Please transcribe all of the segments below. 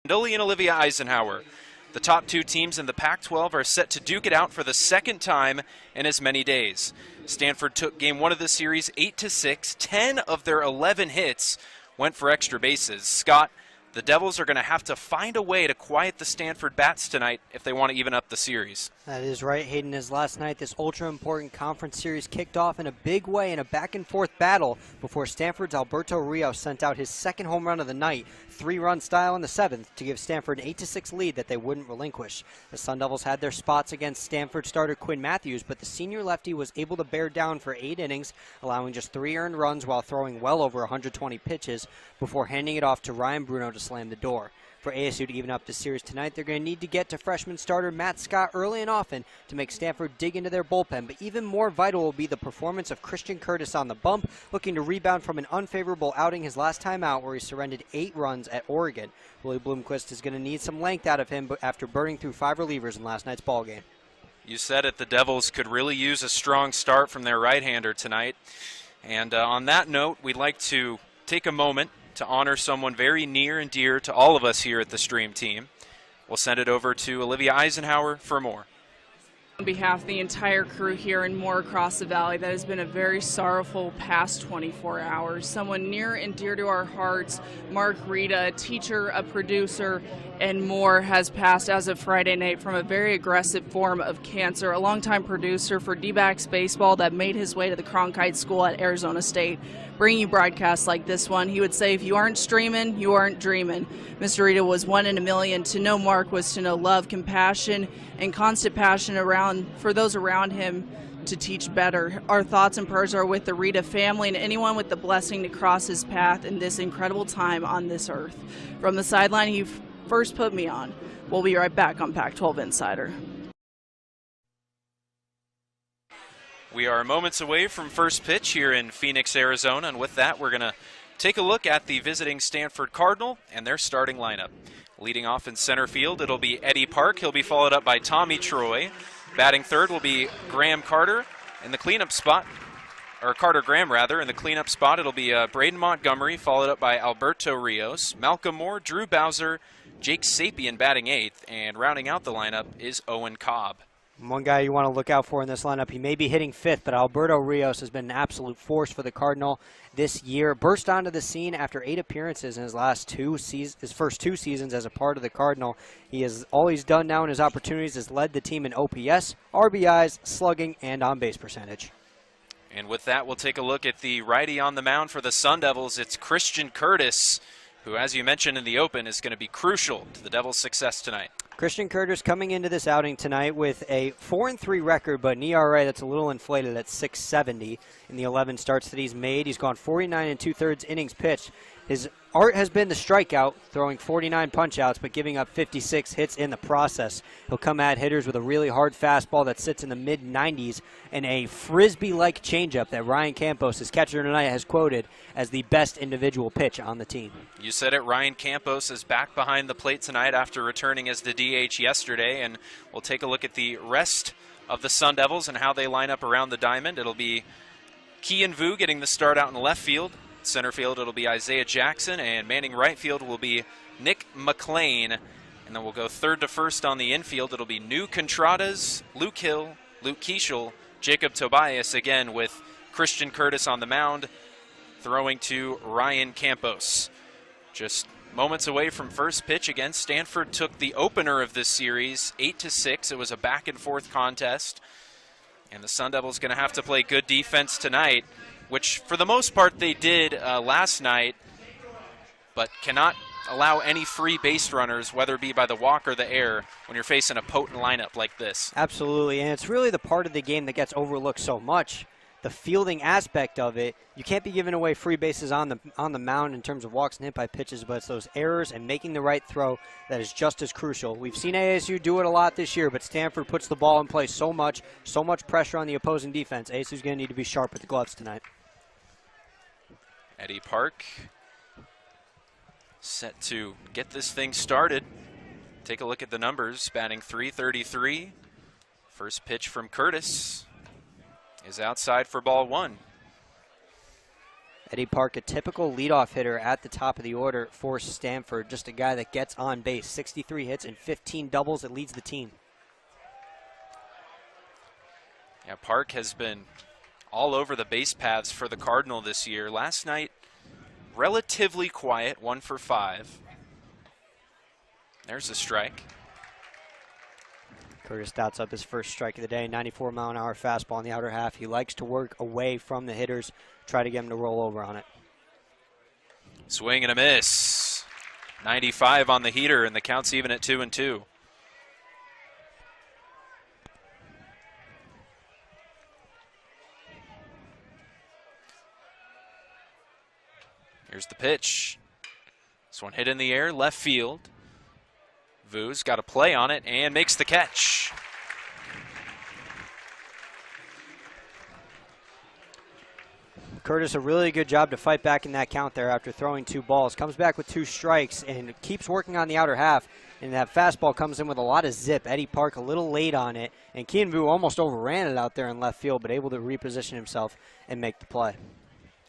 Dolly and Olivia Eisenhower. The top two teams in the Pac-12 are set to duke it out for the second time in as many days. Stanford took game one of the series 8-6. 10 of their 11 hits went for extra bases. Scott, the Devils are going to have to find a way to quiet the Stanford bats tonight if they want to even up the series. That is right, Hayden. As last night, this ultra-important conference series kicked off in a big way in a back-and-forth battle before Stanford's Alberto Rios sent out his second home run of the night, 3-run style in the seventh, to give Stanford an 8-6 lead that they wouldn't relinquish. The Sun Devils had their spots against Stanford starter Quinn Matthews, but the senior lefty was able to bear down for 8 innings, allowing just 3 earned runs while throwing well over 120 pitches before handing it off to Ryan Bruno to slam the door. For ASU to even up the series tonight, they're going to need to get to freshman starter Matt Scott early and often to make Stanford dig into their bullpen. But even more vital will be the performance of Christian Curtis on the bump, looking to rebound from an unfavorable outing his last time out where he surrendered 8 runs at Oregon. Willie Bloomquist is going to need some length out of him after burning through 5 relievers in last night's ballgame. You said it, the Devils could really use a strong start from their right-hander tonight. And on that note, we'd like to take a moment to honor someone very near and dear to all of us here at the Stream team. We'll send it over to Olivia Eisenhower for more. On behalf of the entire crew here and more across the valley, that has been a very sorrowful past 24 hours. Someone near and dear to our hearts, Mark Rita, a teacher, a producer, and more, has passed as of Friday night from a very aggressive form of cancer. A longtime producer for D-backs baseball that made his way to the Cronkite School at Arizona State, bringing you broadcasts like this one. He would say, if you aren't streaming, you aren't dreaming. Mr. Rita was 1 in a million. To know Mark was to know love, compassion, and constant passion for those around him to teach better. Our thoughts and prayers are with the Rita family and anyone with the blessing to cross his path in this incredible time on this earth. From the sideline he first put me on. We'll be right back on Pac-12 Insider. We are moments away from first pitch here in Phoenix, Arizona, and with that we're going to take a look at the visiting Stanford Cardinal and their starting lineup. Leading off in center field, it'll be Eddie Park. He'll be followed up by Tommy Troy. Batting third will be Graham Carter. In the cleanup spot, or Carter Graham rather, in the cleanup spot it'll be Braden Montgomery, followed up by Alberto Rios, Malcolm Moore, Drew Bowser, Jake Sapien batting eighth, and rounding out the lineup is Owen Cobb. One guy you want to look out for in this lineup, he may be hitting fifth, but Alberto Rios has been an absolute force for the Cardinal this year. Burst onto the scene after 8 appearances in his first 2 seasons as a part of the Cardinal. He has all he's done now in his opportunities has led the team in OPS, RBIs, slugging, and on-base percentage. And with that, we'll take a look at the righty on the mound for the Sun Devils. It's Christian Curtis, who, as you mentioned in the open, is going to be crucial to the Devils' success tonight. Christian Curtis coming into this outing tonight with a 4-3 record, but an ERA that's a little inflated at .670 in the 11 starts that he's made. He's gone 49 2/3 innings pitched. His art has been the strikeout, throwing 49 punch-outs, but giving up 56 hits in the process. He'll come at hitters with a really hard fastball that sits in the mid-90s and a Frisbee-like changeup that Ryan Campos, his catcher tonight, has quoted as the best individual pitch on the team. You said it, Ryan Campos is back behind the plate tonight after returning as the DH yesterday, and we'll take a look at the rest of the Sun Devils and how they line up around the diamond. It'll be Kian Vu getting the start out in left field. Center field, it'll be Isaiah Jackson, and manning right field will be Nick McLean. And then we'll go third to first on the infield. It'll be New Contradas, Luke Hill, Luke Keischel, Jacob Tobias, again with Christian Curtis on the mound, throwing to Ryan Campos. Just moments away from first pitch. Again, Stanford took the opener of this series, 8-6. It was a back-and-forth contest. And the Sun Devils going to have to play good defense tonight, which for the most part they did last night, but cannot allow any free base runners, whether it be by the walk or the air, when you're facing a potent lineup like this. Absolutely, and it's really the part of the game that gets overlooked so much. The fielding aspect of it, you can't be giving away free bases on the mound in terms of walks and hit by pitches, but it's those errors and making the right throw that is just as crucial. We've seen ASU do it a lot this year, but Stanford puts the ball in play so much pressure on the opposing defense. ASU's going to need to be sharp with the gloves tonight. Eddie Park set to get this thing started. Take a look at the numbers. Batting .333. First pitch from Curtis is outside for ball 1. Eddie Park, a typical leadoff hitter at the top of the order for Stanford. Just a guy that gets on base. 63 hits and 15 doubles. It leads the team. Yeah, Park has been all over the base paths for the Cardinal this year. Last night, relatively quiet, 1 for 5. There's a strike. Curtis dots up his first strike of the day. 94-mile-an-hour fastball in the outer half. He likes to work away from the hitters, try to get him to roll over on it. Swing and a miss. 95 on the heater, and the count's even at 2-2. Here's the pitch. This one hit in the air, left field. Vu's got a play on it and makes the catch. Curtis, a really good job to fight back in that count there after throwing 2 balls. Comes back with 2 strikes and keeps working on the outer half. And that fastball comes in with a lot of zip. Eddie Park a little late on it. And Kean Vu almost overran it out there in left field, but able to reposition himself and make the play.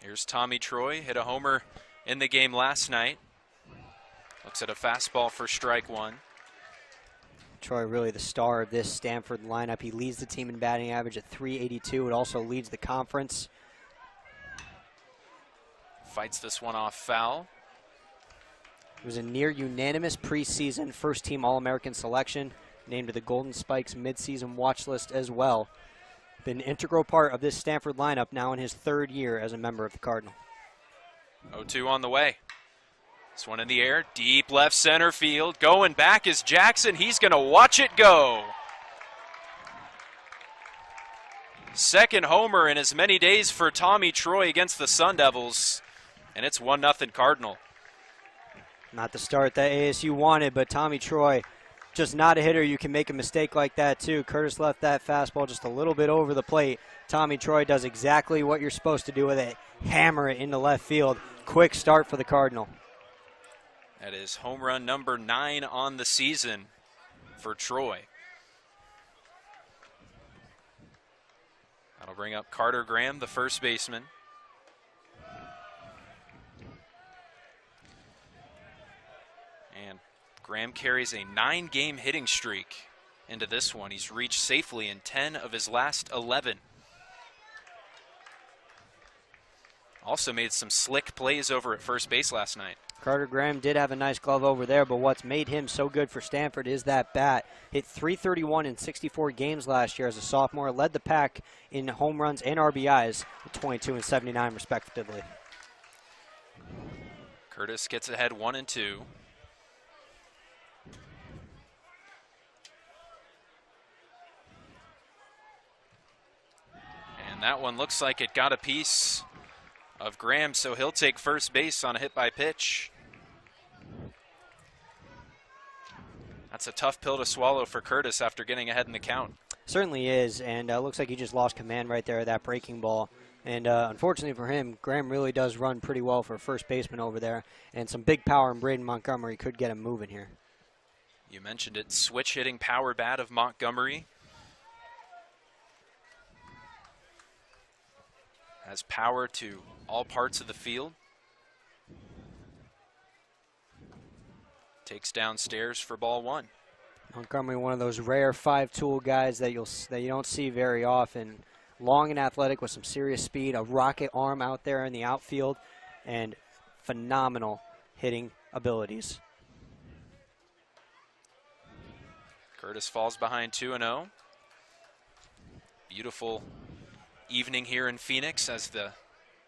Here's Tommy Troy, hit a homer in the game last night. Looks at a fastball for strike 1. Troy really the star of this Stanford lineup. He leads the team in batting average at .382. It also leads the conference. Fights this one off foul. It was a near unanimous preseason first-team All-American selection, named to the Golden Spikes midseason watch list as well. Been an integral part of this Stanford lineup now in his 3rd year as a member of the Cardinal. 0-2 on the way. This one in the air, deep left center field. Going back is Jackson. He's going to watch it go. Second homer in as many days for Tommy Troy against the Sun Devils. And it's 1-0 Cardinal. Not the start that ASU wanted, but Tommy Troy, just not a hitter. You can make a mistake like that too. Curtis left that fastball just a little bit over the plate. Tommy Troy does exactly what you're supposed to do with it. Hammer it into left field. Quick start for the Cardinal. That is home run number 9 on the season for Troy. That'll bring up Carter Graham, the first baseman. And Graham carries a 9-game hitting streak into this one. He's reached safely in 10 of his last 11. Also made some slick plays over at first base last night. Carter Graham did have a nice glove over there, but what's made him so good for Stanford is that bat. Hit .331 in 64 games last year as a sophomore, led the pack in home runs and RBIs at 22 and 79 respectively. Curtis gets ahead 1-2. And that one looks like it got a piece of Graham, so he'll take first base on a hit by pitch. That's a tough pill to swallow for Curtis after getting ahead in the count. Certainly is, and looks like he just lost command right there of that breaking ball. And unfortunately for him, Graham really does run pretty well for a first baseman over there, and some big power in Braden Montgomery could get him moving here. You mentioned it, switch hitting power bat of Montgomery. Has power to all parts of the field. Takes downstairs for ball 1. Montgomery, one of those rare 5-tool guys that you don't see very often. Long and athletic with some serious speed, a rocket arm out there in the outfield, and phenomenal hitting abilities. Curtis falls behind 2-0. Beautiful evening here in Phoenix as the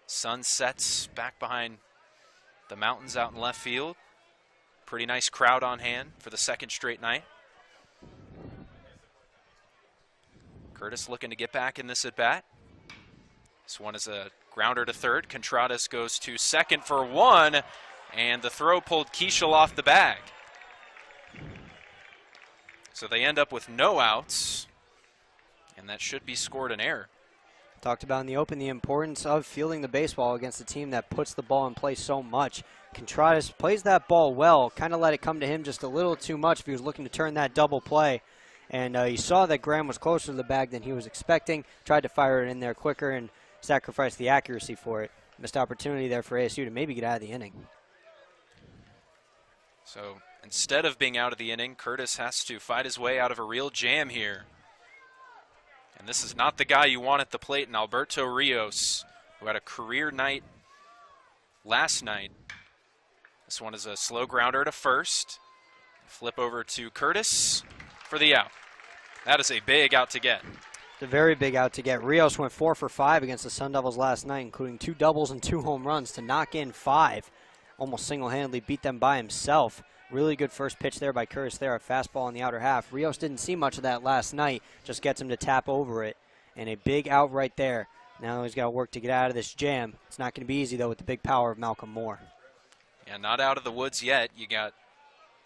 sun sets back behind the mountains out in left field. Pretty nice crowd on hand for the 2nd straight night. Curtis looking to get back in this at bat. This one is a grounder to third. Contreras goes to second for 1, and the throw pulled Keishel off the bag. So they end up with no outs, and that should be scored an error. Talked about in the open the importance of fielding the baseball against a team that puts the ball in play so much. Contreras plays that ball well, kind of let it come to him just a little too much if he was looking to turn that double play. And he saw that Graham was closer to the bag than he was expecting, tried to fire it in there quicker and sacrifice the accuracy for it. Missed opportunity there for ASU to maybe get out of the inning. So instead of being out of the inning, Curtis has to fight his way out of a real jam here. And this is not the guy you want at the plate in Alberto Rios, who had a career night last night. This one is a slow grounder to first. Flip over to Curtis for the out. That is a big out to get. It's a very big out to get. Rios went 4 for 5 against the Sun Devils last night, including 2 doubles and 2 home runs to knock in 5. Almost single-handedly beat them by himself. Really good first pitch there by Curtis there, a fastball in the outer half. Rios didn't see much of that last night, just gets him to tap over it. And a big out right there. Now he's got to work to get out of this jam. It's not going to be easy, though, with the big power of Malcolm Moore. Yeah, not out of the woods yet. You got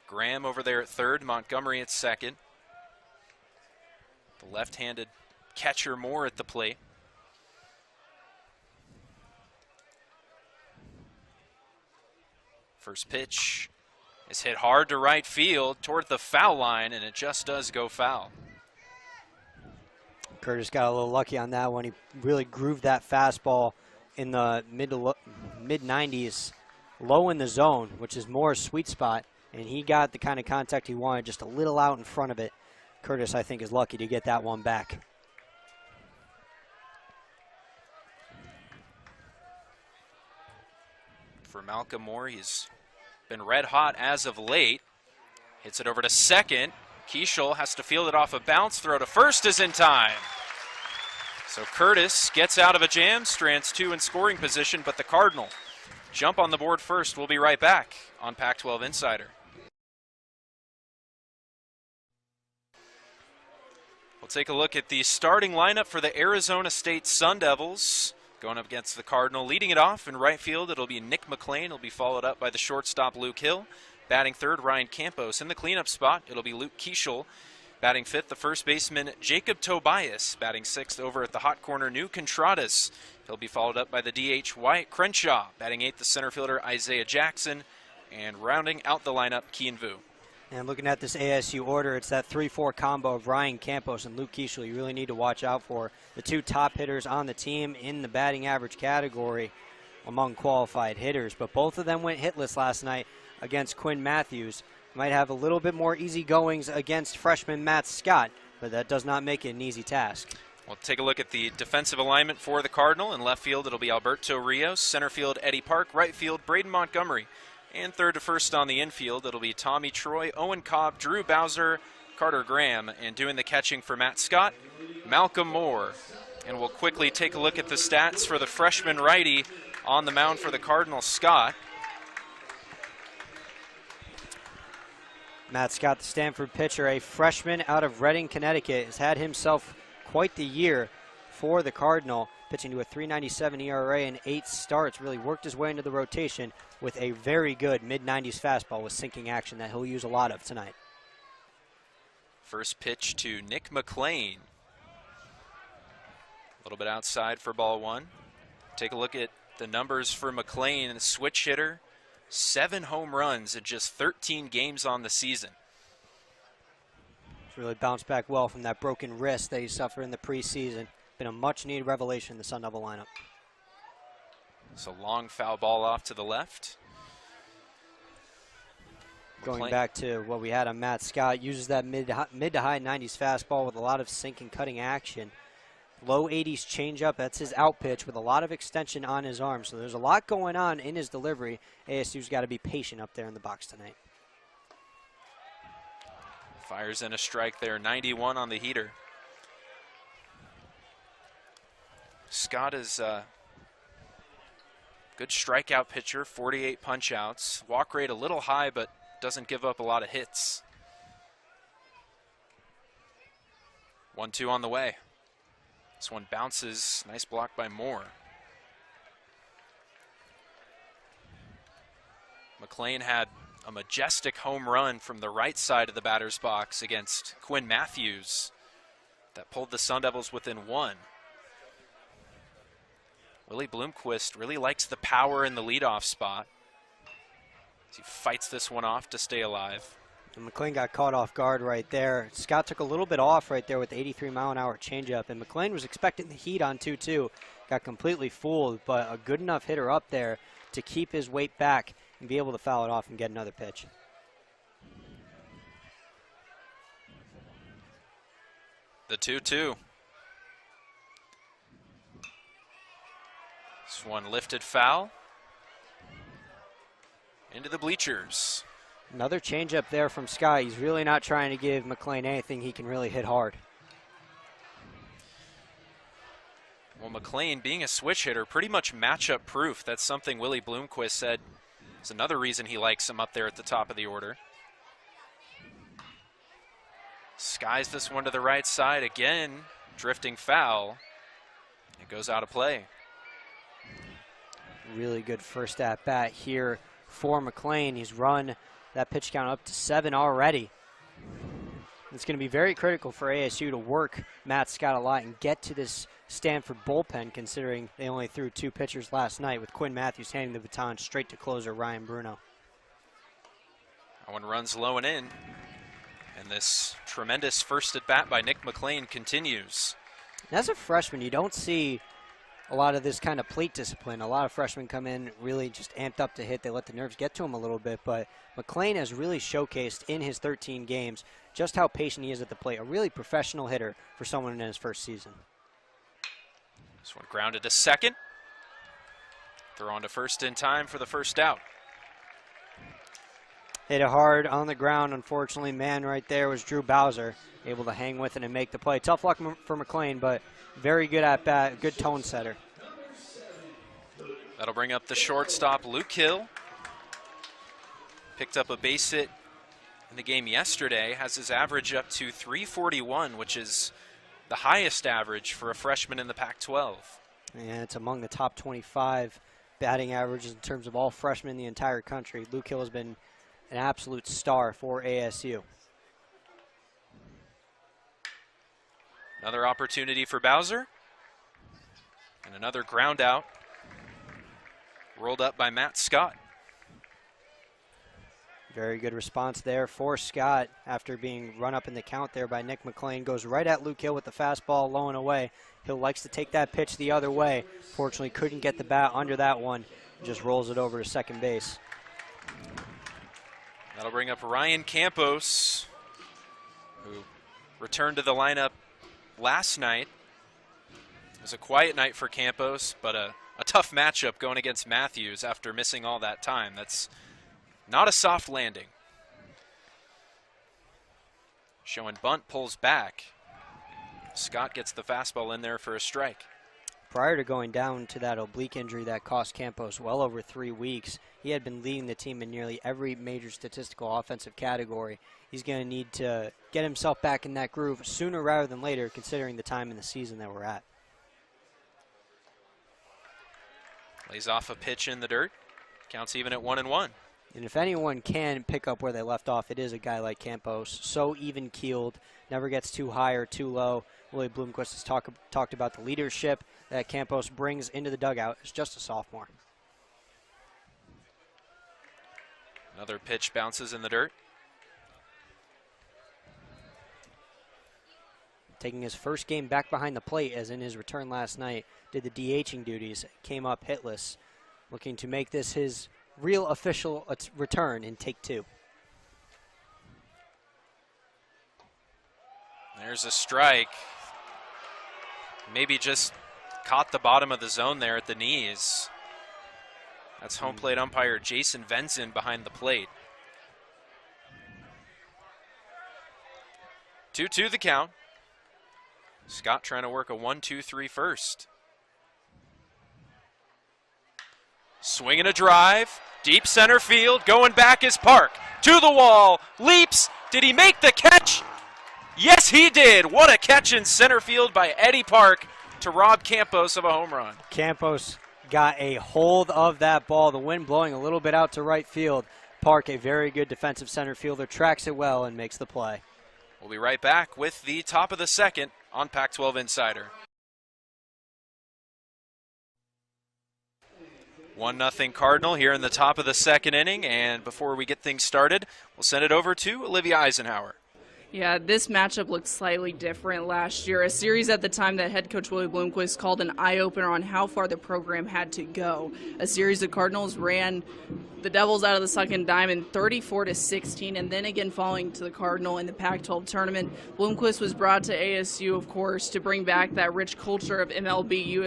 Graham over there at third, Montgomery at second. The left-handed catcher Moore at the plate. First pitch is hit hard to right field toward the foul line, and it just does go foul. Curtis got a little lucky on that one. He really grooved that fastball in the mid-90s, low in the zone, which is Moore's sweet spot, and he got the kind of contact he wanted, just a little out in front of it. Curtis, I think, is lucky to get that one back. For Malcolm Moore, he's been red hot as of late. Hits it over to second. Keishel has to field it off a bounce. Throw to first is in time. So Curtis gets out of a jam, strands 2 in scoring position, but the Cardinal jump on the board first. We'll be right back on Pac-12 Insider. We'll take a look at the starting lineup for the Arizona State Sun Devils. Going up against the Cardinal, leading it off in right field, it'll be Nick McLean. It'll be followed up by the shortstop Luke Hill. Batting third, Ryan Campos. In the cleanup spot, it'll be Luke Keishel. Batting fifth, the first baseman Jacob Tobias. Batting sixth over at the hot corner, New Contradas. He'll be followed up by the DH Wyatt Crenshaw. Batting eighth, the center fielder Isaiah Jackson. And rounding out the lineup, Kian Vu. And looking at this ASU order, it's that 3-4 combo of Ryan Campos and Luke Keishel you really need to watch out for. The 2 top hitters on the team in the batting average category among qualified hitters. But both of them went hitless last night against Quinn Matthews. Might have a little bit more easy goings against freshman Matt Scott, but that does not make it an easy task. We'll take a look at the defensive alignment for the Cardinal. In left field, it'll be Alberto Rios. Center field, Eddie Park. Right field, Braden Montgomery. And third to first on the infield, it'll be Tommy Troy, Owen Cobb, Drew Bowser, Carter Graham. And doing the catching for Matt Scott, Malcolm Moore. And we'll quickly take a look at the stats for the freshman righty on the mound for the Cardinal, Scott. Matt Scott, the Stanford pitcher, a freshman out of Reading, Connecticut, has had himself quite the year for the Cardinal, pitching to a .397 ERA and 8 starts. Really worked his way into the rotation with a very good mid-90s fastball with sinking action that he'll use a lot of tonight. First pitch to Nick McLean. A little bit outside for ball 1. Take a look at the numbers for McLean, switch hitter. 7 home runs in just 13 games on the season. He's really bounced back well from that broken wrist that he suffered in the preseason. Been a much-needed revelation in the Sun Devil lineup. So long foul ball off to the left. Going back to what we had on Matt Scott, uses that mid to high 90s fastball with a lot of sinking, cutting action. Low 80s changeup, that's his out pitch with a lot of extension on his arm. So there's a lot going on in his delivery. ASU's got to be patient up there in the box tonight. Fires in a strike there, 91 on the heater. Scott is a good strikeout pitcher, 48 punch-outs. Walk rate a little high, but doesn't give up a lot of hits. 1-2 on the way. This one bounces. Nice block by Moore. McLean had a majestic home run from the right side of the batter's box against Quinn Matthews that pulled the Sun Devils within 1. Willie Bloomquist really likes the power in the leadoff spot. He fights this one off to stay alive. And McLean got caught off guard right there. Scott took a little bit off right there with the 83-mile-an-hour changeup, and McLean was expecting the heat on 2-2. Got completely fooled, but a good enough hitter up there to keep his weight back and be able to foul it off and get another pitch. The 2-2. This one lifted foul. Into the bleachers. Another changeup there from Scott. He's really not trying to give McLean anything he can really hit hard. Well, McLean, being a switch hitter, pretty much matchup proof. That's something Willie Bloomquist said is another reason he likes him up there at the top of the order. Skies this one to the right side again, drifting foul. It goes out of play. Really good first at bat here for McLean. He's run that pitch count up to 7 already. It's going to be very critical for ASU to work Matt Scott a lot and get to this Stanford bullpen, considering they only threw 2 pitchers last night, with Quinn Matthews handing the baton straight to closer Ryan Bruno. That one runs low and in. And this tremendous first at bat by Nick McLean continues. As a freshman, you don't see a lot of this kind of plate discipline. A lot of freshmen come in really just amped up to hit. They let the nerves get to them a little bit, but McLean has really showcased in his 13 games just how patient he is at the plate. A really professional hitter for someone in his first season. This one grounded to second. Throw on to first in time for the first out. Hit it hard on the ground. Unfortunately, man right there was Drew Bowser, able to hang with it and make the play. Tough luck for McLean, but very good at bat, good tone setter. That'll bring up the shortstop, Luke Hill. Picked up a base hit in the game yesterday, has his average up to 341, which is the highest average for a freshman in the Pac-12. And it's among the top 25 batting averages in terms of all freshmen in the entire country. Luke Hill has been an absolute star for ASU. Another opportunity for Bowser. And another ground out. Rolled up by Matt Scott. Very good response there for Scott after being run up in the count there by Nick McLean. Goes right at Luke Hill with the fastball low and away. Hill likes to take that pitch the other way. Fortunately, couldn't get the bat under that one. Just rolls it over to second base. That'll bring up Ryan Campos, who returned to the lineup last night. It was a quiet night for Campos, but a tough matchup going against Matthews after missing all that time. That's not a soft landing. Showing bunt, pulls back. Scott gets the fastball in there for a strike. Prior to going down to that oblique injury that cost Campos well over 3 weeks, he had been leading the team in nearly every major statistical offensive category. He's going to need to get himself back in that groove sooner rather than later, considering the time in the season that we're at. Lays off a pitch in the dirt. Counts even at 1-1. And if anyone can pick up where they left off, it is a guy like Campos. So even-keeled, never gets too high or too low. Willie Bloomquist has talked about the leadership that Campos brings into the dugout as just a sophomore. Another pitch bounces in the dirt. Taking his first game back behind the plate, as in his return last night, did the DHing duties, came up hitless, looking to make this his real official return in take 2. There's a strike. Maybe just caught the bottom of the zone there at the knees. That's home plate umpire Jason Venson behind the plate. 2-2 the count. Scott trying to work a 1-2-3 first. Swinging a drive, deep center field, going back is Park. To the wall, leaps. Did he make the catch? Yes, he did. What a catch in center field by Eddie Park to rob Campos of a home run. Campos got a hold of that ball, the wind blowing a little bit out to right field. Park, a very good defensive center fielder, tracks it well and makes the play. We'll be right back with the top of the second on Pac-12 Insider. 1-0 Cardinal here in the top of the second inning, and before we get things started, we'll send it over to Olivia Eisenhower. Yeah, this matchup looked slightly different last year. A series at the time that head coach Willie Bloomquist called an eye-opener on how far the program had to go. A series of Cardinals ran the Devils out of the second diamond 34-16, and then again falling to the Cardinal in the Pac-12 tournament. Bloomquist was brought to ASU, of course, to bring back that rich culture of MLBU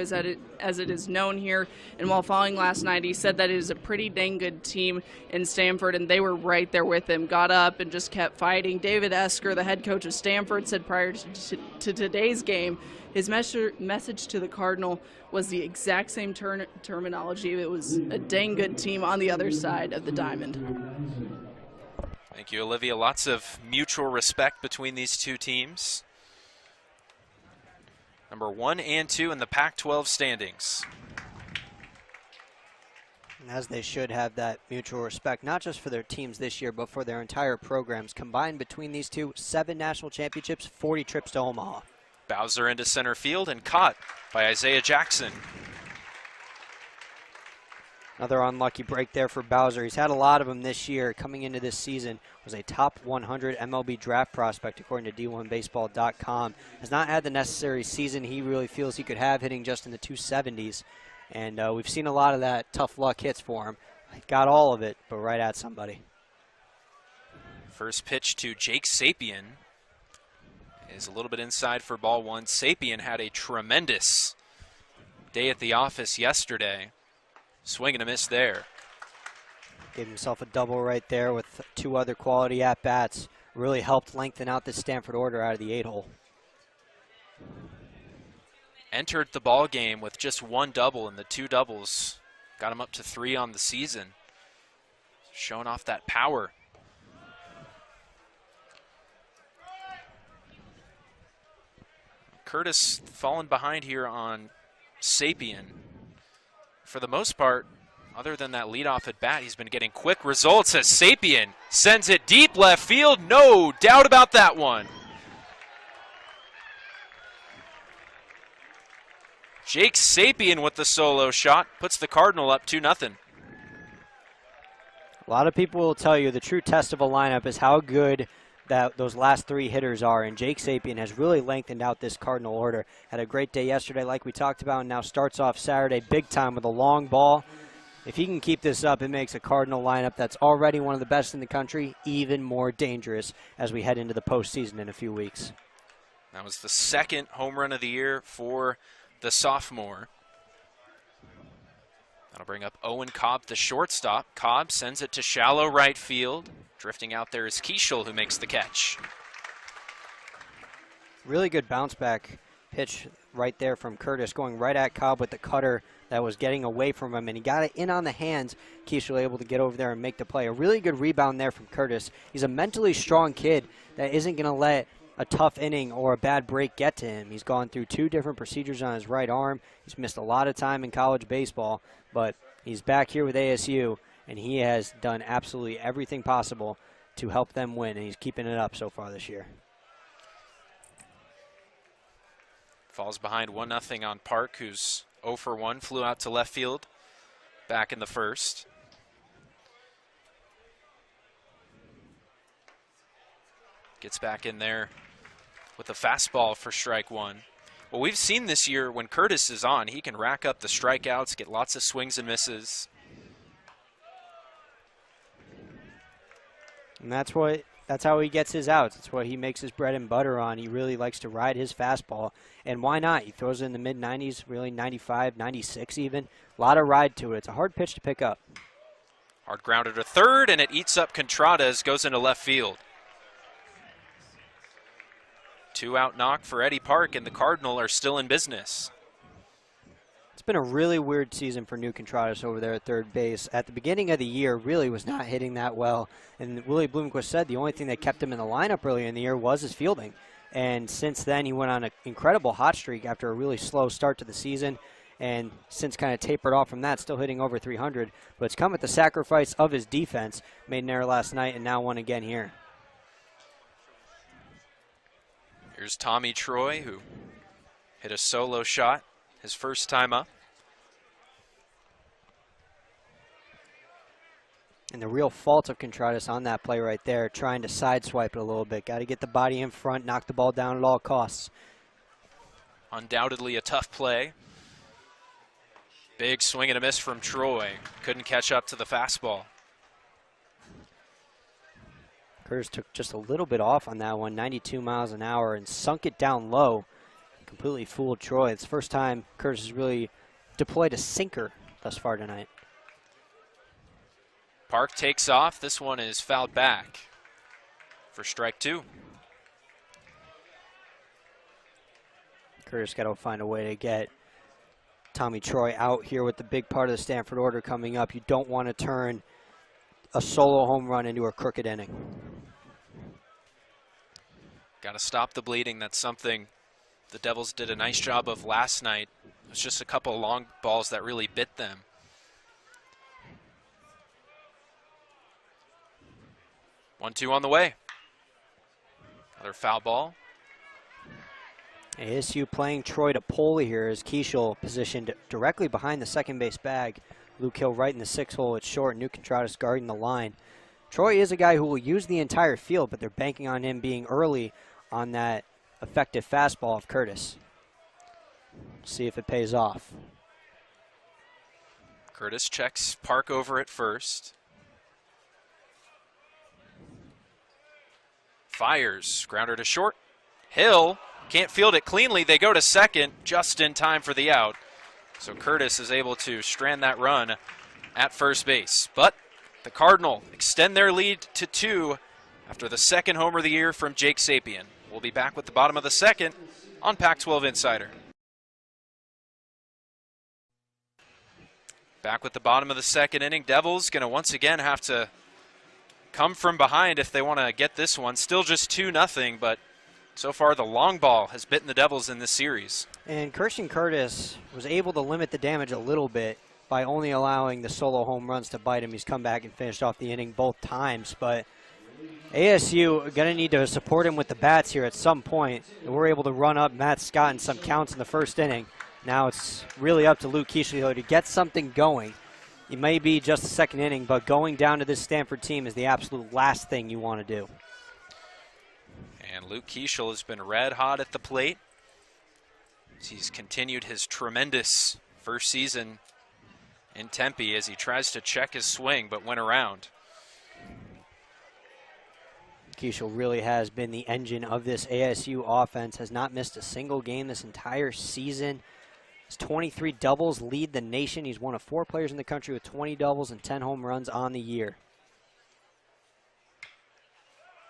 as it is known here. And while falling last night, he said that it is a pretty dang good team in Stanford, and they were right there with him. Got up and just kept fighting. David Esker, the head coach of Stanford, said prior to today's game, his message to the Cardinal was the exact same terminology. It was a dang good team on the other side of the diamond. Thank you, Olivia. Lots of mutual respect between these two teams. Number 1 and 2 in the Pac-12 standings. As they should have that mutual respect, not just for their teams this year, but for their entire programs. Combined between these two, 7 national championships, 40 trips to Omaha. Bowser into center field and caught by Isaiah Jackson. Another unlucky break there for Bowser. He's had a lot of them this year. Coming into this season, was a top 100 MLB draft prospect according to D1Baseball.com. Has not had the necessary season he really feels he could have, hitting just in the 270s. And we've seen a lot of that tough luck hits for him. Got all of it, but right at somebody. First pitch to Jake Sapien is a little bit inside for ball 1. Sapien had a tremendous day at the office yesterday. Swing and a miss there. Gave himself a double right there with 2 other quality at-bats. Really helped lengthen out this Stanford order out of the 8-hole. Entered the ball game with just 1 double, and the 2 doubles got him up to 3 on the season. Showing off that power. Curtis falling behind here on Sapien. For the most part, other than that leadoff at bat, he's been getting quick results as Sapien sends it deep left field. No doubt about that one. Jake Sapien with the solo shot puts the Cardinal up 2-0. A lot of people will tell you the true test of a lineup is how good that those last 3 hitters are, and Jake Sapien has really lengthened out this Cardinal order. Had a great day yesterday like we talked about, and now starts off Saturday big time with a long ball. If he can keep this up, it makes a Cardinal lineup that's already one of the best in the country even more dangerous as we head into the postseason in a few weeks. That was the 2nd home run of the year for the sophomore. That'll bring up Owen Cobb, the shortstop. Cobb sends it to shallow right field. Drifting out there is Keishel, who makes the catch. Really good bounce back pitch right there from Curtis, going right at Cobb with the cutter that was getting away from him, and he got it in on the hands. Keishel able to get over there and make the play. A really good rebound there from Curtis. He's a mentally strong kid that isn't going to let a tough inning or a bad break get to him. He's gone through 2 different procedures on his right arm. He's missed a lot of time in college baseball, but he's back here with ASU, and he has done absolutely everything possible to help them win, and he's keeping it up so far this year. Falls behind 1-0 on Park, who's 0 for 1, flew out to left field back in the first. Gets back in there with a fastball for strike 1. Well, we've seen this year when Curtis is on, he can rack up the strikeouts, get lots of swings and misses. And that's how he gets his outs. That's what he makes his bread and butter on. He really likes to ride his fastball. And why not? He throws it in the mid-90s, really 95, 96 even. A lot of ride to it. It's a hard pitch to pick up. Hard grounder to third, and it eats up Contradas, goes into left field. 2-out knock for Eddie Park, and the Cardinal are still in business. It's been a really weird season for New Contradas over there at third base. At the beginning of the year, really was not hitting that well. And Willie Bloomquist said the only thing that kept him in the lineup earlier in the year was his fielding. And since then, he went on an incredible hot streak after a really slow start to the season. And since kind of tapered off from that, still hitting over 300. But it's come at the sacrifice of his defense. Made an error last night and now one again here. Here's Tommy Troy, who hit a solo shot his first time up. And the real fault of Contreras on that play right there, trying to sideswipe it a little bit. Got to get the body in front, knock the ball down at all costs. Undoubtedly a tough play. Big swing and a miss from Troy. Couldn't catch up to the fastball. Curtis took just a little bit off on that one, 92 miles an hour, and sunk it down low. Completely fooled Troy. It's the first time Curtis has really deployed a sinker thus far tonight. Park takes off. This one is fouled back for strike 2. Curtis got to find a way to get Tommy Troy out here with the big part of the Stanford order coming up. You don't want to turn a solo home run into a crooked inning. Got to stop the bleeding. That's something the Devils did a nice job of last night. It was just a couple of long balls that really bit them. 1-2 on the way. Another foul ball. ASU playing Troy to pull here as Keishel positioned directly behind the second base bag. Luke Hill right in the 6 hole at short. New Contreras guarding the line. Troy is a guy who will use the entire field, but they're banking on him being early on that effective fastball of Curtis. See if it pays off. Curtis checks Park over at first. Fires, grounder to short. Hill can't field it cleanly. They go to second just in time for the out. So Curtis is able to strand that run at first base. But the Cardinal extend their lead to 2 after the second homer of the year from Jake Sapien. We'll be back with the bottom of the second on Pac-12 Insider. Back with the bottom of the second inning. Devils going to once again have to come from behind if they want to get this one. Still just 2-0, but so far the long ball has bitten the Devils in this series. And Christian Curtis was able to limit the damage a little bit by only allowing the solo home runs to bite him. He's come back and finished off the inning both times, but ASU going to need to support him with the bats here at some point. And we're able to run up Matt Scott in some counts in the first inning. Now it's really up to Luke Keishel to get something going. It may be just the second inning, but going down to this Stanford team is the absolute last thing you want to do. And Luke Keishel has been red hot at the plate. He's continued his tremendous first season in Tempe as he tries to check his swing, but went around. Keishel really has been the engine of this ASU offense, has not missed a single game this entire season. His 23 doubles lead the nation. He's one of 4 players in the country with 20 doubles and 10 home runs on the year.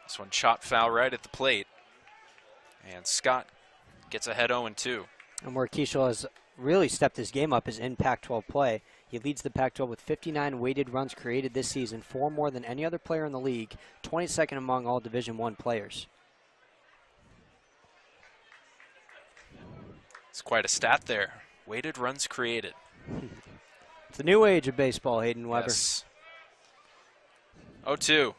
This one chopped foul right at the plate. And Scott gets ahead 0-2. And where Keishel has really stepped his game up is in Pac-12 play. He leads the Pac-12 with 59 weighted runs created this season, 4 more than any other player in the league, 22nd among all Division I players. It's quite a stat there. Weighted runs created. It's the new age of baseball, Hayden Weber. Yes. 0-2.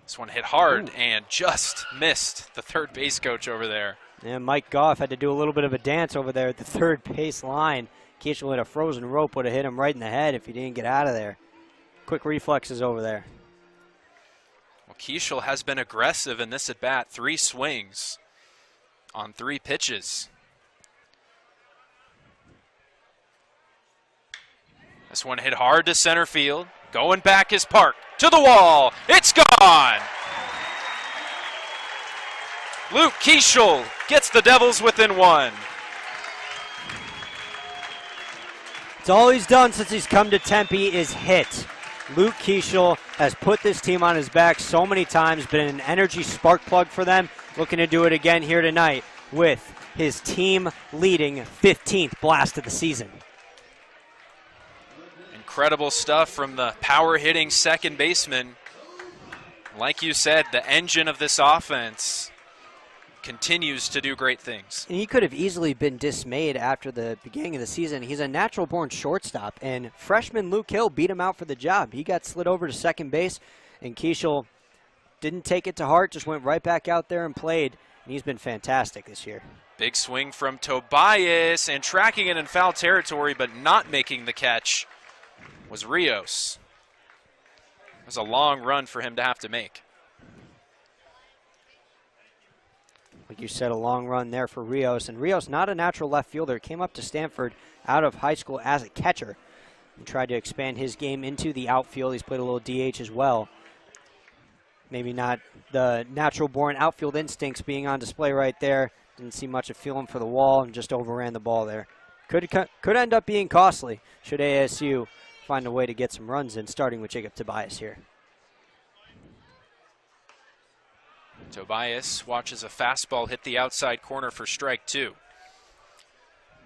This one hit hard and just missed the third base coach over there. And Mike Goff had to do a little bit of a dance over there at the third base line. Keishel hit a frozen rope, would have hit him right in the head if he didn't get out of there. Quick reflexes over there. Well, Keishel has been aggressive in this at-bat. 3 swings on 3 pitches. This one hit hard to center field. Going back is Park. To the wall. It's gone. Luke Keishel gets the Devils within 1. It's all he's done since he's come to Tempe is hit. Luke Keishel has put this team on his back so many times, been an energy spark plug for them. Looking to do it again here tonight with his team-leading 15th blast of the season. Incredible stuff from the power-hitting second baseman. Like you said, the engine of this offense continues to do great things. And he could have easily been dismayed after the beginning of the season. He's a natural-born shortstop, and freshman Luke Hill beat him out for the job. He got slid over to second base, and Keishel didn't take it to heart, just went right back out there and played, and he's been fantastic this year. Big swing from Tobias, and tracking it in foul territory, but not making the catch was Rios. was a long run for him to have to make. Like you said, a long run there for Rios. And Rios, not a natural left fielder, came up to Stanford out of high school as a catcher and tried to expand his game into the outfield. He's played a little DH as well. Maybe not the natural-born outfield instincts being on display right there. Didn't see much of feeling for the wall and just overran the ball there. Could end up being costly should ASU find a way to get some runs in, starting with Jacob Tobias here. Tobias watches a fastball hit the outside corner for strike 2.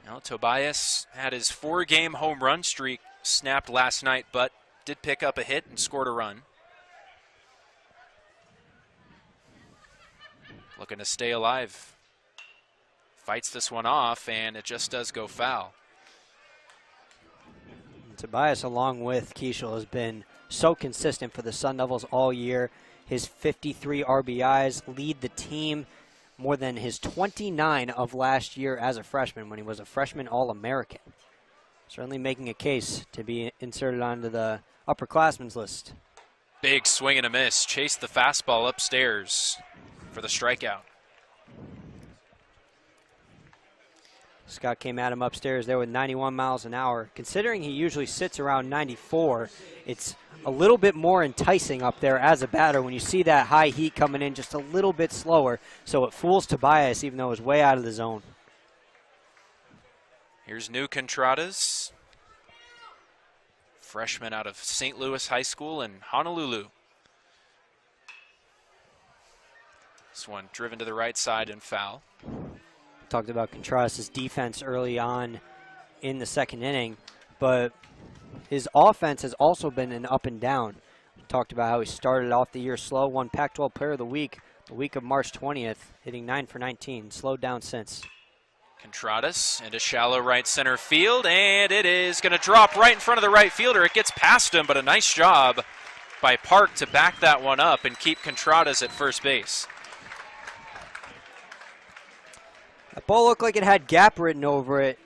Now, Tobias had his 4-game home run streak snapped last night, but did pick up a hit and scored a run. Looking to stay alive. Fights this one off, and it just does go foul. Tobias, along with Keishel, has been so consistent for the Sun Devils all year. His 53 RBIs lead the team more than his 29 of last year as a freshman when he was a freshman All-American. Certainly making a case to be inserted onto the upperclassmen's list. Big swing and a miss. Chased the fastball upstairs for the strikeout. Scott came at him upstairs there with 91 miles an hour. Considering he usually sits around 94, it's a little bit more enticing up there as a batter when you see that high heat coming in just a little bit slower. So it fools Tobias even though it was way out of the zone. Here's New Contradas, freshman out of St. Louis High School in Honolulu. This one driven to the right side and foul. Talked about Contradas' defense early on in the second inning, but his offense has also been an up and down. We talked about how he started off the year slow, won Pac-12 Player of the week of March 20th, hitting 9 for 19, slowed down since. Contradas into shallow right center field, and it is going to drop right in front of the right fielder. It gets past him, but a nice job by Park to back that one up and keep Contradas at first base. That ball looked like it had gap written over it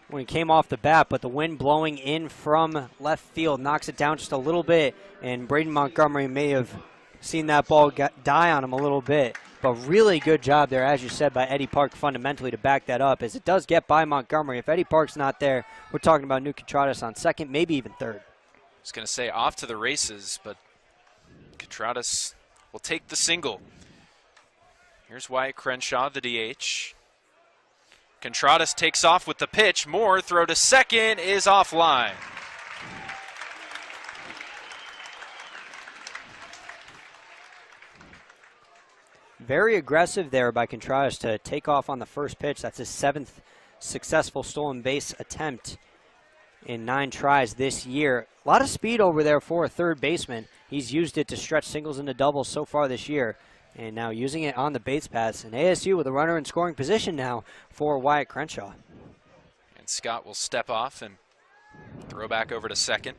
when he came off the bat, but the wind blowing in from left field knocks it down just a little bit, and Braden Montgomery may have seen that ball die on him a little bit. But really good job there, as you said, by Eddie Park fundamentally to back that up, as it does get by Montgomery. If Eddie Park's not there, we're talking about New Contradas on second, maybe even third. I was going to say off to the races, but Contradas will take the single. Here's Wyatt Crenshaw, the DH. Contradas takes off with the pitch. Moore, throw to second, is offline. Very aggressive there by Contradas to take off on the first pitch. That's his 7th successful stolen base attempt in 9 tries this year. A lot of speed over there for a third baseman. He's used it to stretch singles into doubles so far this year. And now using it on the base paths. And ASU with a runner in scoring position now for Wyatt Crenshaw. And Scott will step off and throw back over to second.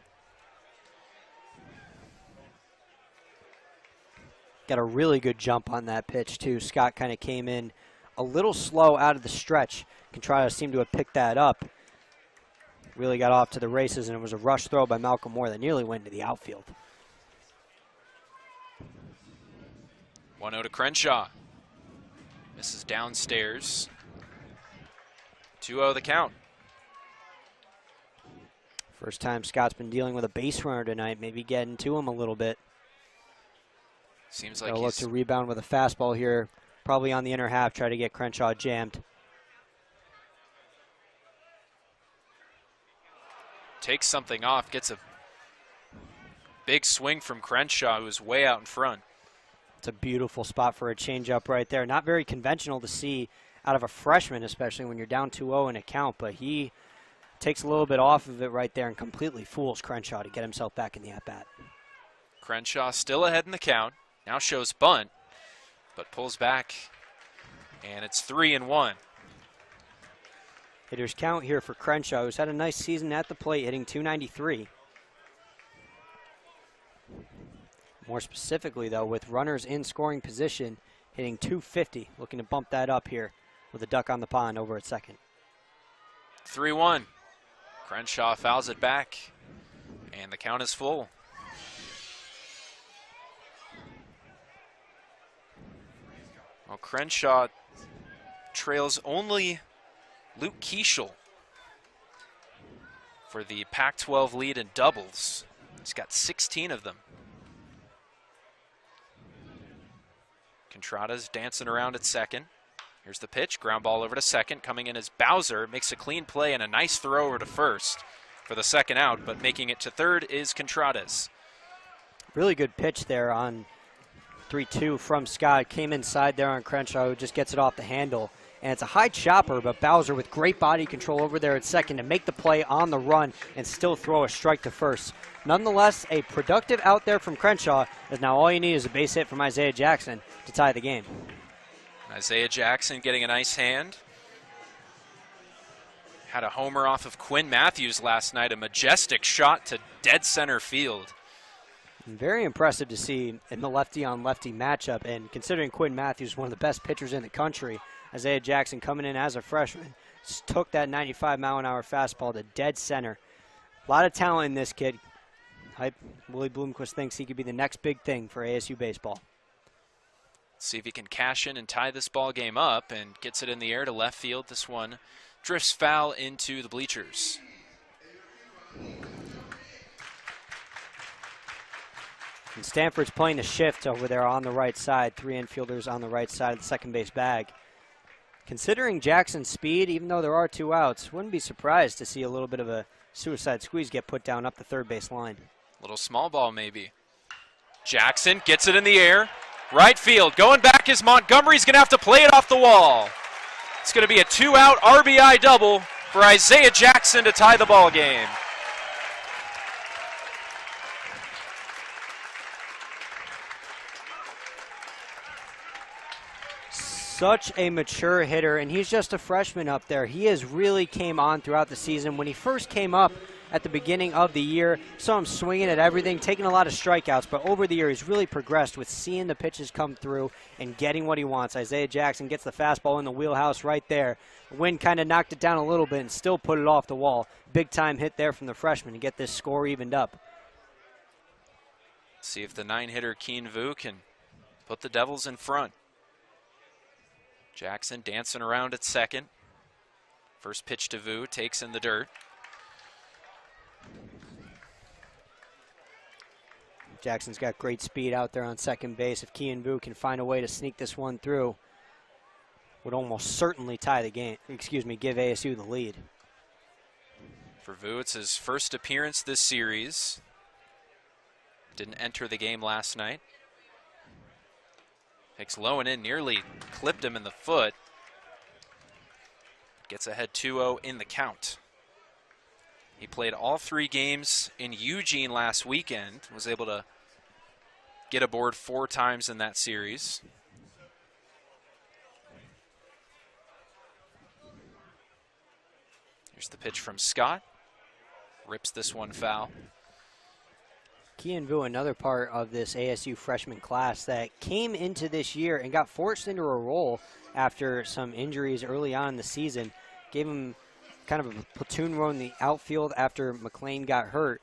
Got a really good jump on that pitch, too. Scott kind of came in a little slow out of the stretch. Contradas seemed to have picked that up. Really got off to the races, and it was a rush throw by Malcolm Moore that nearly went into the outfield. 1-0 to Crenshaw. Misses downstairs. 2-0 the count. First time Scott's been dealing with a base runner tonight, maybe getting to him a little bit. Seems like he'll look to rebound with a fastball here, probably on the inner half, try to get Crenshaw jammed. Takes something off, gets a big swing from Crenshaw, who's way out in front. It's a beautiful spot for a changeup right there. Not very conventional to see out of a freshman, especially when you're down 2-0 in a count, but he takes a little bit off of it right there and completely fools Crenshaw to get himself back in the at-bat. Crenshaw still ahead in the count. Now shows bunt, but pulls back, and it's 3-1. Hitters count here for Crenshaw, who's had a nice season at the plate, hitting .293. More specifically, though, with runners in scoring position, hitting .250, looking to bump that up here with a duck on the pond over at second. 3-1. Crenshaw fouls it back, and the count is full. Well, Crenshaw trails only Luke Keeschel for the Pac-12 lead in doubles. He's got 16 of them. Contrada's dancing around at second. Here's the pitch, ground ball over to second. Coming in as Bowser, makes a clean play and a nice throw over to first for the second out, but making it to third is Contradas. Really good pitch there on 3-2 from Scott. Came inside there on Crenshaw, who just gets it off the handle. And it's a high chopper, but Bowser with great body control over there at second to make the play on the run and still throw a strike to first. Nonetheless, a productive out there from Crenshaw, as now all you need is a base hit from Isaiah Jackson to tie the game. Isaiah Jackson getting a nice hand. Had a homer off of Quinn Matthews last night, a majestic shot to dead center field. Very impressive to see in the lefty-on-lefty matchup, and considering Quinn Matthews, one of the best pitchers in the country, Isaiah Jackson coming in as a freshman, just took that 95-mile-an-hour fastball to dead center. A lot of talent in this kid. Willie Bloomquist thinks he could be the next big thing for ASU baseball. See if he can cash in and tie this ball game up, and gets it in the air to left field. This one drifts foul into the bleachers. And Stanford's playing the shift over there on the right side. 3 infielders on the right side of the second base bag. Considering Jackson's speed, even though there are 2 outs, wouldn't be surprised to see a little bit of a suicide squeeze get put down up the third base line. Little small ball maybe. Jackson gets it in the air. Right field. Going back is Montgomery's going to have to play it off the wall. It's going to be a 2-out RBI double for Isaiah Jackson to tie the ball game. Such a mature hitter, and he's just a freshman up there. He has really came on throughout the season. When he first came up at the beginning of the year, saw him swinging at everything, taking a lot of strikeouts, but over the year he's really progressed with seeing the pitches come through and getting what he wants. Isaiah Jackson gets the fastball in the wheelhouse right there. Wind kind of knocked it down a little bit and still put it off the wall. Big time hit there from the freshman to get this score evened up. See if the 9-hitter Keen Vu can put the Devils in front. Jackson dancing around at second. First pitch to Vu, takes in the dirt. Jackson's got great speed out there on second base. If Keen Vu can find a way to sneak this one through, would almost certainly tie the game, give ASU the lead. For Vu, it's his first appearance this series. Didn't enter the game last night. Takes low and in, nearly clipped him in the foot. Gets ahead 2-0 in the count. He played all 3 games in Eugene last weekend. Was able to get aboard 4 times in that series. Here's the pitch from Scott. Rips this one foul. Keen Vu, another part of this ASU freshman class that came into this year and got forced into a role after some injuries early on in the season. Gave him kind of a platoon role in the outfield after McLean got hurt,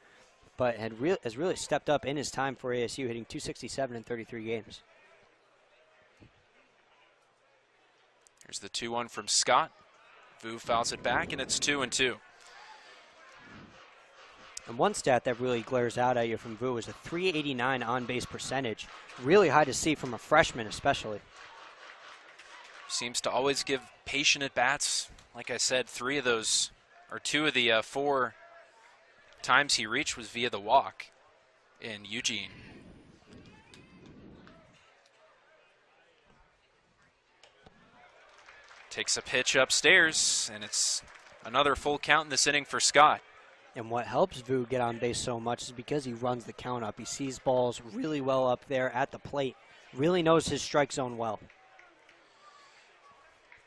but has really stepped up in his time for ASU, hitting .267 in 33 games. Here's the 2-1 from Scott. Vu fouls it back, and it's 2-2. And one stat that really glares out at you from Vu is a .389 on-base percentage. Really high to see from a freshman especially. Seems to always give patient at-bats. Like I said, 3 of those, or 2 of the 4 times he reached was via the walk in Eugene. Takes a pitch upstairs, and it's another full count in this inning for Scott. And what helps Vu get on base so much is because he runs the count up. He sees balls really well up there at the plate. Really knows his strike zone well.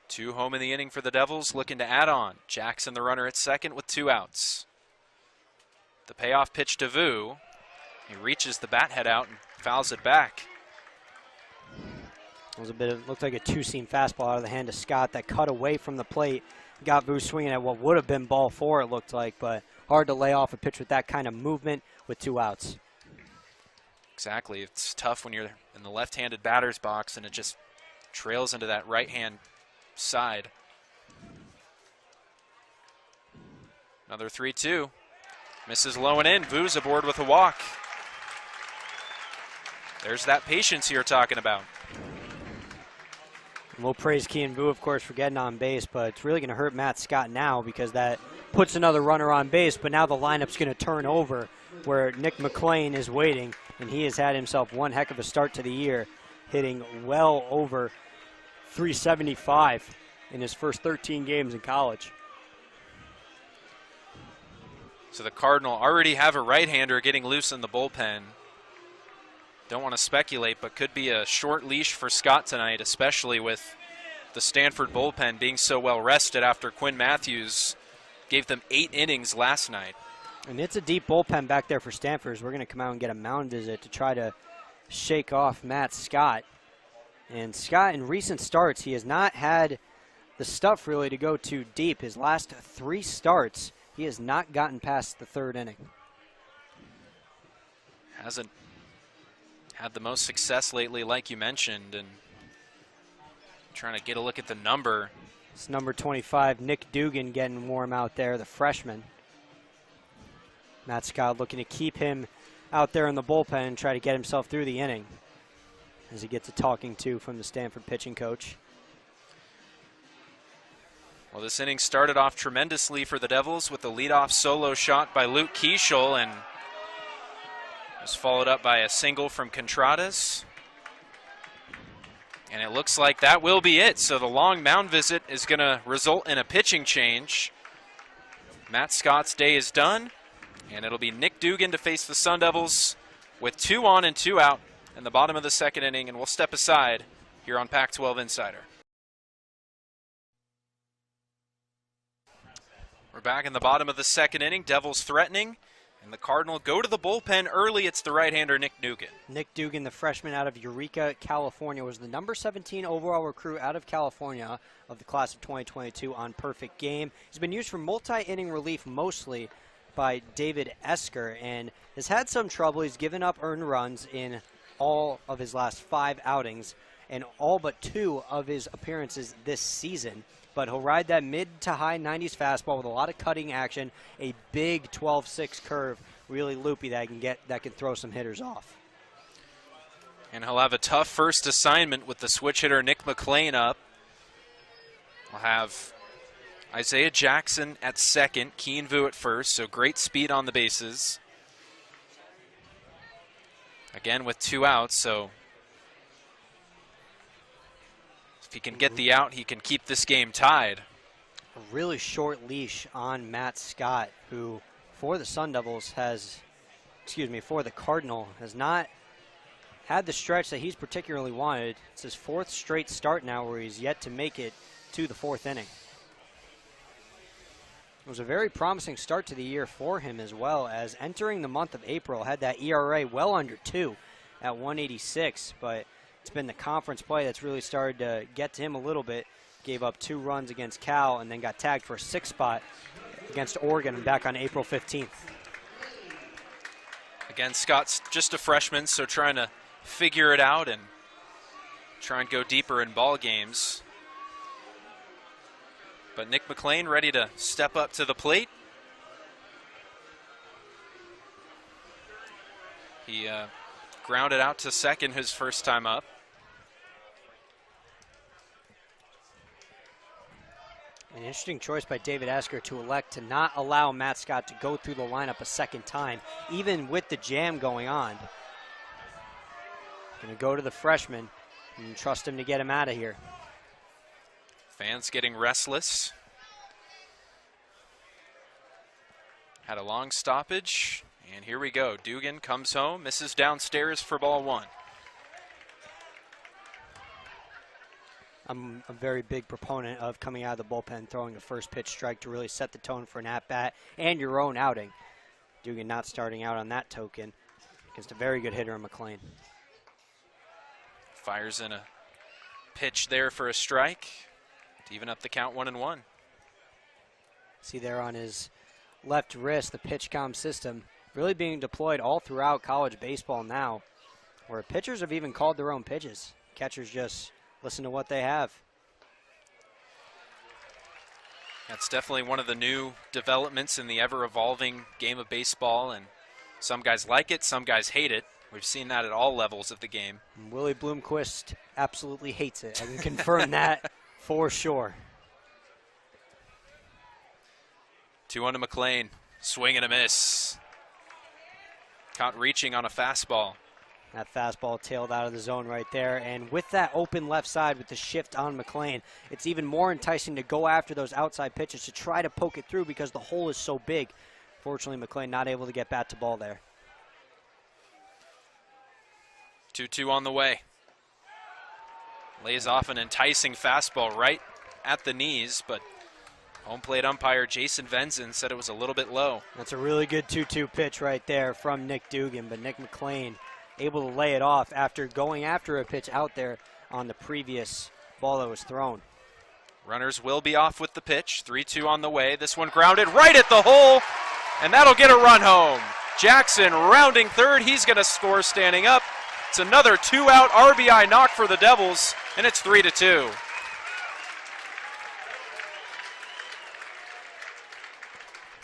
2 home in the inning for the Devils, looking to add on. Jackson the runner at second with 2 outs. The payoff pitch to Vu. He reaches the bat head out and fouls it back. It was looked like a 2-seam fastball out of the hand of Scott that cut away from the plate. Got Vu swinging at what would have been ball 4, it looked like, but hard to lay off a pitch with that kind of movement with 2 outs. Exactly. It's tough when you're in the left-handed batter's box and it just trails into that right-hand side. Another 3-2. Misses low and in. Vu's aboard with a walk. There's that patience you're talking about. We'll praise Kean Vu, of course, for getting on base, but it's really going to hurt Matt Scott now because that puts another runner on base, but now the lineup's going to turn over where Nick McClain is waiting, and he has had himself one heck of a start to the year, hitting well over 375 in his first 13 games in college. So the Cardinal already have a right-hander getting loose in the bullpen. Don't want to speculate, but could be a short leash for Scott tonight, especially with the Stanford bullpen being so well rested after Quinn Matthews gave them 8 innings last night. And it's a deep bullpen back there for Stanford. We're going to come out and get a mound visit to try to shake off Matt Scott. And Scott, in recent starts, he has not had the stuff really to go too deep. His last 3 starts, he has not gotten past the 3rd inning. Hasn't had the most success lately, like you mentioned, and trying to get a look at the number. It's number 25, Nick Dugan, getting warm out there, the freshman. Matt Scott looking to keep him out there in the bullpen and try to get himself through the inning as he gets a talking to from the Stanford pitching coach. Well, this inning started off tremendously for the Devils with a leadoff solo shot by Luke Keeschel, and was followed up by a single from Contradas. And it looks like that will be it. So the long mound visit is going to result in a pitching change. Matt Scott's day is done, and it'll be Nick Dugan to face the Sun Devils with 2 on and 2 out in the bottom of the 2nd inning, and we'll step aside here on Pac-12 Insider. We're back in the bottom of the 2nd inning. Devils threatening, and the Cardinal go to the bullpen early. It's the right-hander Nick Dugan. Nick Dugan, the freshman out of Eureka, California, was the number 17 overall recruit out of California of the class of 2022 on Perfect Game. He's been used for multi-inning relief mostly by David Esker and has had some trouble. He's given up earned runs in all of his last 5 outings and all but 2 of his appearances this season. But he'll ride that mid to high 90s fastball with a lot of cutting action, a big 12-6 curve, really loopy that can throw some hitters off. And he'll have a tough first assignment with the switch hitter Nick McClain up. We'll have Isaiah Jackson at second, Kean Vu at first, so great speed on the bases. Again with 2 outs, so if he can get the out, he can keep this game tied. A really short leash on Matt Scott, who for the Sun Devils for the Cardinal, has not had the stretch that he's particularly wanted. It's his 4th straight start now where he's yet to make it to the 4th inning. It was a very promising start to the year for him as well, as entering the month of April had that ERA well under 2 at 186, but it's been the conference play that's really started to get to him a little bit. Gave up 2 runs against Cal and then got tagged for a 6th spot against Oregon back on April 15th. Again, Scott's just a freshman, so trying to figure it out and try and go deeper in ball games. But Nick McClain ready to step up to the plate. He grounded out to second his first time up. An interesting choice by David Esker to elect to not allow Matt Scott to go through the lineup a second time, even with the jam going on. Going to go to the freshman and trust him to get him out of here. Fans getting restless. Had a long stoppage, and here we go. Dugan comes home, misses downstairs for ball 1. I'm a very big proponent of coming out of the bullpen, throwing a first pitch strike to really set the tone for an at-bat and your own outing. Dugan not starting out on that token against a very good hitter in McClain. Fires in a pitch there for a strike to even up the count 1-1. See there on his left wrist, the PitchCom system really being deployed all throughout college baseball now, where pitchers have even called their own pitches. Catchers just listen to what they have. That's definitely one of the new developments in the ever-evolving game of baseball, and some guys like it, some guys hate it. We've seen that at all levels of the game. Willie Bloomquist absolutely hates it. I can confirm that for sure. 2-1 to McLean. Swing and a miss. Caught reaching on a fastball. That fastball tailed out of the zone right there. And with that open left side with the shift on McLean, it's even more enticing to go after those outside pitches to try to poke it through because the hole is so big. Fortunately, McLean not able to get bat to ball there. 2-2 on the way. Lays off an enticing fastball right at the knees, but home plate umpire Jason Venzen said it was a little bit low. That's a really good 2-2 pitch right there from Nick Dugan, but Nick McLean able to lay it off after going after a pitch out there on the previous ball that was thrown. Runners will be off with the pitch. 3-2 on the way. This one grounded right at the hole, and that'll get a run home. Jackson rounding third. He's going to score standing up. It's another 2-out RBI knock for the Devils, and it's 3-2.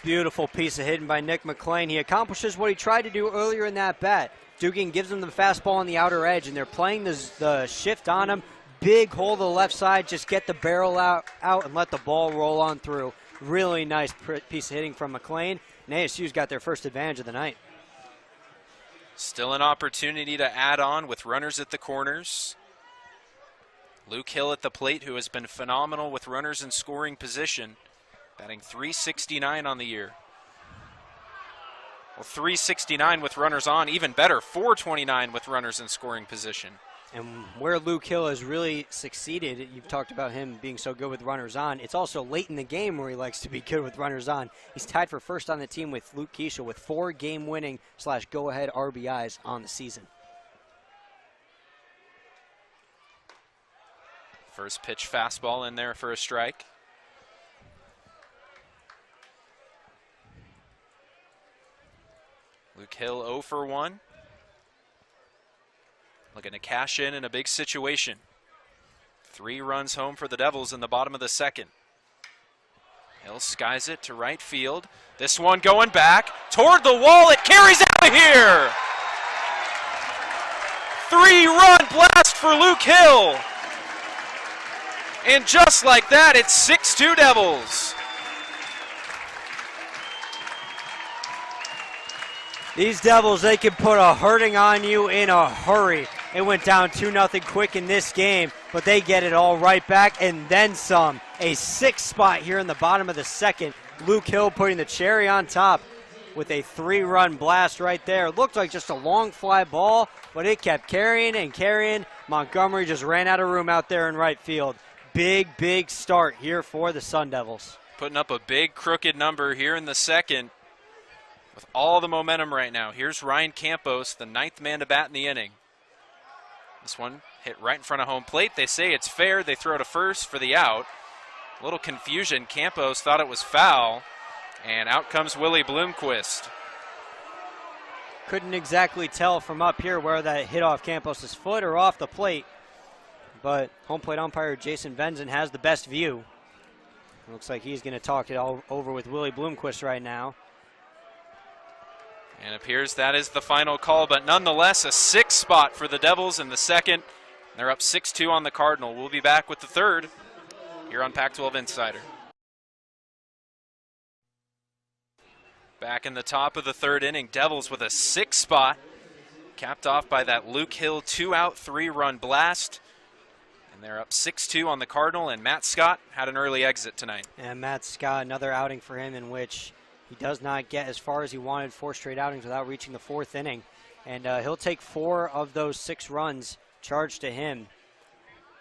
Beautiful piece of hitting by Nick McLean. He accomplishes what he tried to do earlier in that bat. Dugan gives him the fastball on the outer edge, and they're playing the shift on him. Big hole to the left side. Just get the barrel out and let the ball roll on through. Really nice piece of hitting from McLean. And ASU's got their first advantage of the night. Still an opportunity to add on with runners at the corners. Luke Hill at the plate, who has been phenomenal with runners in scoring position, batting .369 on the year. Well, .369 with runners on, even better, .429 with runners in scoring position. And where Luke Hill has really succeeded, you've talked about him being so good with runners on, it's also late in the game where he likes to be good with runners on. He's tied for first on the team with Luke Keishel with 4 game-winning / go-ahead RBIs on the season. First pitch fastball in there for a strike. Luke Hill 0 for 1. Looking to cash in a big situation. 3 runs home for the Devils in the bottom of the second. Hill skies it to right field. This one going back toward the wall. It carries out of here. 3-run blast for Luke Hill. And just like that, it's 6-2 Devils. These Devils, they can put a hurting on you in a hurry. It went down 2-0 quick in this game, but they get it all right back and then some. A 6 spot here in the bottom of the second. Luke Hill putting the cherry on top with a 3-run blast right there. It looked like just a long fly ball, but it kept carrying and carrying. Montgomery just ran out of room out there in right field. Big start here for the Sun Devils. Putting up a big crooked number here in the second with all the momentum right now. Here's Ryan Campos, the 9th man to bat in the inning. This one hit right in front of home plate. They say it's fair. They throw to first for the out. A little confusion. Campos thought it was foul, and out comes Willie Bloomquist. Couldn't exactly tell from up here where that hit off Campos' foot or off the plate, but home plate umpire Jason Venzen has the best view. It looks like he's going to talk it all over with Willie Bloomquist right now. And it appears that is the final call, but nonetheless a 6 spot for the Devils in the second. They're up 6-2 on the Cardinal. We'll be back with the third here on Pac-12 Insider. Back in the top of the third inning, Devils with a 6 spot, capped off by that Luke Hill 2-out 3-run blast. And they're up 6-2 on the Cardinal, and Matt Scott had an early exit tonight. And Matt Scott, another outing for him in which he does not get as far as he wanted, 4 straight outings without reaching the 4th inning. And he'll take 4 of those 6 runs charged to him.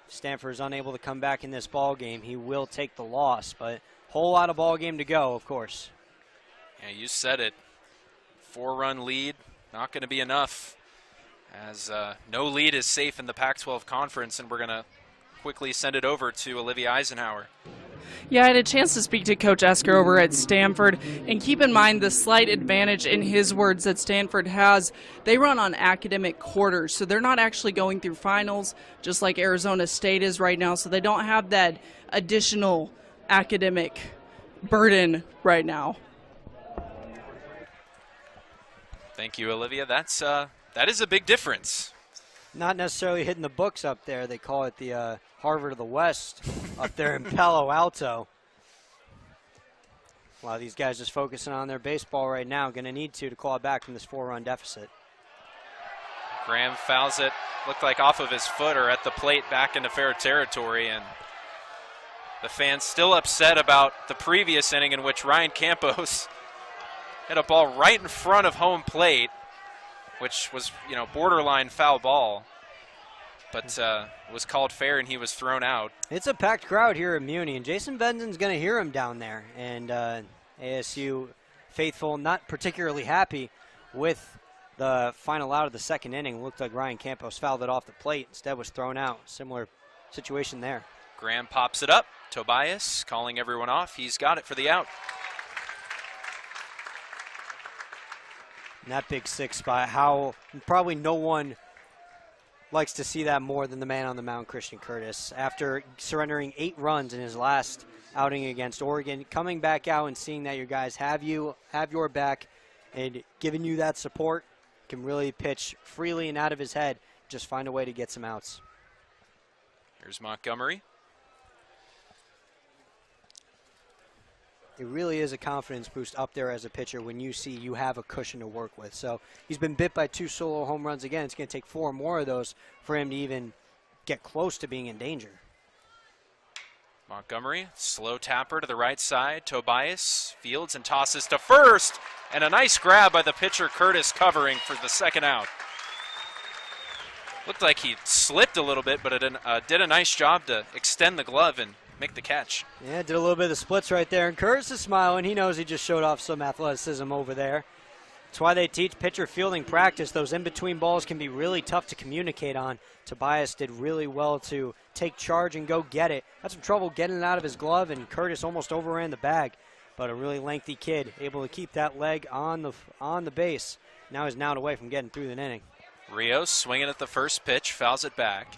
If Stanford is unable to come back in this ball game, he will take the loss. But whole lot of ball game to go, of course. Yeah, you said it. 4-run lead, not going to be enough, as no lead is safe in the Pac-12 conference, and we're going to quickly send it over to Olivia Eisenhower. Yeah, I had a chance to speak to Coach Esker over at Stanford, and keep in mind the slight advantage in his words that Stanford has. They run on academic quarters, so they're not actually going through finals, just like Arizona State is right now, so they don't have that additional academic burden right now. Thank you, Olivia. That is a big difference. Not necessarily hitting the books up there. They call it the Harvard of the West up there in Palo Alto. A lot of these guys just focusing on their baseball right now. Going to need to claw back from this 4-run deficit. Graham fouls it, looked like off of his foot or at the plate back into fair territory, and the fans still upset about the previous inning in which Ryan Campos hit a ball right in front of home plate, which was, borderline foul ball, but was called fair and he was thrown out. It's a packed crowd here at Muni, and Jason Benson's going to hear him down there. And ASU faithful not particularly happy with the final out of the second inning. Looked like Ryan Campos fouled it off the plate, instead was thrown out. Similar situation there. Graham pops it up. Tobias calling everyone off. He's got it for the out. And that big 6 spot, how probably no one likes to see that more than the man on the mound, Christian Curtis. After surrendering 8 runs in his last outing against Oregon, coming back out and seeing that your guys have your back and giving you that support, can really pitch freely and out of his head, just find a way to get some outs. Here's Montgomery. It really is a confidence boost up there as a pitcher when you see you have a cushion to work with. So he's been bit by 2 solo home runs again. It's going to take 4 more of those for him to even get close to being in danger. Montgomery, slow tapper to the right side. Tobias fields and tosses to first. And a nice grab by the pitcher, Curtis, covering for the second out. Looked like he slipped a little bit, but it did a nice job to extend the glove and make the catch. Yeah, did a little bit of the splits right there. And Curtis is smiling. He knows he just showed off some athleticism over there. That's why they teach pitcher fielding practice. Those in-between balls can be really tough to communicate on. Tobias did really well to take charge and go get it. Had some trouble getting it out of his glove, and Curtis almost overran the bag. But a really lengthy kid, able to keep that leg on the base. Now he's out away from getting through the inning. Rios swinging at the first pitch, fouls it back.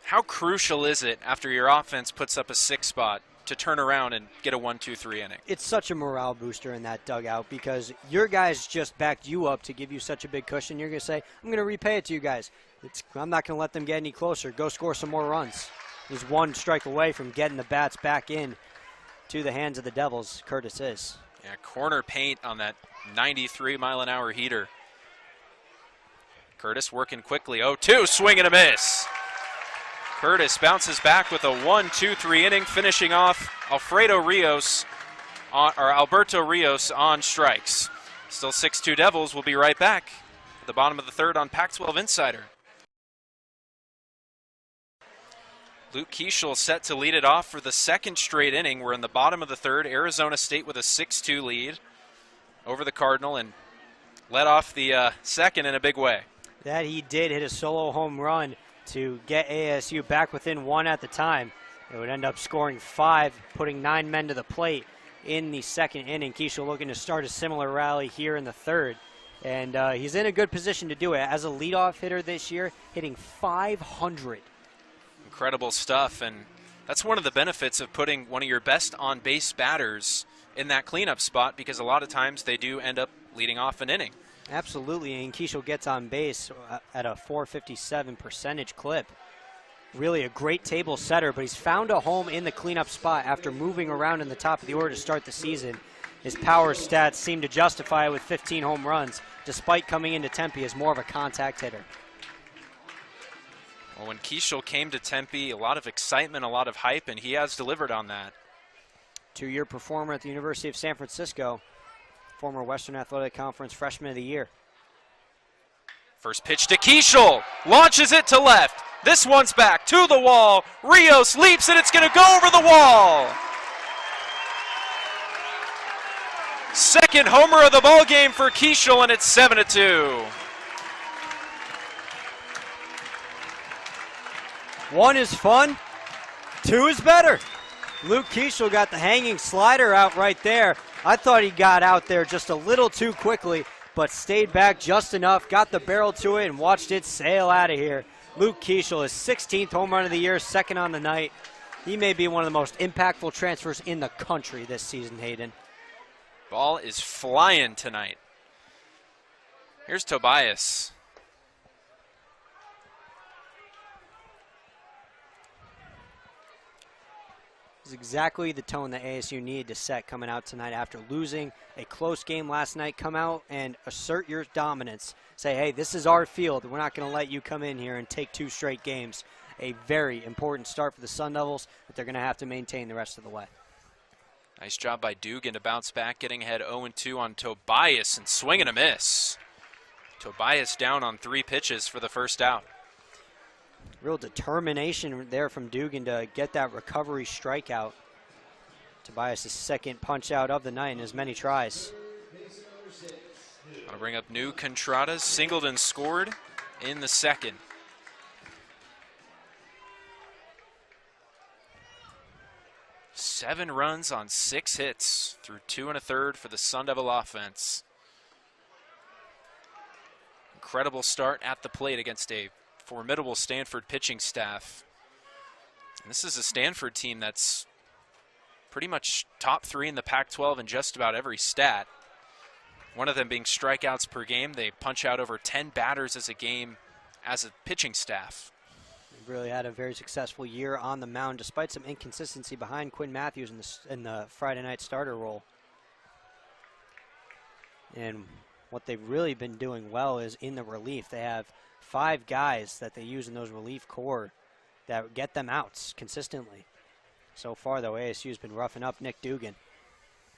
How crucial is it after your offense puts up a 6 spot to turn around and get a 1-2-3 inning? It's such a morale booster in that dugout because your guys just backed you up to give you such a big cushion. You're going to say, I'm going to repay it to you guys. I'm not going to let them get any closer. Go score some more runs. He's 1 strike away from getting the bats back in to the hands of the Devils. Curtis is. Yeah, corner paint on that 93-mile-an-hour heater. Curtis working quickly. 0-2, swing and a miss. Curtis bounces back with a 1-2-3 inning, finishing off Alberto Rios on strikes. Still 6-2 Devils. We'll be right back at the bottom of the 3rd on Pac-12 Insider. Luke Keischel set to lead it off for the 2nd straight inning. We're in the bottom of the 3rd. Arizona State with a 6-2 lead over the Cardinal and led off the 2nd in a big way. That he did hit a solo home run to get ASU back within 1 at the time. It would end up scoring 5, putting 9 men to the plate in the 2nd inning. Keischel looking to start a similar rally here in the 3rd. And he's in a good position to do it. As a leadoff hitter this year, hitting .500. Incredible stuff, and that's one of the benefits of putting one of your best on-base batters in that cleanup spot, because a lot of times they do end up leading off an inning. Absolutely, and Keischel gets on base at a .457 percentage clip. Really a great table setter, but he's found a home in the cleanup spot after moving around in the top of the order to start the season. His power stats seem to justify it with 15 home runs, despite coming into Tempe as more of a contact hitter. Well, when Keischel came to Tempe, a lot of excitement, a lot of hype, and he has delivered on that. 2-year performer at the University of San Francisco, former Western Athletic Conference Freshman of the Year. First pitch to Keischel, launches it to left. This one's back to the wall. Rios leaps, and it's going to go over the wall. 2nd homer of the ball game for Keischel, and it's 7-2. 1 is fun, 2 is better. Luke Keishel got the hanging slider out right there. I thought he got out there just a little too quickly, but stayed back just enough, got the barrel to it, and watched it sail out of here. Luke Keishel, his 16th home run of the year, second on the night. He may be one of the most impactful transfers in the country this season, Hayden. Ball is flying tonight. Here's Tobias. This is exactly the tone that ASU needed to set coming out tonight after losing a close game last night. Come out and assert your dominance. Say, hey, this is our field. We're not going to let you come in here and take 2 straight games. A very important start for the Sun Devils that they're going to have to maintain the rest of the way. Nice job by Dugan to bounce back, getting ahead 0-2 on Tobias and swing and a miss. Tobias down on 3 pitches for the first out. Real determination there from Dugan to get that recovery strikeout. Tobias' second punch out of the night in as many tries. I'll bring up new Contradas. Singleton scored in the second. Seven runs on 6 hits through 2 1/3 for the Sun Devil offense. Incredible start at the plate against a formidable Stanford pitching staff. And this is a Stanford team that's pretty much top 3 in the Pac-12 in just about every stat. One of them being strikeouts per game. They punch out over 10 batters as a game as a pitching staff. They really had a very successful year on the mound despite some inconsistency behind Quinn Matthews in the Friday night starter role. And what they've really been doing well is in the relief. They have 5 guys that they use in those relief core that get them outs consistently. So far, though, ASU's been roughing up Nick Dugan.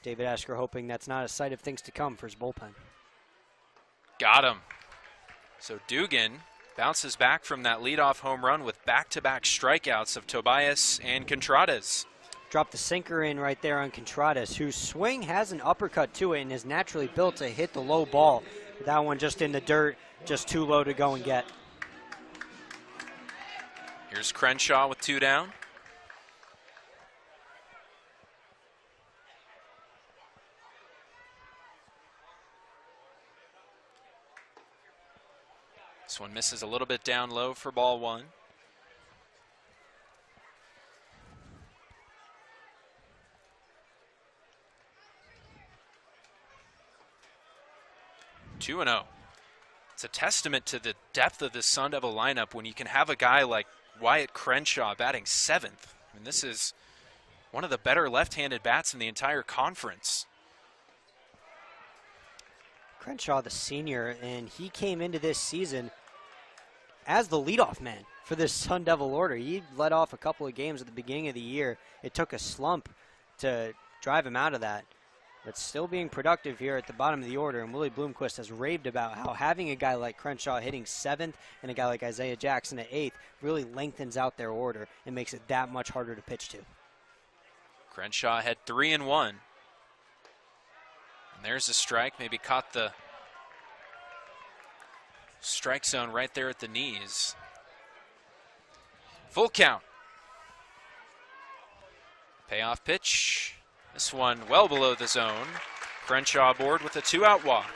David Esker hoping that's not a sight of things to come for his bullpen. Got him. So Dugan bounces back from that leadoff home run with back-to-back strikeouts of Tobias and Contradas. Dropped the sinker in right there on Contradas, whose swing has an uppercut to it and is naturally built to hit the low ball. That one just in the dirt, just too low to go and get. Here's Crenshaw with 2 down. This one misses a little bit down low for ball 1. Two and 0. It's a testament to the depth of this Sun Devil lineup when you can have a guy like Wyatt Crenshaw batting 7th. I mean, this is one of the better left-handed bats in the entire conference. Crenshaw, the senior, and he came into this season as the leadoff man for this Sun Devil order. He led off a couple of games at the beginning of the year. It took a slump to drive him out of that, but still being productive here at the bottom of the order. And Willie Bloomquist has raved about how having a guy like Crenshaw hitting 7th and a guy like Isaiah Jackson at 8th really lengthens out their order and makes it that much harder to pitch to. Crenshaw had 3 and 1. And there's a strike, maybe caught the strike zone right there at the knees. Full count. Payoff pitch. This one well below the zone. Crenshaw aboard with a 2-out walk.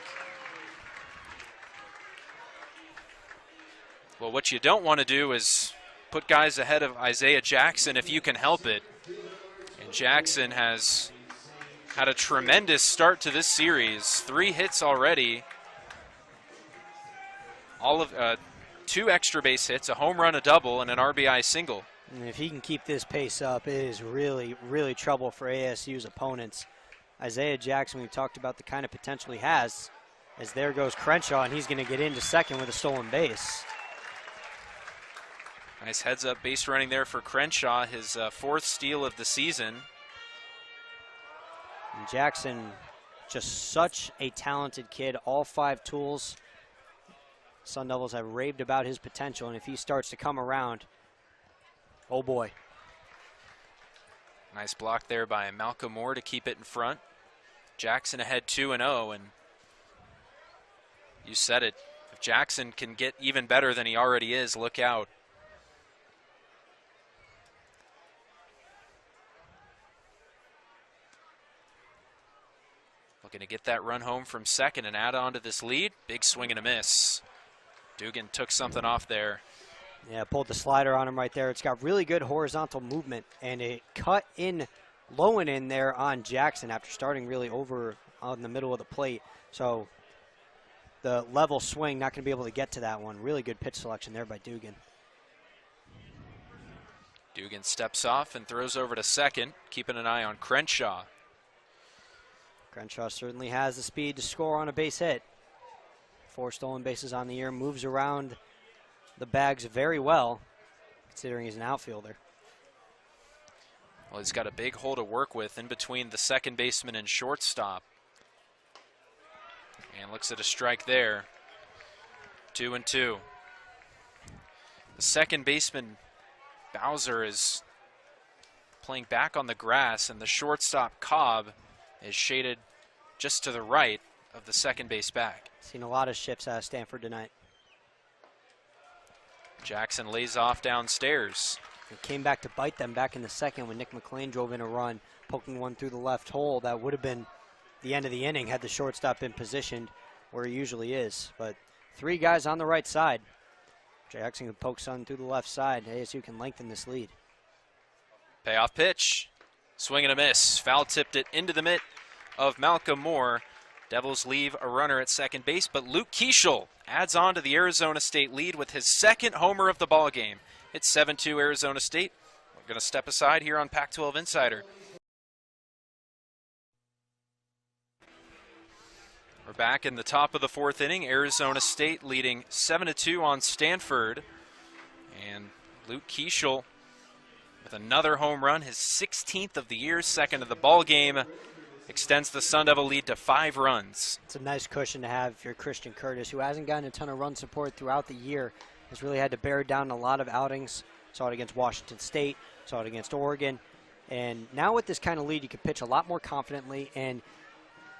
Well, what you don't want to do is put guys ahead of Isaiah Jackson if you can help it. And Jackson has had a tremendous start to this series. 3 hits already. All of 2 extra base hits, a home run, a double, and an RBI single. And if he can keep this pace up, it is really, really trouble for ASU's opponents. Isaiah Jackson, we've talked about the kind of potential he has, as there goes Crenshaw, and he's going to get into second with a stolen base. Nice heads-up base running there for Crenshaw, his 4th steal of the season. And Jackson, just such a talented kid, all 5 tools. Sun Devils have raved about his potential, and if he starts to come around, oh boy. Nice block there by Malcolm Moore to keep it in front. Jackson ahead 2-0, and you said it. If Jackson can get even better than he already is, look out. Looking to get that run home from second and add on to this lead. Big swing and a miss. Dugan took something off there. Yeah, pulled the slider on him right there. It's got really good horizontal movement, and it cut in low and in there on Jackson after starting really over on the middle of the plate. So the level swing, not going to be able to get to that one. Really good pitch selection there by Dugan. Dugan steps off and throws over to second, keeping an eye on Crenshaw. Crenshaw certainly has the speed to score on a base hit. 4 stolen bases on the year, moves around the bags very well, considering he's an outfielder. Well, he's got a big hole to work with in between the second baseman and shortstop. And looks at a strike there. 2-2. The second baseman, Bowser, is playing back on the grass, and the shortstop, Cobb, is shaded just to the right of the second base bag. Seen a lot of shifts out of Stanford tonight. Jackson lays off downstairs. It came back to bite them back in the second when Nick McLean drove in a run, poking one through the left hole. That would have been the end of the inning had the shortstop been positioned where he usually is. But 3 guys on the right side. Jackson can poke some through the left side. ASU can lengthen this lead. Payoff pitch. Swing and a miss. Foul tipped it into the mitt of Malcolm Moore. Devils leave a runner at second base, but Luke Keischel adds on to the Arizona State lead with his second homer of the ball game. It's 7-2 Arizona State. We're going to step aside here on Pac-12 Insider. We're back in the top of the 4th inning. Arizona State leading 7-2 on Stanford. And Luke Keischel with another home run, his 16th of the year, second of the ball game, extends the Sun Devil lead to 5 runs. It's a nice cushion to have for Christian Curtis, who hasn't gotten a ton of run support throughout the year. Has really had to bear down a lot of outings. Saw it against Washington State, saw it against Oregon. And now with this kind of lead, you can pitch a lot more confidently, and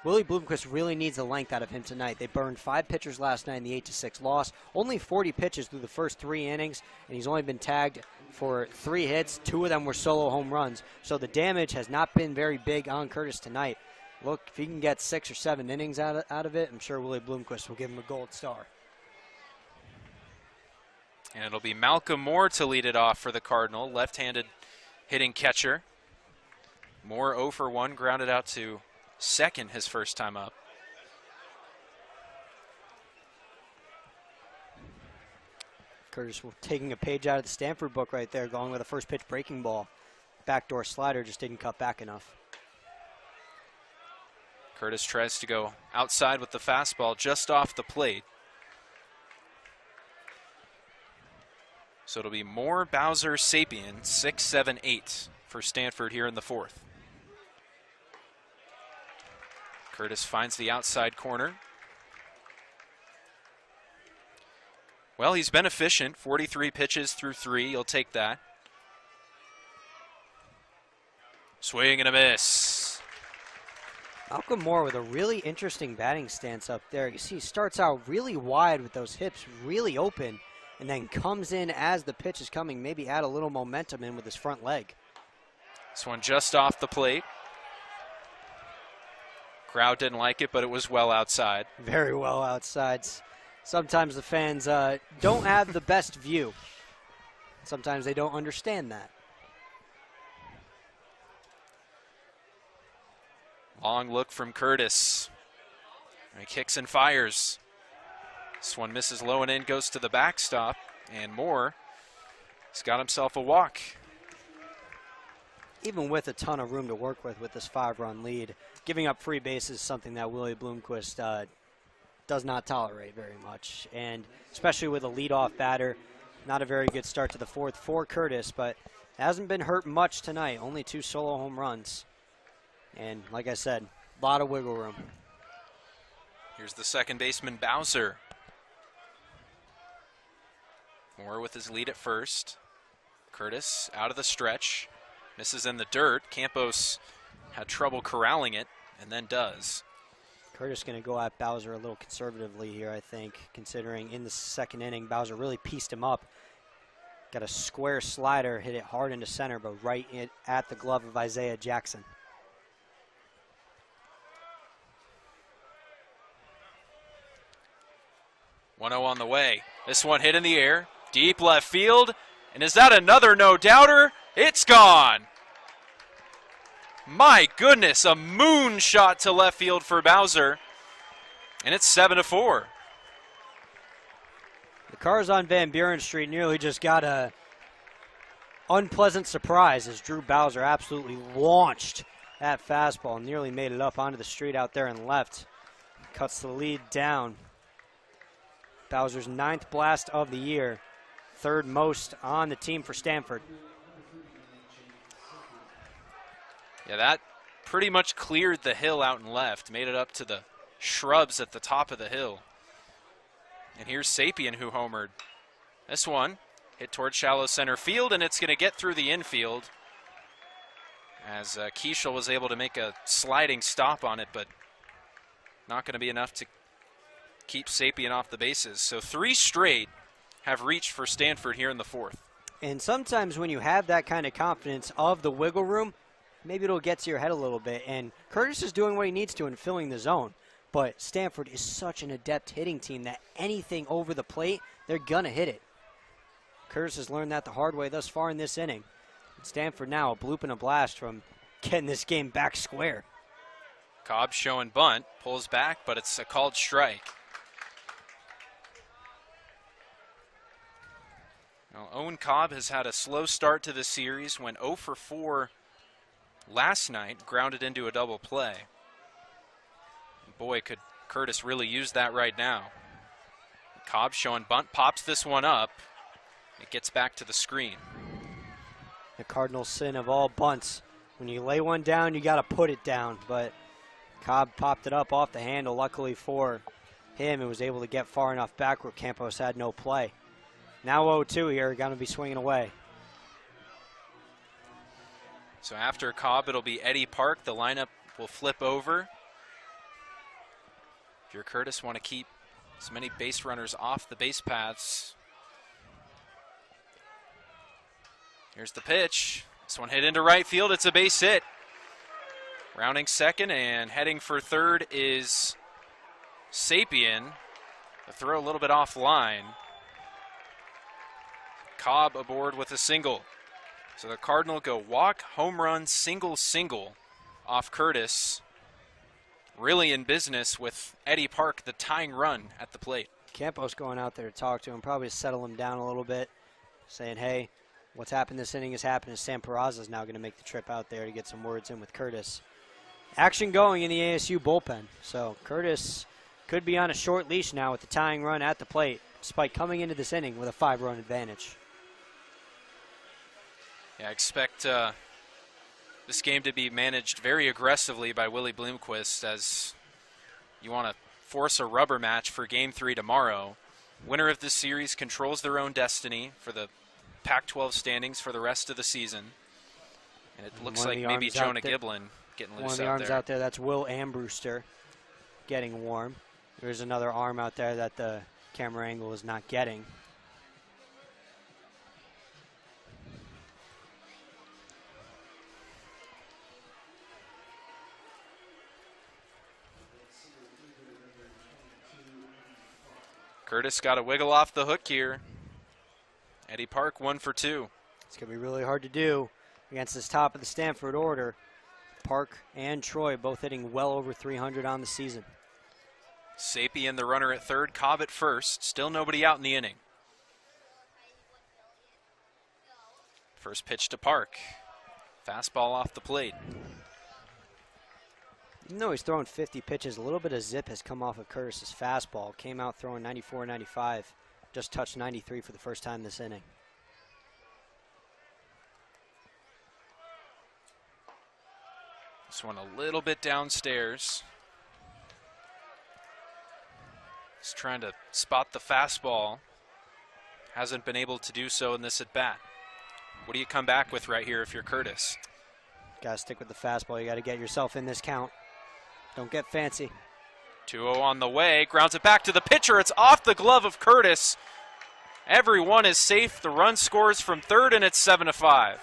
Willie Bloomquist really needs the length out of him tonight. They burned 5 pitchers last night in the 8-6 loss. Only 40 pitches through the first 3 innings, and he's only been tagged for 3 hits. 2 of them were solo home runs. So the damage has not been very big on Curtis tonight. Look, if he can get 6 or 7 innings out of it, I'm sure Willie Bloomquist will give him a gold star. And it'll be Malcolm Moore to lead it off for the Cardinal, left-handed hitting catcher. Moore 0 for 1, grounded out to second his first time up. Curtis taking a page out of the Stanford book right there, going with a first pitch breaking ball. Backdoor slider just didn't cut back enough. Curtis tries to go outside with the fastball just off the plate. So it'll be Moore, Bowser, Sapien, 6, 7, 8 for Stanford here in the 4th. Curtis finds the outside corner. Well, he's been efficient. 43 pitches through 3. You'll take that. Swing and a miss. Malcolm Moore with a really interesting batting stance up there. You see he starts out really wide with those hips really open and then comes in as the pitch is coming, maybe add a little momentum in with his front leg. This one just off the plate. Crowd didn't like it, but it was well outside. Very well outside. Sometimes the fans don't have the best view. Sometimes they don't understand that. Long look from Curtis. He kicks and fires. This one misses low and in, goes to the backstop, and Moore has got himself a walk. Even with a ton of room to work with this 5-run lead, giving up free bases is something that Willie Bloomquist does not tolerate very much. And especially with a leadoff batter, not a very good start to the 4th for Curtis, but hasn't been hurt much tonight. Only 2 solo home runs. And like I said, a lot of wiggle room. Here's the second baseman, Bowser. Moore with his lead at first. Curtis out of the stretch. Misses in the dirt. Campos had trouble corralling it, and then does. Curtis going to go at Bowser a little conservatively here, I think, considering in the 2nd inning, Bowser really pieced him up. Got a square slider, hit it hard into center, but right at the glove of Isaiah Jackson. 1-0 on the way. This one hit in the air, deep left field. And is that another no-doubter? It's gone. My goodness, a moon shot to left field for Bowser. And it's 7-4. The cars on Van Buren Street nearly just got a unpleasant surprise as Drew Bowser absolutely launched that fastball and nearly made it up onto the street out there and left. Cuts the lead down. Bowser's 9th blast of the year, 3rd most on the team for Stanford. Yeah, that pretty much cleared the hill out and left, made it up to the shrubs at the top of the hill. And here's Sapien who homered. This one hit towards shallow center field, and it's going to get through the infield as Keishel was able to make a sliding stop on it, but not going to be enough to keep Sapien off the bases. So 3 straight have reached for Stanford here in the 4th. And sometimes when you have that kind of confidence of the wiggle room, maybe it'll get to your head a little bit. And Curtis is doing what he needs to in filling the zone. But Stanford is such an adept hitting team that anything over the plate, they're going to hit it. Curtis has learned that the hard way thus far in this inning. Stanford now a bloop and a blast from getting this game back square. Cobb showing bunt, pulls back, but it's a called strike. Now, Owen Cobb has had a slow start to the series, went 0 for 4 last night, grounded into a double play. Boy, could Curtis really use that right now. Cobb showing bunt, pops this one up. It gets back to the screen. The Cardinal sin of all bunts. When you lay one down, you got to put it down. But Cobb popped it up off the handle. Luckily for him, he was able to get far enough back where Campos had no play. Now 0-2 here, going to be swinging away. So after Cobb, it'll be Eddie Park. The lineup will flip over. If you're Curtis, want to keep as many base runners off the base paths. Here's the pitch. This one hit into right field. It's a base hit. Rounding second and heading for third is Sapien. The throw a little bit offline. Cobb aboard with a single. So the Cardinal go walk, home run, single, single off Curtis. Really in business with Eddie Park, the tying run at the plate. Campos going out there to talk to him, probably settle him down a little bit, saying, hey, what's happened this inning has happened. Sam Peraza is now going to make the trip out there to get some words in with Curtis. Action going in the ASU bullpen. So Curtis could be on a short leash now with the tying run at the plate, despite coming into this inning with a 5-run advantage. Yeah, I expect this game to be managed very aggressively by Willie Bloomquist, as you want to force a rubber match for Game 3 tomorrow. Winner of this series controls their own destiny for the Pac-12 standings for the rest of the season. And it looks like maybe Jonah Giblin getting loose out there. One of the arms out there, that's Will Ambrewster getting warm. There's another arm out there that the camera angle is not getting. Curtis got a wiggle off the hook here. Eddie Park 1 for 2. It's going to be really hard to do against this top of the Stanford order. Park and Troy both hitting well over 300 on the season. Sapien the runner at third, Cobb at first. Still nobody out in the inning. First pitch to Park. Fastball off the plate. Even though he's throwing 50 pitches, a little bit of zip has come off of Curtis's fastball. Came out throwing 94, 95. Just touched 93 for the first time this inning. This one a little bit downstairs. He's trying to spot the fastball. Hasn't been able to do so in this at-bat. What do you come back with right here if you're Curtis? Got to stick with the fastball. You got to get yourself in this count. Don't get fancy. 2-0 on the way. Grounds it back to the pitcher. It's off the glove of Curtis. Everyone is safe. The run scores from third, and it's 7-5.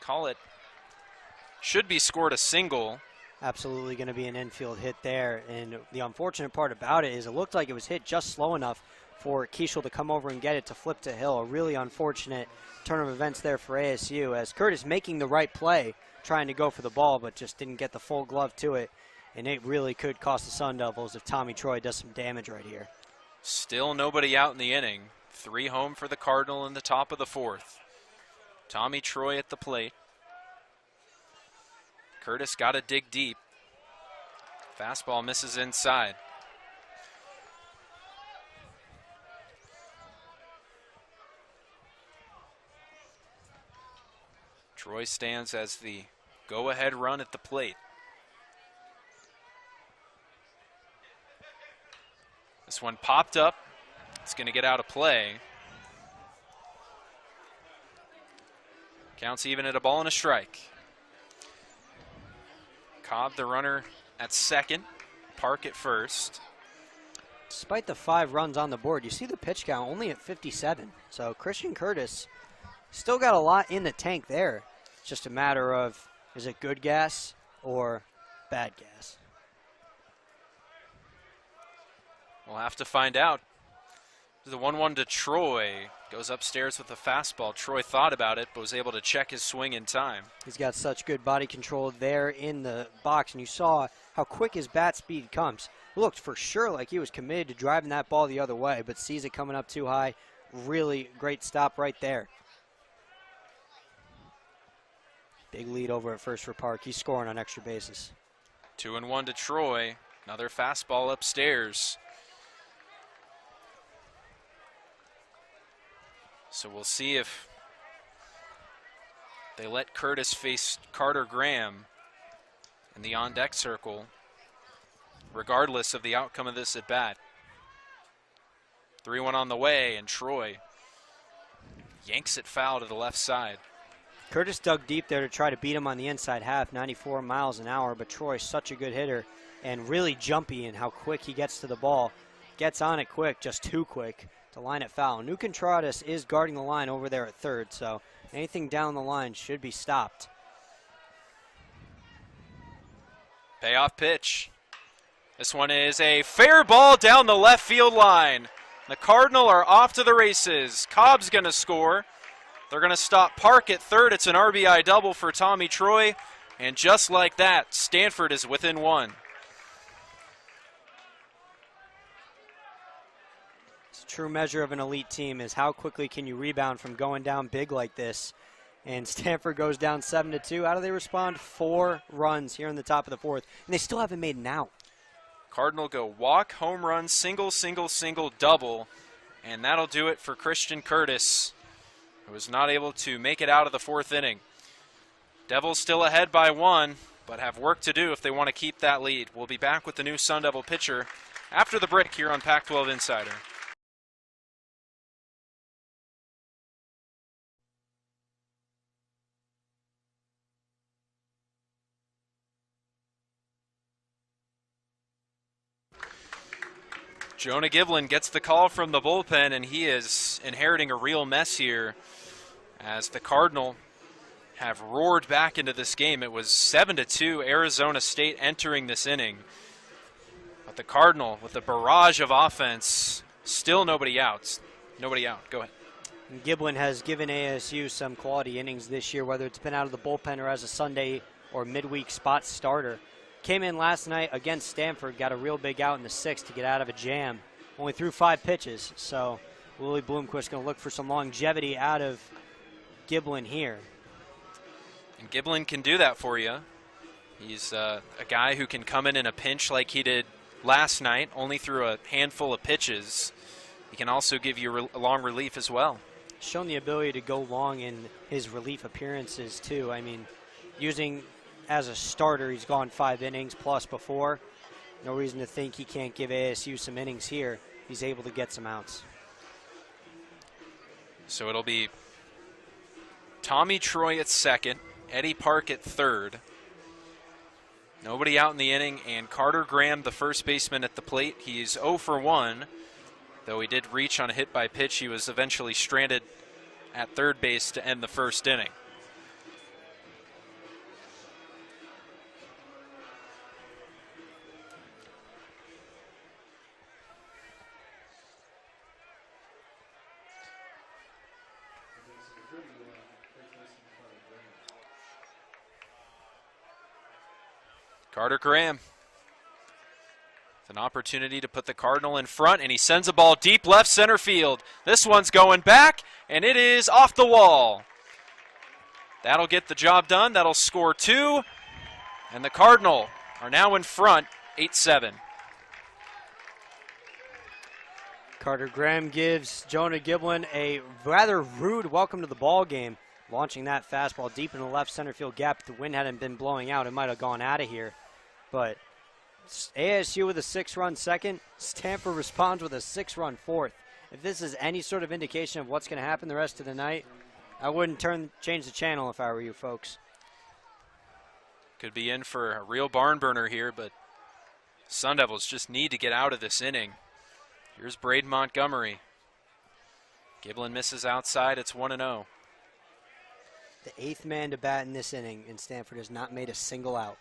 Call it. Should be scored a single Absolutely going to be an infield hit there. And the unfortunate part about it is it looked like it was hit just slow enough for Keishel to come over and get it to flip to Hill. A really unfortunate turn of events there for ASU, as Curtis making the right play, trying to go for the ball, but just didn't get the full glove to it. And it really could cost the Sun Devils if Tommy Troy does some damage right here. Still nobody out in the inning. 3 home for the Cardinal in the top of the 4th. Tommy Troy at the plate. Curtis got to dig deep. Fastball misses inside. Troy stands as the go-ahead run at the plate. This one popped up. It's going to get out of play. Counts even at a ball and a strike. Cobb, the runner at second. Park at first. Despite the 5 runs on the board, you see the pitch count only at 57. So Christian Curtis still got a lot in the tank there. It's just a matter of, is it good gas or bad gas? We'll have to find out. The 1-1 to Troy. Goes upstairs with a fastball. Troy thought about it, but was able to check his swing in time. He's got such good body control there in the box, and you saw how quick his bat speed comes. It looked for sure like he was committed to driving that ball the other way, but sees it coming up too high. Really great stop right there. Big lead over at first for Park. He's scoring on extra bases. 2-1 to Troy. Another fastball upstairs. So we'll see if they let Curtis face Carter Graham in the on-deck circle, regardless of the outcome of this at-bat. 3-1 on the way, and Troy yanks it foul to the left side. Curtis dug deep there to try to beat him on the inside half, 94 miles an hour, but Troy's such a good hitter and really jumpy in how quick he gets to the ball. Gets on it quick, just too quick to line it foul. New Contradas is guarding the line over there at third, so anything down the line should be stopped. Payoff pitch. This one is a fair ball down the left field line. The Cardinal are off to the races. Cobb's going to score. They're going to stop Park at third. It's an RBI double for Tommy Troy. And just like that, Stanford is within 1. True measure of an elite team is how quickly can you rebound from going down big like this. And Stanford goes down 7-2. How do they respond? 4 runs here in the top of the 4th, and they still haven't made an out. Cardinal go walk, home run, single, single, single, double, and that'll do it for Christian Curtis, who was not able to make it out of the 4th inning. Devils still ahead by 1, but have work to do if they want to keep that lead. We'll be back with the new Sun Devil pitcher after the break here on Pac-12 Insider. Jonah Giblin gets the call from the bullpen, and he is inheriting a real mess here as the Cardinal have roared back into this game. It was 7-2 Arizona State entering this inning. But the Cardinal, with a barrage of offense, still nobody out. Nobody out. Go ahead. Giblin has given ASU some quality innings this year, whether it's been out of the bullpen or as a Sunday or midweek spot starter. Came in last night against Stanford, got a real big out in the 6th to get out of a jam. Only threw 5 pitches, so Willie Bloomquist going to look for some longevity out of Giblin here. And Giblin can do that for you. He's a guy who can come in a pinch like he did last night, only threw a handful of pitches. He can also give you a long relief as well. Shown the ability to go long in his relief appearances, too. I mean, using as a starter, he's gone 5 innings plus before. No reason to think he can't give ASU some innings here. He's able to get some outs. So it'll be Tommy Troy at second, Eddie Park at third. Nobody out in the inning, and Carter Graham, the first baseman, at the plate. He's 0 for 1. Though he did reach on a hit by pitch, he was eventually stranded at third base to end the first inning. Carter Graham. It's an opportunity to put the Cardinal in front, and he sends a ball deep left center field. This one's going back, and it is off the wall. That'll get the job done. That'll score 2, and the Cardinal are now in front, 8-7. Carter Graham gives Jonah Giblin a rather rude welcome to the ball game, launching that fastball deep in the left center field gap. If the wind hadn't been blowing out, it might have gone out of here. But ASU with a 6-run second, Stanford responds with a 6-run fourth. If this is any sort of indication of what's going to happen the rest of the night, I wouldn't change the channel if I were you folks. Could be in for a real barn burner here, but Sun Devils just need to get out of this inning. Here's Braden Montgomery. Giblin misses outside. It's 1-0. The 8th man to bat in this inning, and Stanford has not made a single out.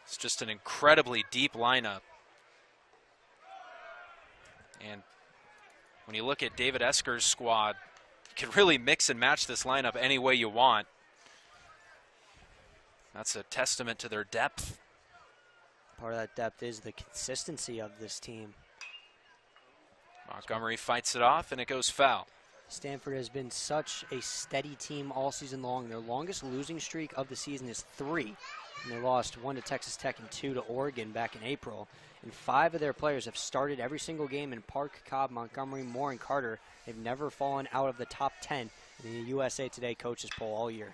It's just an incredibly deep lineup. And when you look at David Esker's squad, you can really mix and match this lineup any way you want. That's a testament to their depth. Part of that depth is the consistency of this team. Montgomery fights it off, and it goes foul. Stanford has been such a steady team all season long. Their longest losing streak of the season is 3. And they lost 1 to Texas Tech and 2 to Oregon back in April. And 5 of their players have started every single game in Park, Cobb, Montgomery, Moore, and Carter. They've never fallen out of the top 10 in the USA Today coaches poll all year.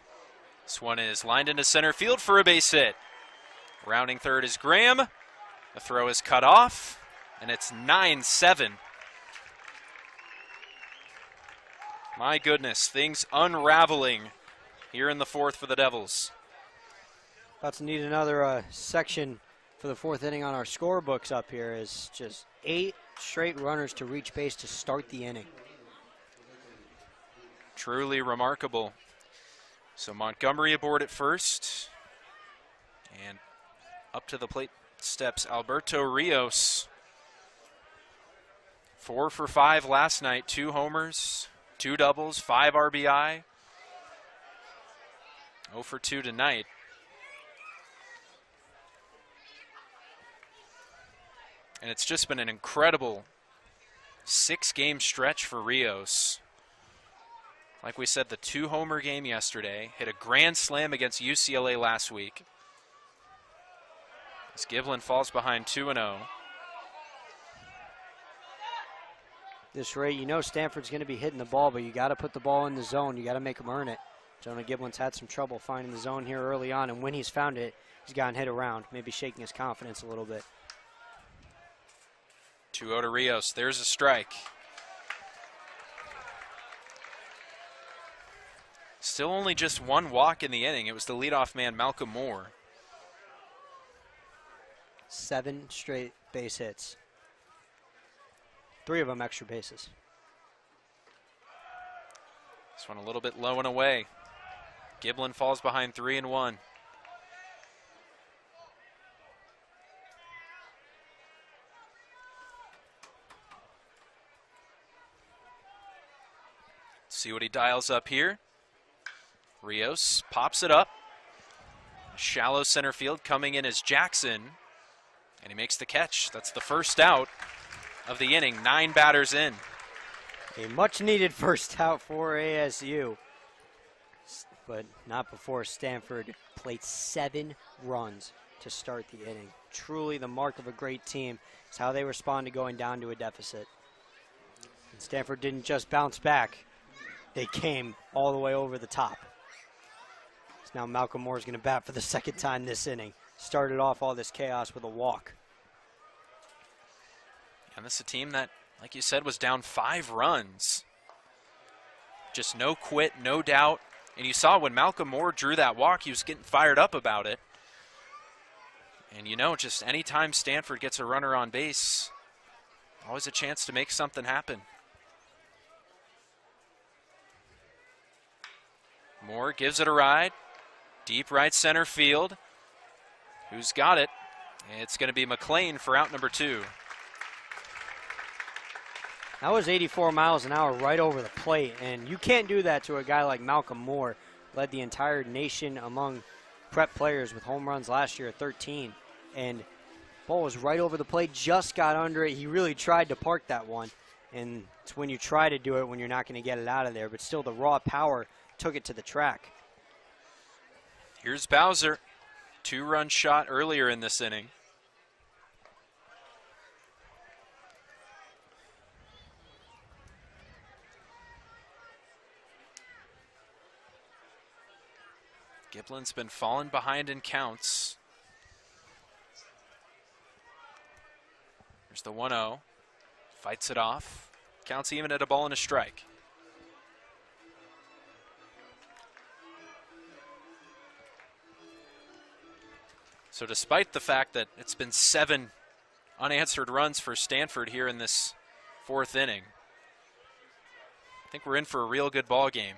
This one is lined into center field for a base hit. Rounding third is Graham. The throw is cut off, and it's 9-7. My goodness, things unraveling here in the 4th for the Devils. About to need another section for the 4th inning on our scorebooks up here. Is just 8 straight runners to reach base to start the inning. Truly remarkable. So Montgomery aboard at first. And up to the plate steps Alberto Rios. 4 for 5 last night. 2 homers, 2 doubles, 5 RBI. 0 for 2 tonight. And it's just been an incredible 6-game stretch for Rios. Like we said, the 2-homer game yesterday, hit a grand slam against UCLA last week. As Giblin falls behind 2-0. This rate, you know Stanford's going to be hitting the ball, but you got to put the ball in the zone. You got to make them earn it. Jonah Giblin's had some trouble finding the zone here early on, and when he's found it, he's gotten hit around, maybe shaking his confidence a little bit. 2-0 to Rios. There's a strike. Still only just 1 walk in the inning. It was the leadoff man, Malcolm Moore. 7 straight base hits. 3 of them extra bases. This one a little bit low and away. Giblin falls behind 3-1. See what he dials up here. Rios pops it up. Shallow center field coming in as Jackson. And he makes the catch. That's the first out of the inning. 9 batters in. A much-needed first out for ASU. But not before Stanford played 7 runs to start the inning. Truly the mark of a great team is how they respond to going down to a deficit. And Stanford didn't just bounce back. They came all the way over the top. So now Malcolm Moore is going to bat for the 2nd time this inning. Started off all this chaos with a walk. And this is a team that, like you said, was down 5 runs. Just no quit, no doubt. And you saw when Malcolm Moore drew that walk, he was getting fired up about it. And you know, just anytime Stanford gets a runner on base, always a chance to make something happen. Moore gives it a ride. Deep right center field. Who's got it? It's going to be McLean for out number 2. That was 84 miles an hour right over the plate, and you can't do that to a guy like Malcolm Moore. Led the entire nation among prep players with home runs last year at 13, and ball was right over the plate, just got under it. He really tried to park that one, and it's when you try to do it when you're not going to get it out of there, but still the raw power took it to the track. Here's Bowser, 2-run shot earlier in this inning. Giblin's been falling behind in counts. There's the 1-0. Fights it off. Counts even at a ball and a strike. So despite the fact that it's been 7 unanswered runs for Stanford here in this 4th inning, I think we're in for a real good ball game.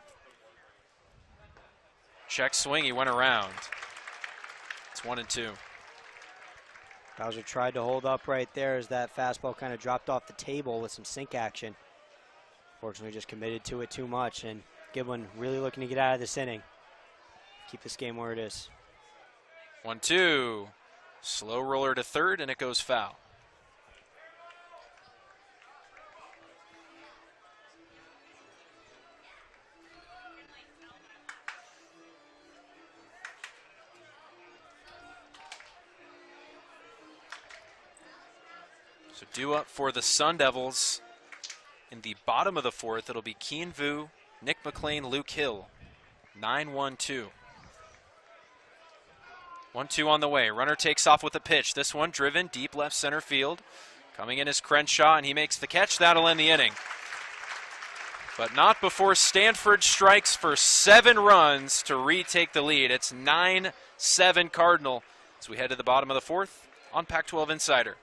Check swing, he went around. It's 1-2. Bowser tried to hold up right there as that fastball kind of dropped off the table with some sink action. Fortunately, just committed to it too much, and Giblin really looking to get out of this inning. Keep this game where it is. 1-2. Slow roller to third, and it goes foul. So due up for the Sun Devils in the bottom of the 4th, it'll be Keen Vu, Nick McLean, Luke Hill. 9-1-2. 1-2 on the way. Runner takes off with a pitch. This one driven deep left center field. Coming in is Crenshaw, and he makes the catch. That'll end the inning. But not before Stanford strikes for 7 runs to retake the lead. It's 9-7 Cardinal as we head to the bottom of the 4th on Pac-12 Insider.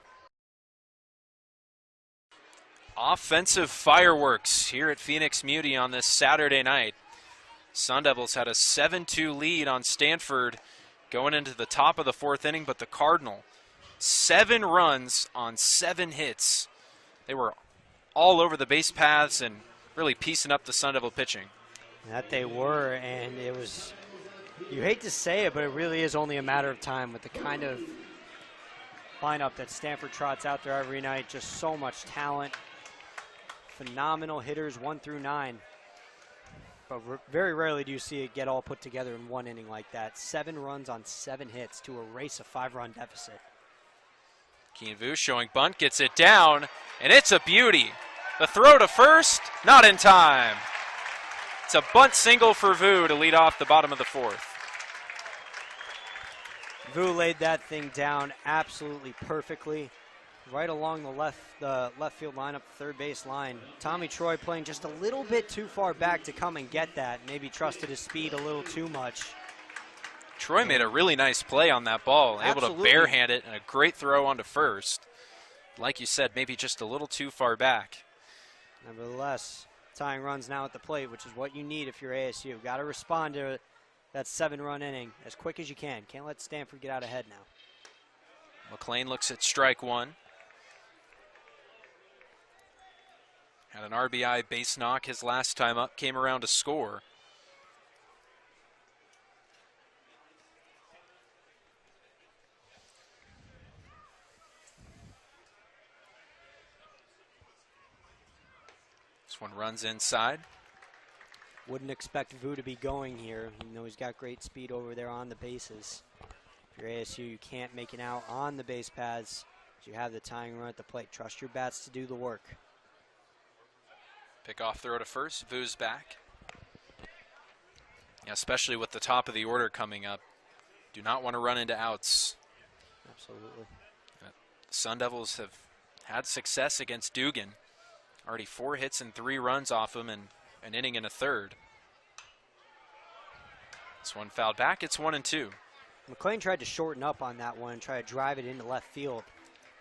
Offensive fireworks here at Phoenix Muti on this Saturday night. Sun Devils had a 7-2 lead on Stanford going into the top of the 4th inning, but the Cardinal, 7 runs on 7 hits. They were all over the base paths and really piecing up the Sun Devil pitching. That they were, and it was, you hate to say it, but it really is only a matter of time with the kind of lineup that Stanford trots out there every night. Just so much talent. Phenomenal hitters 1 through 9. But very rarely do you see it get all put together in one inning like that. 7 runs on 7 hits to erase a 5-run deficit. Keen Vu showing bunt, gets it down, and it's a beauty. The throw to first, not in time. It's a bunt single for Vu to lead off the bottom of the 4th. Vu laid that thing down absolutely perfectly. Right along the left field line up the third base line. Tommy Troy playing just a little bit too far back to come and get that. Maybe trusted his speed a little too much. Troy made a really nice play on that ball. Absolutely. Able to barehand it and a great throw onto first. Like you said, maybe just a little too far back. Nevertheless, tying runs now at the plate, which is what you need if you're ASU. Got to respond to that 7-run inning as quick as you can. Can't let Stanford get out ahead now. McLean looks at strike 1. Had an RBI base knock his last time up, came around to score. This one runs inside. Wouldn't expect Vu to be going here. You know, he's got great speed over there on the bases. If you're ASU, you can't make an out on the base paths. You have the tying run at the plate. Trust your bats to do the work. Pick off throw to first. Vu's back. Yeah, especially with the top of the order coming up. Do not want to run into outs. Absolutely. The Sun Devils have had success against Dugan. Already 4 hits and 3 runs off him and an inning and a third. This one fouled back. It's 1-2. McLean tried to shorten up on that one, try to drive it into left field.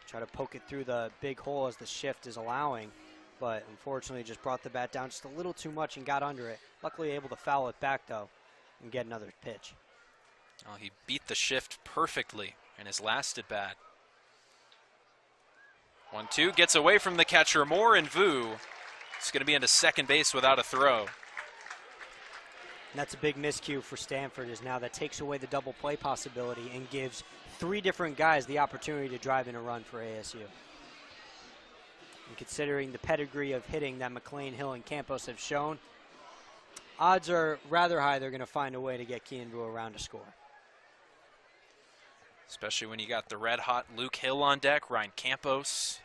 Try to poke it through the big hole as the shift is allowing. But unfortunately just brought the bat down just a little too much and got under it. Luckily able to foul it back though and get another pitch. Oh, he beat the shift perfectly in his last at bat. 1-2, gets away from the catcher Moore, and Vu is going to be into second base without a throw. And that's a big miscue for Stanford, is now that takes away the double play possibility and gives 3 different guys the opportunity to drive in a run for ASU. And considering the pedigree of hitting that McLean, Hill, and Campos have shown, odds are rather high they're going to find a way to get Keandrew around to score. Especially when you got the red-hot Luke Hill on deck, Ryan Campos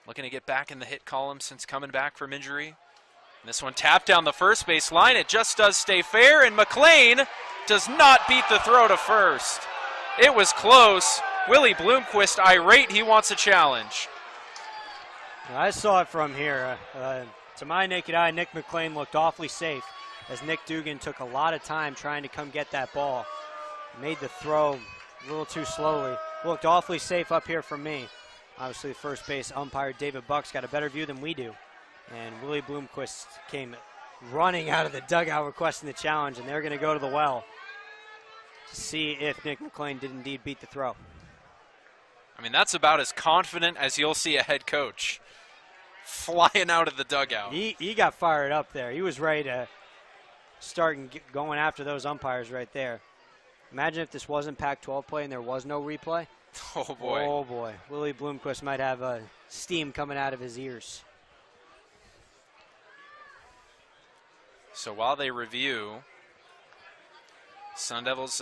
looking to get back in the hit column since coming back from injury. And this one tapped down the first base line. It just does stay fair, and McLean does not beat the throw to first. It was close. Willie Bloomquist irate. He wants a challenge. I saw it from here. To my naked eye, Nick McLean looked awfully safe as Nick Dugan took a lot of time trying to come get that ball. Made the throw a little too slowly. Looked awfully safe up here from me. Obviously, the first base umpire, David Bucks, got a better view than we do. And Willie Bloomquist came running out of the dugout requesting the challenge, and they're going to go to the well to see if Nick McLean did indeed beat the throw. I mean, that's about as confident as you'll see a head coach flying out of the dugout. He got fired up there. He was ready to start going after those umpires right there. Imagine if this wasn't Pac-12 play and there was no replay. Oh, boy. Oh, boy. Willie Bloomquist might have steam coming out of his ears. So while they review, Sun Devils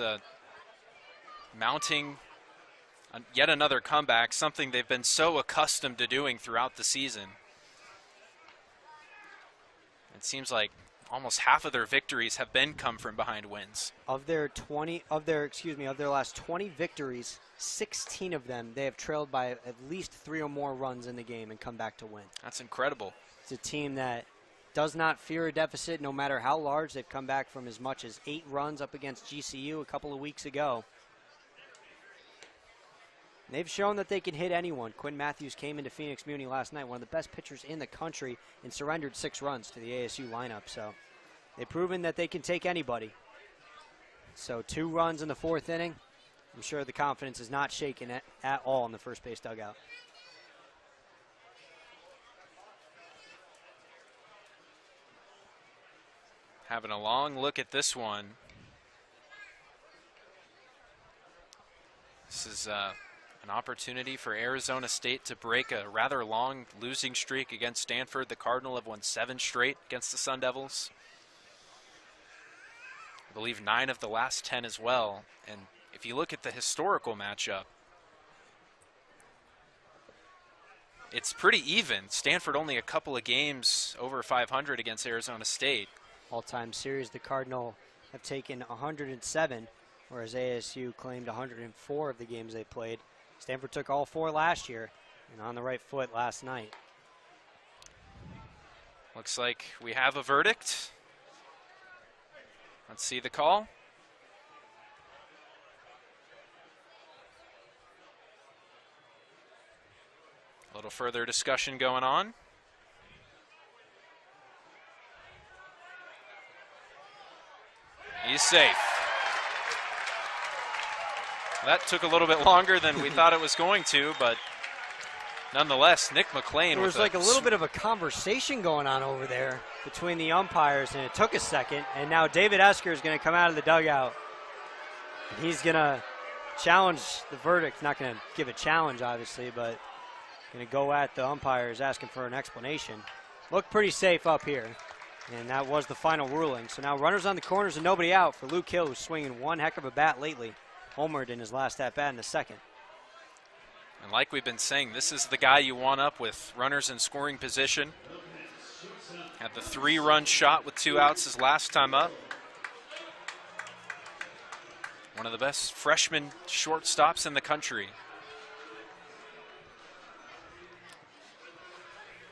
mounting yet another comeback, something they've been so accustomed to doing throughout the season. It seems like almost half of their victories have been come from behind wins. Of their last 20 victories, 16 of them they have trailed by at least 3 or more runs in the game and come back to win. That's incredible. It's a team that does not fear a deficit no matter how large. They've come back from as much as 8 runs up against GCU a couple of weeks ago. And they've shown that they can hit anyone. Quinn Matthews came into Phoenix Muni last night, one of the best pitchers in the country, and surrendered 6 runs to the ASU lineup. So they've proven that they can take anybody. So 2 runs in the 4th inning. I'm sure the confidence is not shaken at all in the first base dugout. Having a long look at this one. This is an opportunity for Arizona State to break a rather long losing streak against Stanford. The Cardinal have won 7 straight against the Sun Devils. I believe 9 of the last 10 as well. And if you look at the historical matchup, it's pretty even. Stanford only a couple of games over 500 against Arizona State. All-time series, the Cardinal have taken 107, whereas ASU claimed 104 of the games they played. Stanford took all 4 last year and on the right foot last night. Looks like we have a verdict. Let's see the call. A little further discussion going on. He's safe. That took a little bit longer than we thought it was going to, but nonetheless, Nick McLean. There was like a little bit of a conversation going on over there between the umpires, and it took a second. And now David Esker is going to come out of the dugout. He's going to challenge the verdict. Not going to give a challenge, obviously, but going to go at the umpires, asking for an explanation. Looked pretty safe up here. And that was the final ruling. So now runners on the corners and nobody out for Luke Hill, who's swinging one heck of a bat lately. Homered in his last at-bat in the 2nd. And like we've been saying, this is the guy you want up with runners in scoring position. Had the 3-run shot with 2 outs his last time up. One of the best freshman shortstops in the country.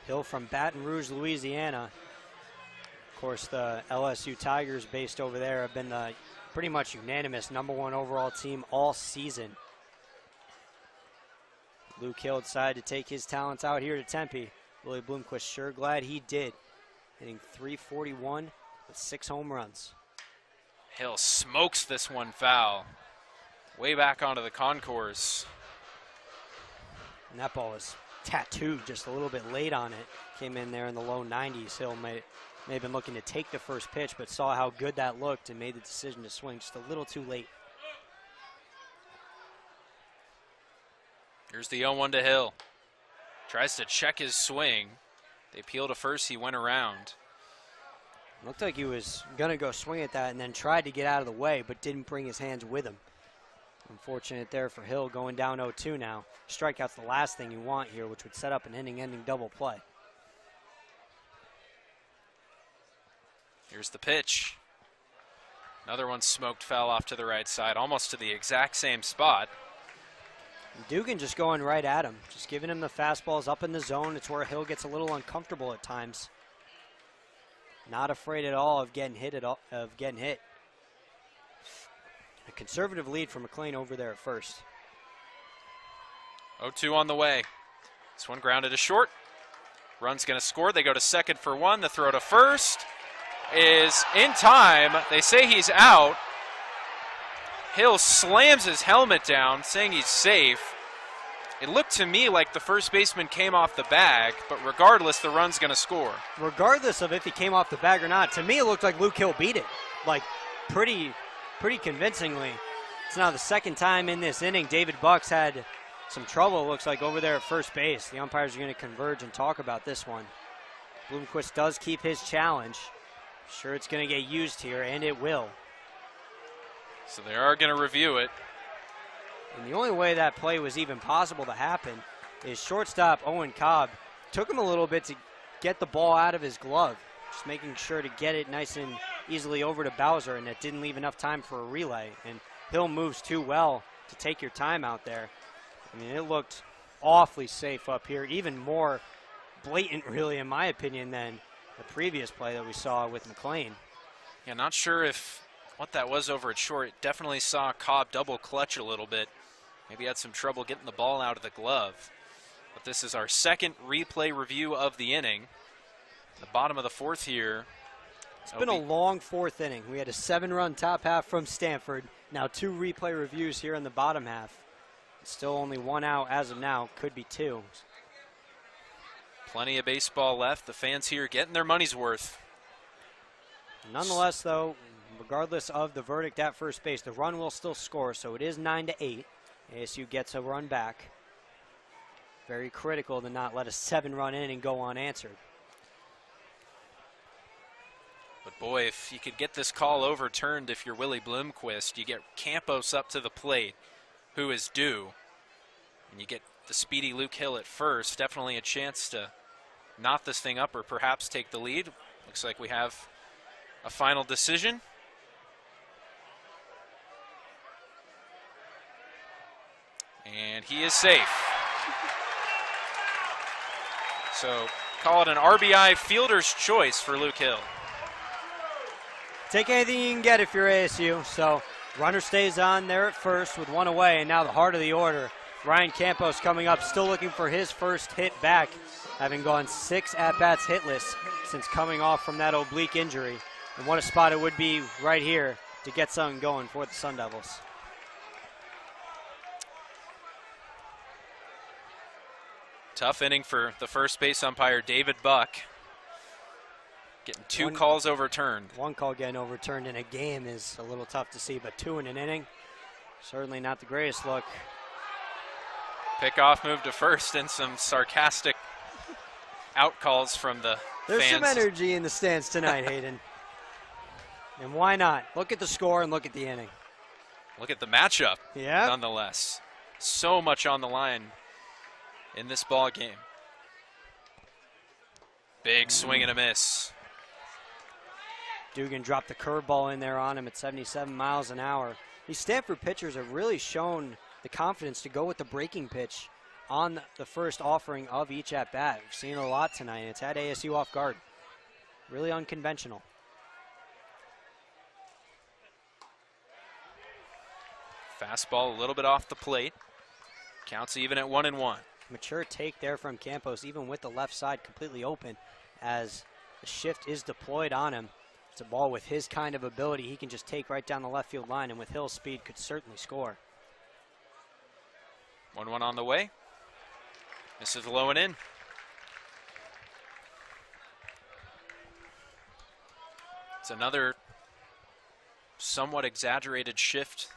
Hill from Baton Rouge, Louisiana. Of course, the LSU Tigers based over there have been the pretty much unanimous #1 overall team all season. Luke Hill decided to take his talents out here to Tempe. Willie Bloomquist sure glad he did, hitting .341 with 6 home runs. Hill smokes this one foul. Way back onto the concourse. And that ball was tattooed just a little bit late on it. Came in there in the low 90s. Hill may have been looking to take the first pitch, but saw how good that looked and made the decision to swing just a little too late. Here's the 0-1 to Hill. Tries to check his swing. They peel to first. He went around. Looked like he was going to go swing at that and then tried to get out of the way, but didn't bring his hands with him. Unfortunate there for Hill, going down 0-2 now. Strikeout's the last thing you want here, which would set up an inning-ending double play. Here's the pitch. Another one smoked foul off to the right side, almost to the exact same spot. Dugan just going right at him, just giving him the fastballs up in the zone. It's where Hill gets a little uncomfortable at times. Not afraid at all of getting hit. A conservative lead for McLean over there at first. 0-2 on the way. This one grounded to short. Run's going to score. They go to second for one. The throw to first is in time. They say he's out. Hill slams his helmet down, saying he's safe. It looked to me like the first baseman came off the bag, but regardless, the run's going to score. Regardless of if he came off the bag or not, to me it looked like Luke Hill beat it. Like, pretty convincingly. It's now the second time in this inning David Buck's had some trouble, it looks like, over there at first base. The umpires are going to converge and talk about this one. Bloomquist does keep his challenge. Sure, it's going to get used here, and it will. So they are going to review it. And the only way that play was even possible to happen is shortstop Owen Cobb took him a little bit to get the ball out of his glove, just making sure to get it nice and easily over to Bowser, and it didn't leave enough time for a relay. And Hill moves too well to take your time out there. I mean, it looked awfully safe up here, even more blatant, really, in my opinion, than the previous play that we saw with McLean. Yeah, not sure if what that was over at short. Definitely saw Cobb double clutch a little bit. Maybe had some trouble getting the ball out of the glove. But this is our second replay review of the inning. The bottom of the fourth here. It's been a long fourth inning. We had a 7-run top half from Stanford. Now 2 replay reviews here in the bottom half. Still only 1 out as of now. Could be 2. Plenty of baseball left. The fans here getting their money's worth. Nonetheless, though, regardless of the verdict at first base, the run will still score, so it is 9-8. ASU gets a run back. Very critical to not let a 7-run inning go unanswered. But boy, if you could get this call overturned, if you're Willie Bloomquist, you get Campos up to the plate, who is due, and you get the speedy Luke Hill at first. Definitely a chance to knot this thing up or perhaps take the lead. Looks like we have a final decision. And he is safe. So call it an RBI fielder's choice for Luke Hill. Take anything you can get if you're ASU. So runner stays on there at first with 1 away, and now the heart of the order. Ryan Campos coming up, still looking for his first hit back, having gone 6 at-bats hitless since coming off from that oblique injury. And what a spot it would be right here to get something going for the Sun Devils. Tough inning for the first base umpire, David Buck. Getting 2 calls overturned. 1 call getting overturned in a game is a little tough to see, but 2 in an inning, certainly not the greatest look. Pickoff move to first and some sarcastic out calls from the There's fans. Some energy in the stands tonight, Hayden. And why not? Look at the score and look at the inning. Look at the matchup, yeah, nonetheless. So much on the line in this ball game. Big swing and a miss. Dugan dropped the curveball in there on him at 77 miles an hour. These Stanford pitchers have really shown the confidence to go with the breaking pitch on the first offering of each at-bat. We've seen it a lot tonight, and it's had ASU off guard. Really unconventional. Fastball a little bit off the plate. Counts even at 1-1. Mature take there from Campos, even with the left side completely open, as the shift is deployed on him. It's a ball with his kind of ability. He can just take right down the left field line, and with Hill's speed could certainly score. 1-1 on the way. Misses low and in. It's another somewhat exaggerated shift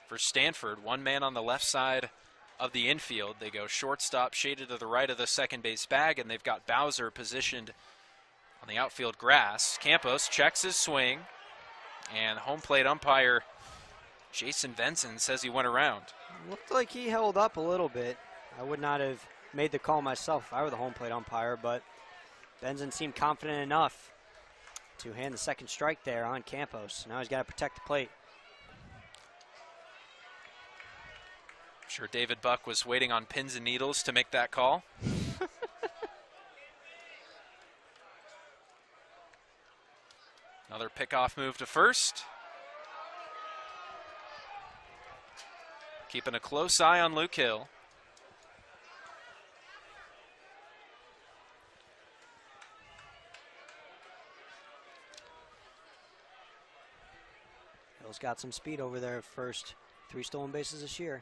for Stanford. One man on the left side of the infield. They go shortstop shaded to the right of the second base bag, and they've got Bowser positioned on the outfield grass. Campos checks his swing, and home plate umpire Jason Benson says he went around. Looked like he held up a little bit. I would not have made the call myself if I were the home plate umpire, but Benson seemed confident enough to hand the second strike there on Campos. Now he's got to protect the plate. I'm sure David Buck was waiting on pins and needles to make that call. Another pickoff move to first. Keeping a close eye on Luke Hill. Hill's got some speed over there at first. 3 stolen bases this year.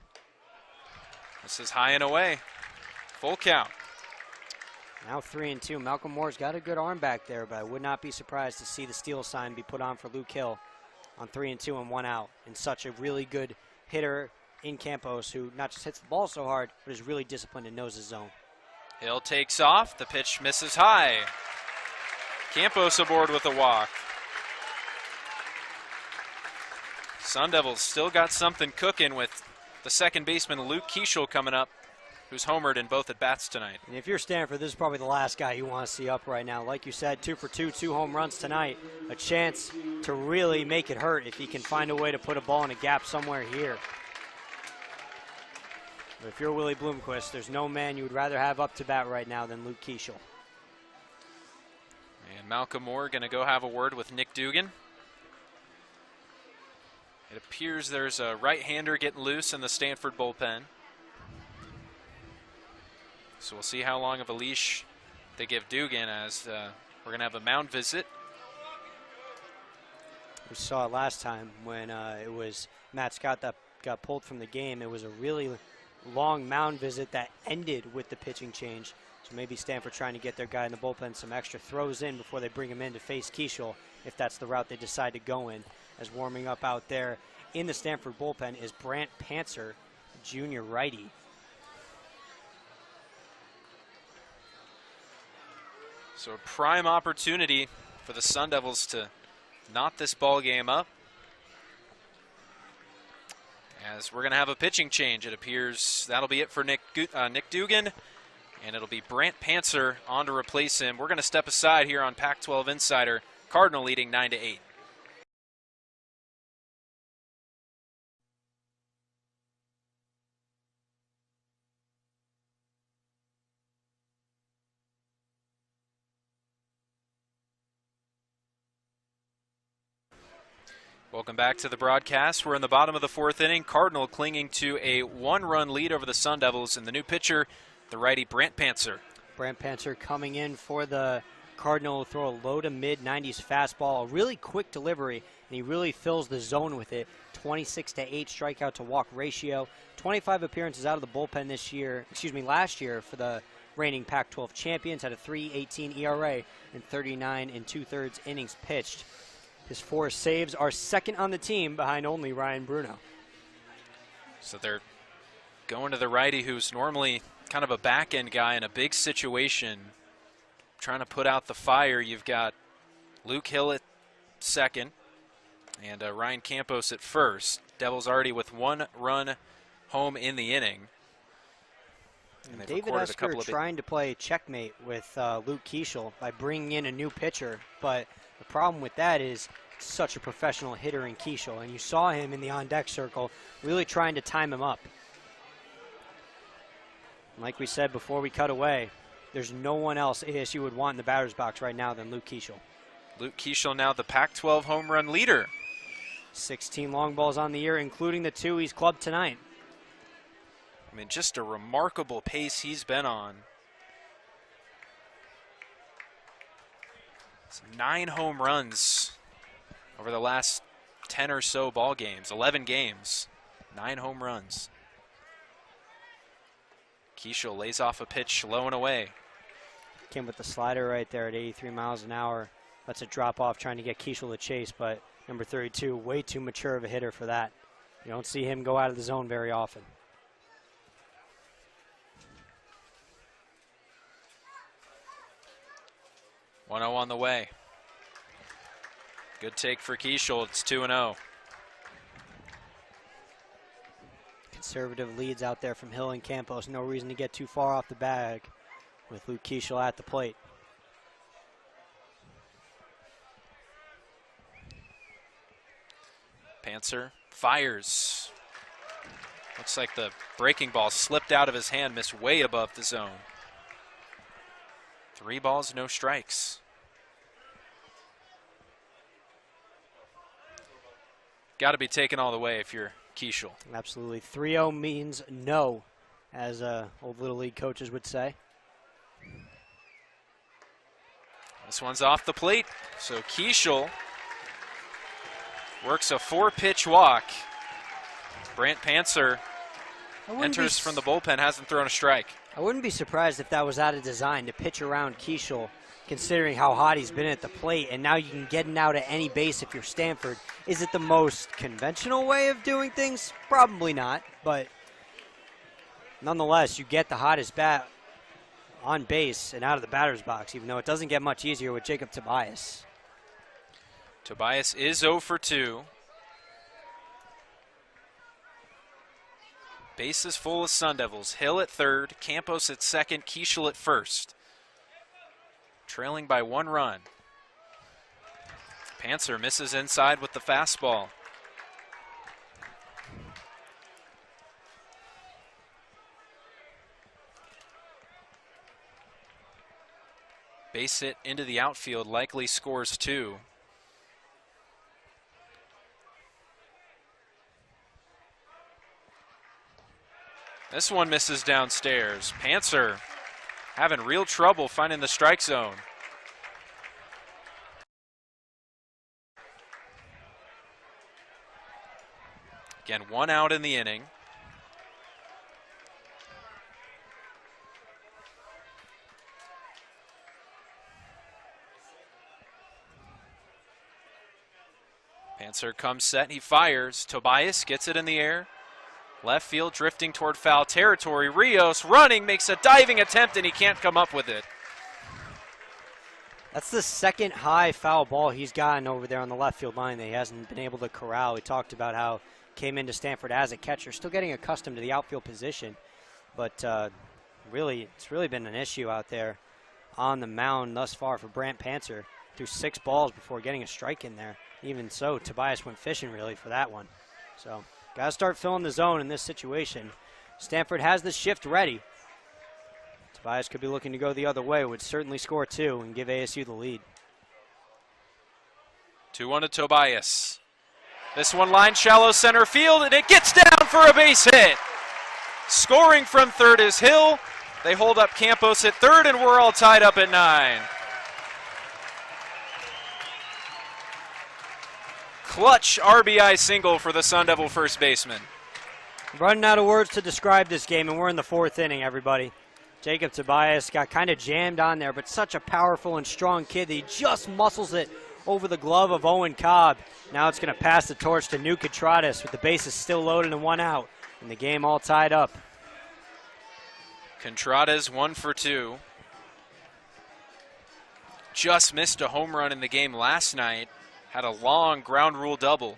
This is high and away. Full count. Now 3-2. Malcolm Moore's got a good arm back there, but I would not be surprised to see the steal sign be put on for Luke Hill on 3-2 and 1 out. And such a really good hitter in Campos, who not just hits the ball so hard, but is really disciplined and knows his zone. Hill takes off. The pitch misses high. Campos aboard with a walk. Sun Devils still got something cooking with the second baseman Luke Keischel coming up, who's homered in both at-bats tonight. And if you're Stanford, this is probably the last guy you want to see up right now. Like you said, 2 for 2, 2 home runs tonight. A chance to really make it hurt if he can find a way to put a ball in a gap somewhere here. But if you're Willie Bloomquist, there's no man you would rather have up to bat right now than Luke Keischel. And Malcolm Moore going to go have a word with Nick Dugan. It appears there's a right-hander getting loose in the Stanford bullpen. So we'll see how long of a leash they give Dugan, as we're going to have a mound visit. We saw it last time when it was Matt Scott that got pulled from the game. It was a really long mound visit that ended with the pitching change. So maybe Stanford trying to get their guy in the bullpen some extra throws in before they bring him in to face Keischel, if that's the route they decide to go in. As warming up out there in the Stanford bullpen is Brant Pantzer, junior righty. So a prime opportunity for the Sun Devils to knot this ball game up. As we're going to have a pitching change, it appears that'll be it for Nick Dugan, and it'll be Brant Pantzer on to replace him. We're going to step aside here on Pac-12 Insider. Cardinal leading 9-8. Welcome back to the broadcast. We're in the bottom of the 4th inning. Cardinal clinging to a 1-run lead over the Sun Devils, and the new pitcher, the righty Brant Pantzer. Brant Pantzer coming in for the Cardinal, throw a low to mid-90s fastball, a really quick delivery, and he really fills the zone with it. 26-8 strikeout to walk ratio. 25 appearances out of the bullpen last year for the reigning Pac-12 champions. Had a 3.18 ERA and 39 2/3 innings pitched. His 4 saves are second on the team behind only Ryan Bruno. So they're going to the righty, who's normally kind of a back-end guy in a big situation, trying to put out the fire. You've got Luke Hill at second and Ryan Campos at first. Devils already with 1 run home in the inning. And David Esker trying to play checkmate with Luke Keischel by bringing in a new pitcher, but the problem with that is such a professional hitter in Keischel, and you saw him in the on-deck circle really trying to time him up. Like we said before we cut away, there's no one else ASU would want in the batter's box right now than Luke Keischel. Luke Keischel now the Pac-12 home run leader. 16 long balls on the year, including the 2 he's clubbed tonight. I mean, just a remarkable pace he's been on. It's 9 home runs over the last 10 or so ball games, 11 games, 9 home runs. Keishel lays off a pitch low and away. Came with the slider right there at 83 miles an hour. Lets it drop off trying to get Keishel to chase, but number 32, way too mature of a hitter for that. You don't see him go out of the zone very often. One 0 on the way. Good take for Keishel. It's 2-0. Conservative leads out there from Hill and Campos. No reason to get too far off the bag with Luke Keishel at the plate. Panther fires. Looks like the breaking ball slipped out of his hand, missed way above the zone. 3 balls, no strikes. Got to be taken all the way if you're Keishel. Absolutely. 3-0 means no, as old Little League coaches would say. This one's off the plate, so Keishel works a 4-pitch walk. Brant Panther enters from the bullpen, hasn't thrown a strike. I wouldn't be surprised if that was out of design to pitch around Keishel, considering how hot he's been at the plate, and now you can get him out at any base if you're Stanford. Is it the most conventional way of doing things? Probably not, but nonetheless, you get the hottest bat on base and out of the batter's box, even though it doesn't get much easier with Jacob Tobias. Tobias is 0 for 2. Bases full of Sun Devils. Hill at third, Campos at second, Keishel at first. Trailing by 1 run. Panther misses inside with the fastball. Base hit into the outfield, likely scores 2. This one misses downstairs. Panther having real trouble finding the strike zone. Again, 1 out in the inning. Panther comes set, he fires. Tobias gets it in the air. Left field drifting toward foul territory. Rios running, makes a diving attempt, and he can't come up with it. That's the second high foul ball he's gotten over there on the left field line that he hasn't been able to corral. We talked about how he came into Stanford as a catcher, still getting accustomed to the outfield position. But really, it's really been an issue out there on the mound thus far for Brant Panther. Threw 6 balls before getting a strike in there. Even so, Tobias went fishing really for that one. So got to start filling the zone in this situation. Stanford has the shift ready. Tobias could be looking to go the other way, would certainly score 2 and give ASU the lead. 2-1 to Tobias. This one line shallow center field, and it gets down for a base hit. Scoring from third is Hill. They hold up Campos at third, and we're all tied up at 9. Clutch RBI single for the Sun Devil first baseman. Running out of words to describe this game, and we're in the 4th inning, everybody. Jacob Tobias got kind of jammed on there, but such a powerful and strong kid that he just muscles it over the glove of Owen Cobb. Now it's going to pass the torch to New Contreras with the bases still loaded and 1 out, and the game all tied up. Contreras 1 for 2. Just missed a home run in the game last night. Had a long ground rule double.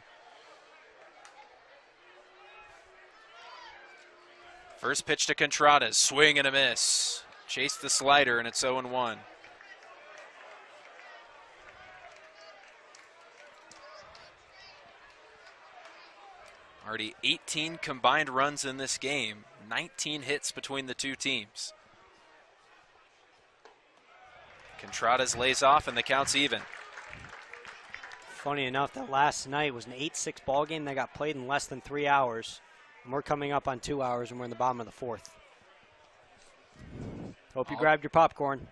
First pitch to Contreras, swing and a miss. Chased the slider, and it's 0-1. Already 18 combined runs in this game, 19 hits between the two teams. Contreras lays off, and the count's even. Funny enough, that last night was an 8-6 ball game that got played in less than 3 hours. And we're coming up on 2 hours, and we're in the bottom of the 4th. Hope you grabbed your popcorn.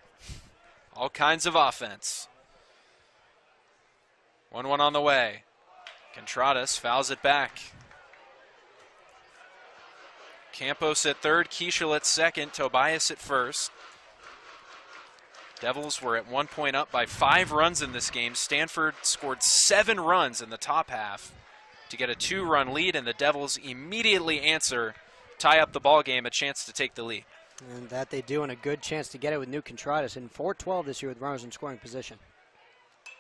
All kinds of offense. 1-1 on the way. Contreras fouls it back. Campos at third, Keishel at second, Tobias at first. Devils were at 1 point up by 5 runs in this game. Stanford scored 7 runs in the top half to get a 2-run lead, and the Devils immediately answer, tie up the ball game, a chance to take the lead. And that they do, and a good chance to get it with New Contreras in 4-12 this year with runners in scoring position.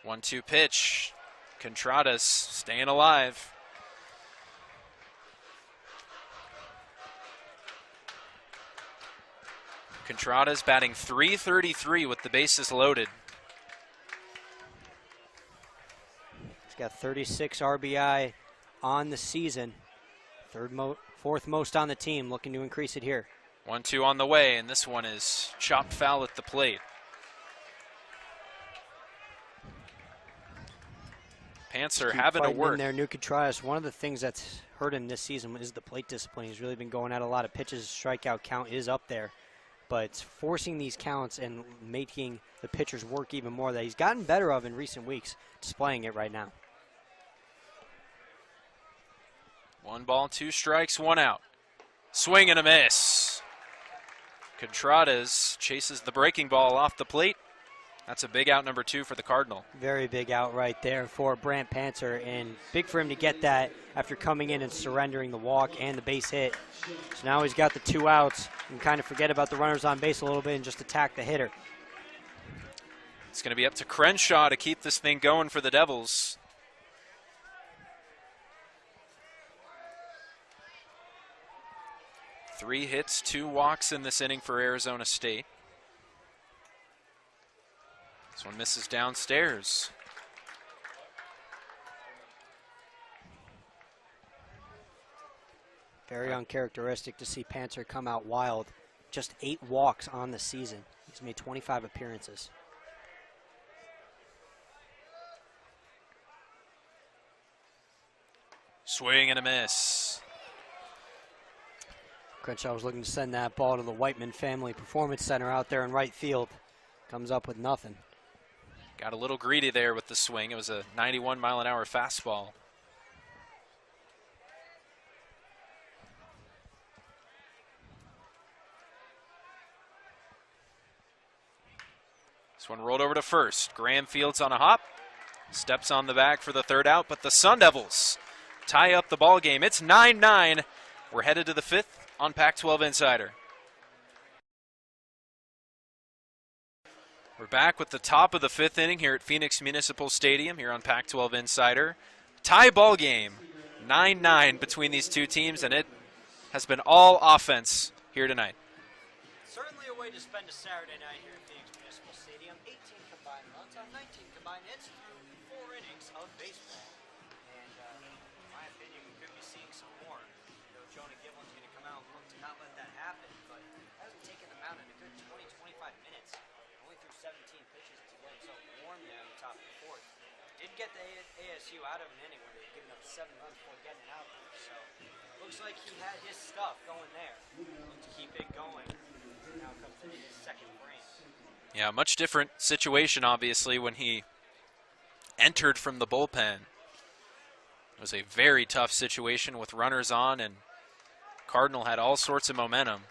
1-2 pitch. Contreras staying alive. Contreras batting .333 with the bases loaded. He's got 36 RBI on the season. Fourth most on the team, looking to increase it here. 1-2 on the way, and this one is chopped foul at the plate. Panther having to work. In there, New Contreras. One of the things that's hurt him this season is the plate discipline. He's really been going at a lot of pitches. Strikeout count is up there, but it's forcing these counts and making the pitchers work even more that he's gotten better of in recent weeks, displaying it right now. 1 ball, 2 strikes, 1 out. Swing and a miss. Contreras chases the breaking ball off the plate. That's a big out, number 2 for the Cardinal. Very big out right there for Brant Panther, and big for him to get that after coming in and surrendering the walk and the base hit. So now he's got the 2 outs and kind of forget about the runners on base a little bit and just attack the hitter. It's going to be up to Crenshaw to keep this thing going for the Devils. Three hits, 2 walks in this inning for Arizona State. This one misses downstairs. Very uncharacteristic to see Panther come out wild. Just 8 walks on the season. He's made 25 appearances. Swing and a miss. Crenshaw was looking to send that ball to the Whiteman Family Performance Center out there in right field. Comes up with nothing. Got a little greedy there with the swing. It was a 91-mile-an-hour fastball. This one rolled over to first. Graham Fields on a hop. Steps on the bag for the 3rd out, but the Sun Devils tie up the ball game. It's 9-9. We're headed to the 5th on Pac-12 Insider. We're back with the top of the 5th inning here at Phoenix Municipal Stadium here on Pac-12 Insider. Tie ball game, 9-9 between these two teams, and it has been all offense here tonight. Certainly a way to spend a Saturday night here at Phoenix Municipal Stadium. 18 combined runs on 19 combined hits through 4 innings of baseball. And in my opinion, we could be seeing some more. You know, Jonah Giblin's going to come out and look to not let that happen, but hasn't taken them out in a good 20-25 minutes. Only through 17 pitches to get himself warm there in the top of the 4th. Did get the ASU out of an inning where they were giving up 7 runs before getting it out there. So looks like he had his stuff going there. Looked to keep it going. Now comes in his 2nd frame. Yeah, much different situation, obviously, when he entered from the bullpen. It was a very tough situation with runners on, and Cardinal had all sorts of momentum.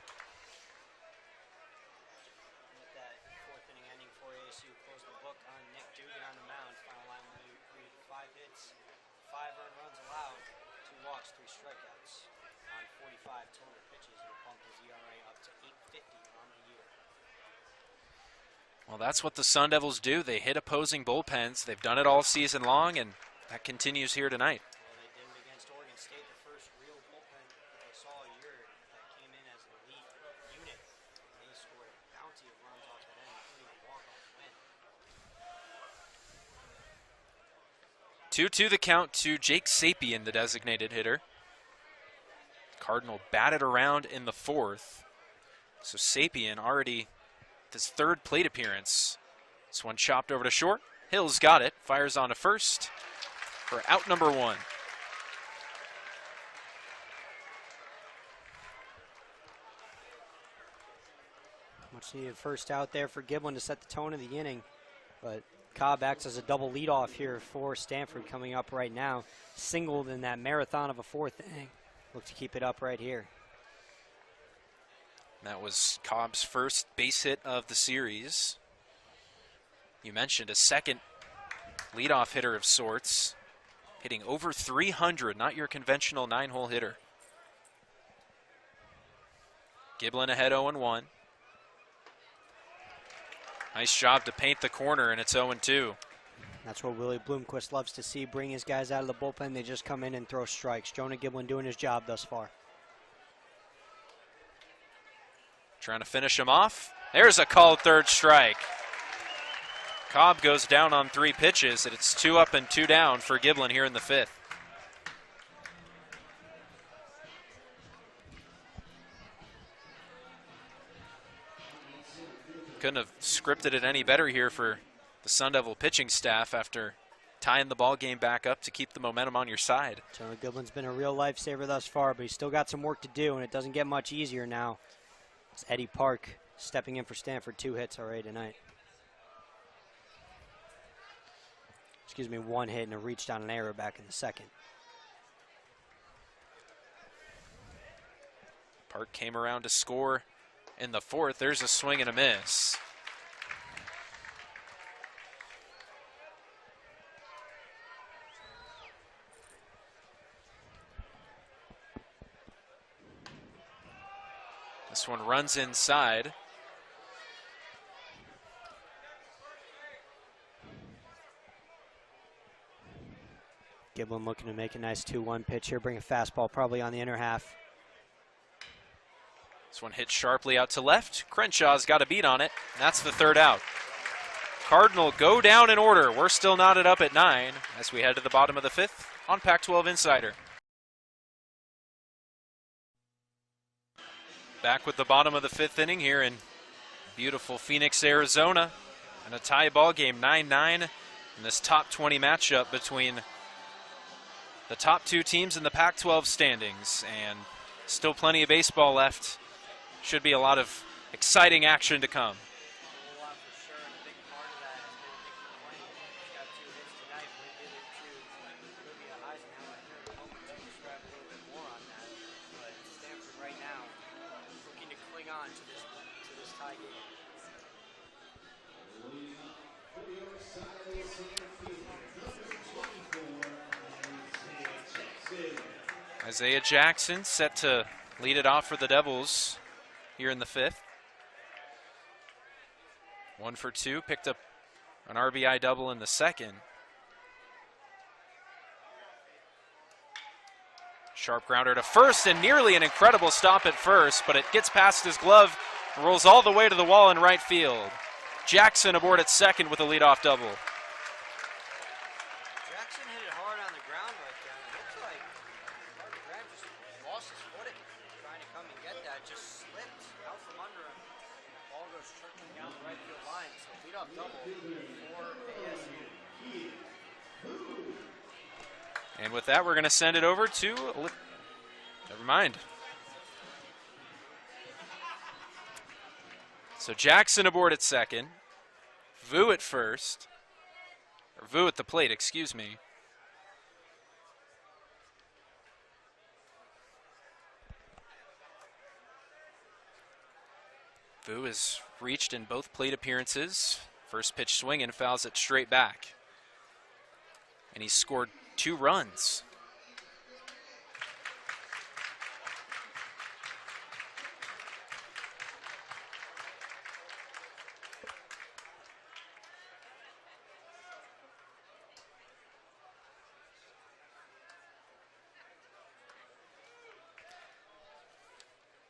With that 4th inning ending for ASU, closed the book on Nick Dugan on the mound. Final line will read 5 hits, 5 earned runs allowed, 2 walks, 3 strikeouts on 45 total pitches, and bumped his ERA up to 8.50 on the year. Well, that's what the Sun Devils do. They hit opposing bullpens. They've done it all season long, and that continues here tonight. Well, they did it against Oregon State, the first real bullpen that they saw all year that came in as an elite unit. They scored a bounty of runs off of them, including a walk-off win. 2-2 the count to Jake Sapien, the designated hitter. Cardinal batted around in the 4th. So Sapien already his 3rd plate appearance. This one chopped over to short. Hills got it. Fires on to first for out number 1. Much needed first out there for Giblin to set the tone of the inning. But Cobb acts as a double leadoff here for Stanford coming up right now. Singled in that marathon of a 4th inning. Look to keep it up right here. That was Cobb's first base hit of the series. You mentioned a second leadoff hitter of sorts, hitting over 300, not your conventional 9-hole hitter. Giblin ahead 0-1. Nice job to paint the corner, and it's 0-2. That's what Willie Bloomquist loves to see, bring his guys out of the bullpen. They just come in and throw strikes. Jonah Giblin doing his job thus far. Trying to finish him off. There's a called third strike. Cobb goes down on 3 pitches, and it's 2 up and 2 down for Giblin here in the 5th. Couldn't have scripted it any better here for the Sun Devil pitching staff after tying the ball game back up to keep the momentum on your side. Jonah Giblin's been a real lifesaver thus far, but he's still got some work to do, and it doesn't get much easier now. It's Eddie Park stepping in for Stanford, 2 hits already tonight. Excuse me, 1 hit and a reach down an error back in the 2nd. Park came around to score in the 4th. There's a swing and a miss. This one runs inside. Giblin looking to make a nice 2-1 pitch here, bring a fastball probably on the inner half. This one hit sharply out to left. Crenshaw's got a beat on it, and that's the 3rd out. Cardinal go down in order. We're still knotted up at 9 as we head to the bottom of the 5th on Pac-12 Insider. Back with the bottom of the 5th inning here in beautiful Phoenix, Arizona. And a tie ball game, 9-9, in this top 20 matchup between the top 2 teams in the Pac-12 standings. And still plenty of baseball left. Should be a lot of exciting action to come. Isaiah Jackson set to lead it off for the Devils here in the 5th. 1 for 2, picked up an RBI double in the 2nd. Sharp grounder to first, and nearly an incredible stop at first, but it gets past his glove, rolls all the way to the wall in right field. Jackson aboard at 2nd with a leadoff double. Jackson hit it hard on the ground right there. It looks like Grant just lost his footing trying to come and get that. Just slipped out from under him. Ball goes trickling down the right field line. So leadoff double for ASU. And with that, we're going to send it over to... Never mind. So Jackson aboard at 2nd. Vu at 1st. Or Vu at the plate, excuse me. Vu has reached in both plate appearances. First pitch swing and fouls it straight back. And he's scored 2 runs.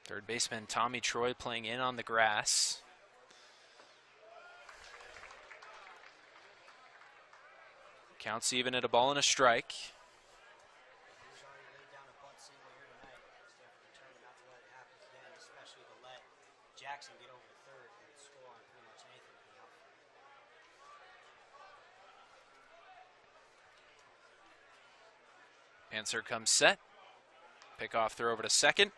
Third baseman Tommy Troy playing in on the grass. Counts even at a ball and a strike. Jackson get over to 3rd and score on pretty much anything. Answer comes set. Pick off throw over to 2nd.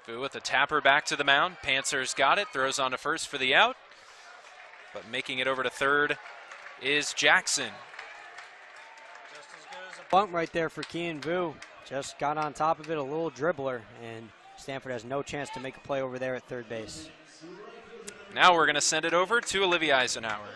Vu with a tapper back to the mound. Pantsers got it, throws on to first for the out. But making it over to third is Jackson. Just as good as a bunt right there for Kean Vu. Just got on top of it, a little dribbler, and Stanford has no chance to make a play over there at third base. Now we're going to send it over to Olivia Eisenhower.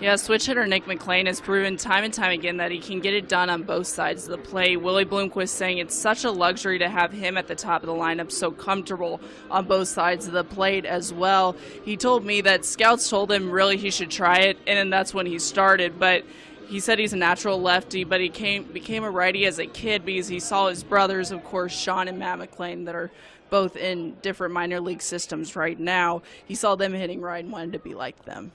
Yeah, switch hitter Nick McLean has proven time and time again that he can get it done on both sides of the plate. Willie Bloomquist saying it's such a luxury to have him at the top of the lineup, so comfortable on both sides of the plate as well. He told me that scouts told him really he should try it, and that's when he started. But he said he's a natural lefty, but he became a righty as a kid because he saw his brothers, of course, Sean and Matt McLean, that are both in different minor league systems right now. He saw them hitting right and wanted to be like them.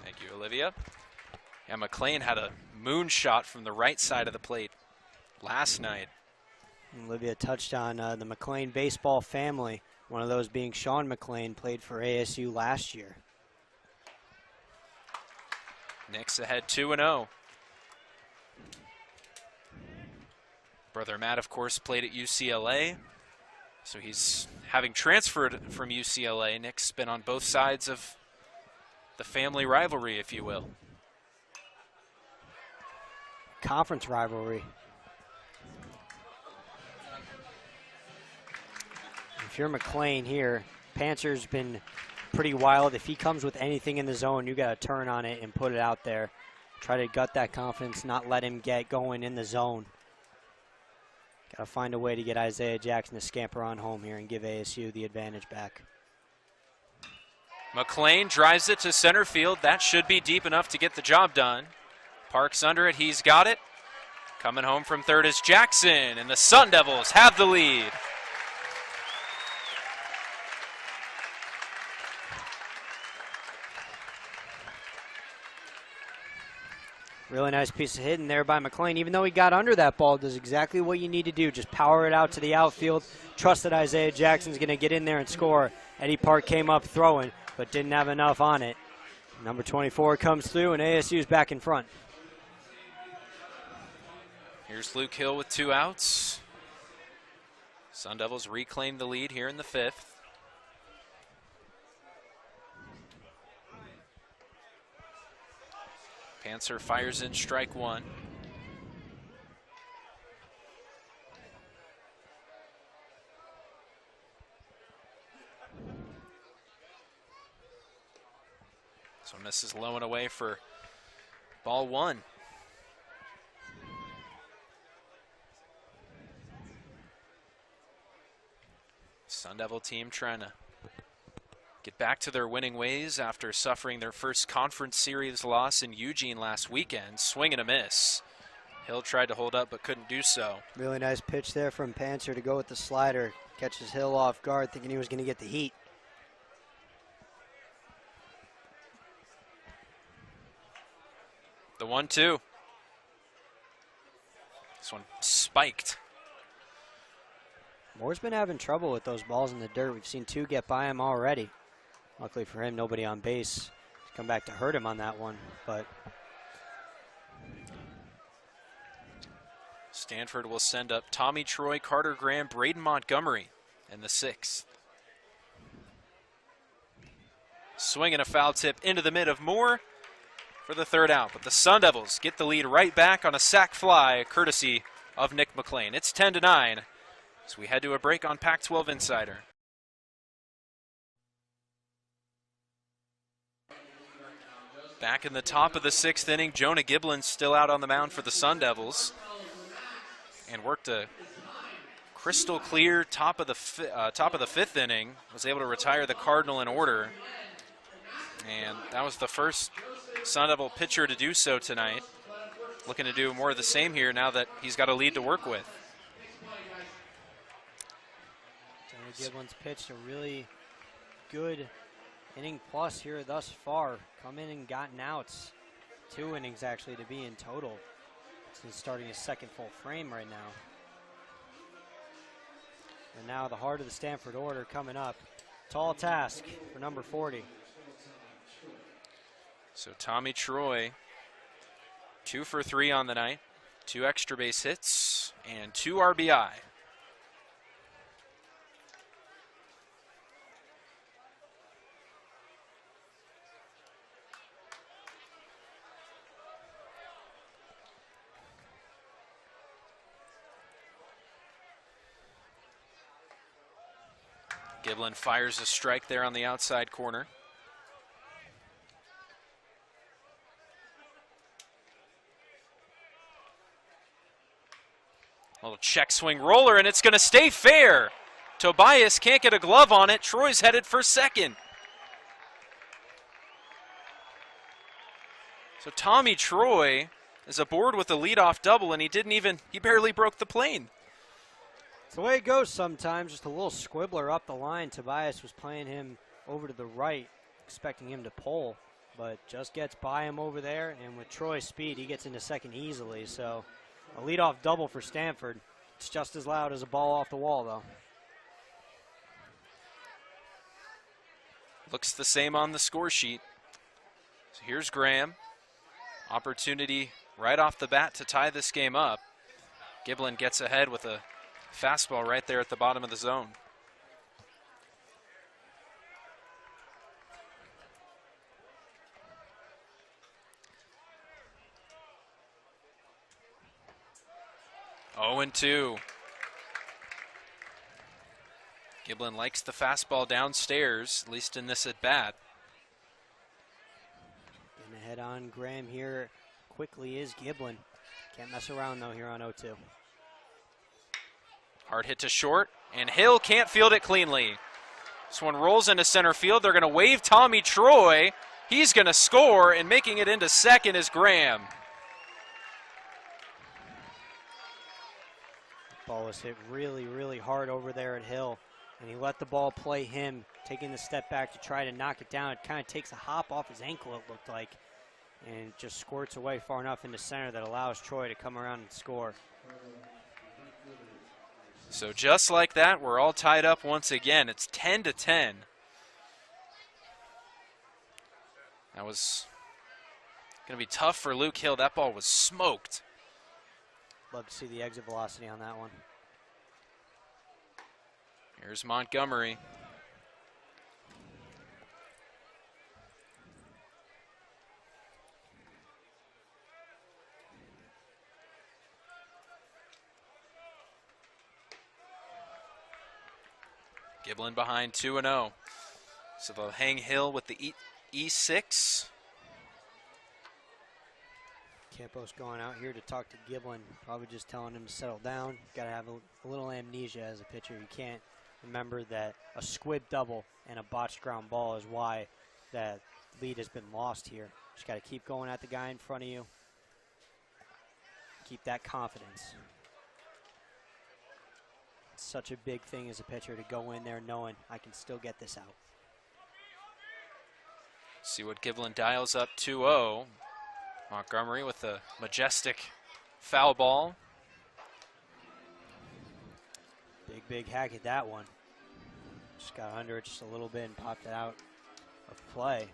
Thank you, Olivia. Yeah, McLean had a moonshot from the right side of the plate last night. Olivia touched on the McLean baseball family, one of those being Sean McLean, played for ASU last year. Knicks ahead 2-0. Brother Matt, of course, played at UCLA, so he's having transferred from UCLA. Nick's been on both sides of the family rivalry, if you will. Conference rivalry. If you're McLean here, Pantsers been pretty wild. If he comes with anything in the zone, you got to turn on it and put it out there. Try to gut that confidence, not let him get going in the zone. Got to find a way to get Isaiah Jackson to scamper on home here and give ASU the advantage back. McLean drives it to center field. That should be deep enough to get the job done. Parks under it. He's got it. Coming home from third is Jackson, and the Sun Devils have the lead. Really nice piece of hitting there by McLean. Even though he got under that ball, does exactly what you need to do. Just power it out to the outfield. Trust that Isaiah Jackson's going to get in there and score. Eddie Park came up throwing, but didn't have enough on it. Number 24 comes through, and ASU's back in front. Here's Luke Hill with 2 outs. Sun Devils reclaim the lead here in the 5th. Panther fires in strike 1. So misses low and away for ball 1. Sun Devil team trying to get back to their winning ways after suffering their first conference series loss in Eugene last weekend. Swing and a miss. Hill tried to hold up but couldn't do so. Really nice pitch there from Panther to go with the slider. Catches Hill off guard, thinking he was going to get the heat. The 1-2. This one spiked. Moore's been having trouble with those balls in the dirt. We've seen 2 get by him already. Luckily for him, nobody on base. Come back to hurt him on that one, but Stanford will send up Tommy Troy, Carter Graham, Braden Montgomery in the 6th. Swing and a foul tip into the mid of Moore for the 3rd out, but the Sun Devils get the lead right back on a sac fly, courtesy of Nick McLean. It's 10-9 as we head to a break on Pac-12 Insider. Back in the top of the 6th inning, Jonah Giblin still out on the mound for the Sun Devils, and worked a crystal clear top of the 5th inning. Was able to retire the Cardinal in order, and that was the first Sun Devil pitcher to do so tonight. Looking to do more of the same here now that he's got a lead to work with. Jonah Giblin's pitched a really good inning plus here thus far. Come in and gotten outs. 2 innings actually to be in total. Since starting his 2nd full frame right now. And now the heart of the Stanford order coming up. Tall task for number 40. So Tommy Troy, 2 for 3 on the night, 2 extra base hits, and 2 RBI. Giblin fires a strike there on the outside corner. Little check swing roller, and it's going to stay fair. Tobias can't get a glove on it. Troy's headed for second. So Tommy Troy is aboard with a leadoff double, and he barely broke the plane. It's the way it goes sometimes, just a little squibbler up the line. Tobias was playing him over to the right, expecting him to pull, but just gets by him over there, and with Troy's speed, he gets into second easily. So a leadoff double for Stanford. It's just as loud as a ball off the wall, though. Looks the same on the score sheet. So here's Graham. Opportunity right off the bat to tie this game up. Giblin gets ahead with a fastball right there at the bottom of the zone. Oh, 0-2. Giblin likes the fastball downstairs, at least in this at bat. Getting ahead on Graham here quickly is Giblin. Can't mess around though here on 0-2. Hard hit to short, and Hill can't field it cleanly. This one rolls into center field. They're going to wave Tommy Troy. He's going to score, and making it into second is Graham. Ball was hit really, really hard over there at Hill, and he let the ball play him, taking the step back to try to knock it down. It kind of takes a hop off his ankle, it looked like, and just squirts away far enough into center that allows Troy to come around and score. So just like that, we're all tied up once again. It's 10-10. That was going to be tough for Luke Hill. That ball was smoked. Love to see the exit velocity on that one. Here's Montgomery. Giblin behind 2-0. So they'll hang Hill with the E6. Campos going out here to talk to Giblin, probably just telling him to settle down. Got to have a little amnesia as a pitcher. You can't remember that a squib double and a botched ground ball is why that lead has been lost here. Just got to keep going at the guy in front of you. Keep that confidence. It's such a big thing as a pitcher to go in there knowing I can still get this out. See what Giblin dials up 2-0. Montgomery with a majestic foul ball. Big hack at that one. Just got under it just a little bit and popped it out of play.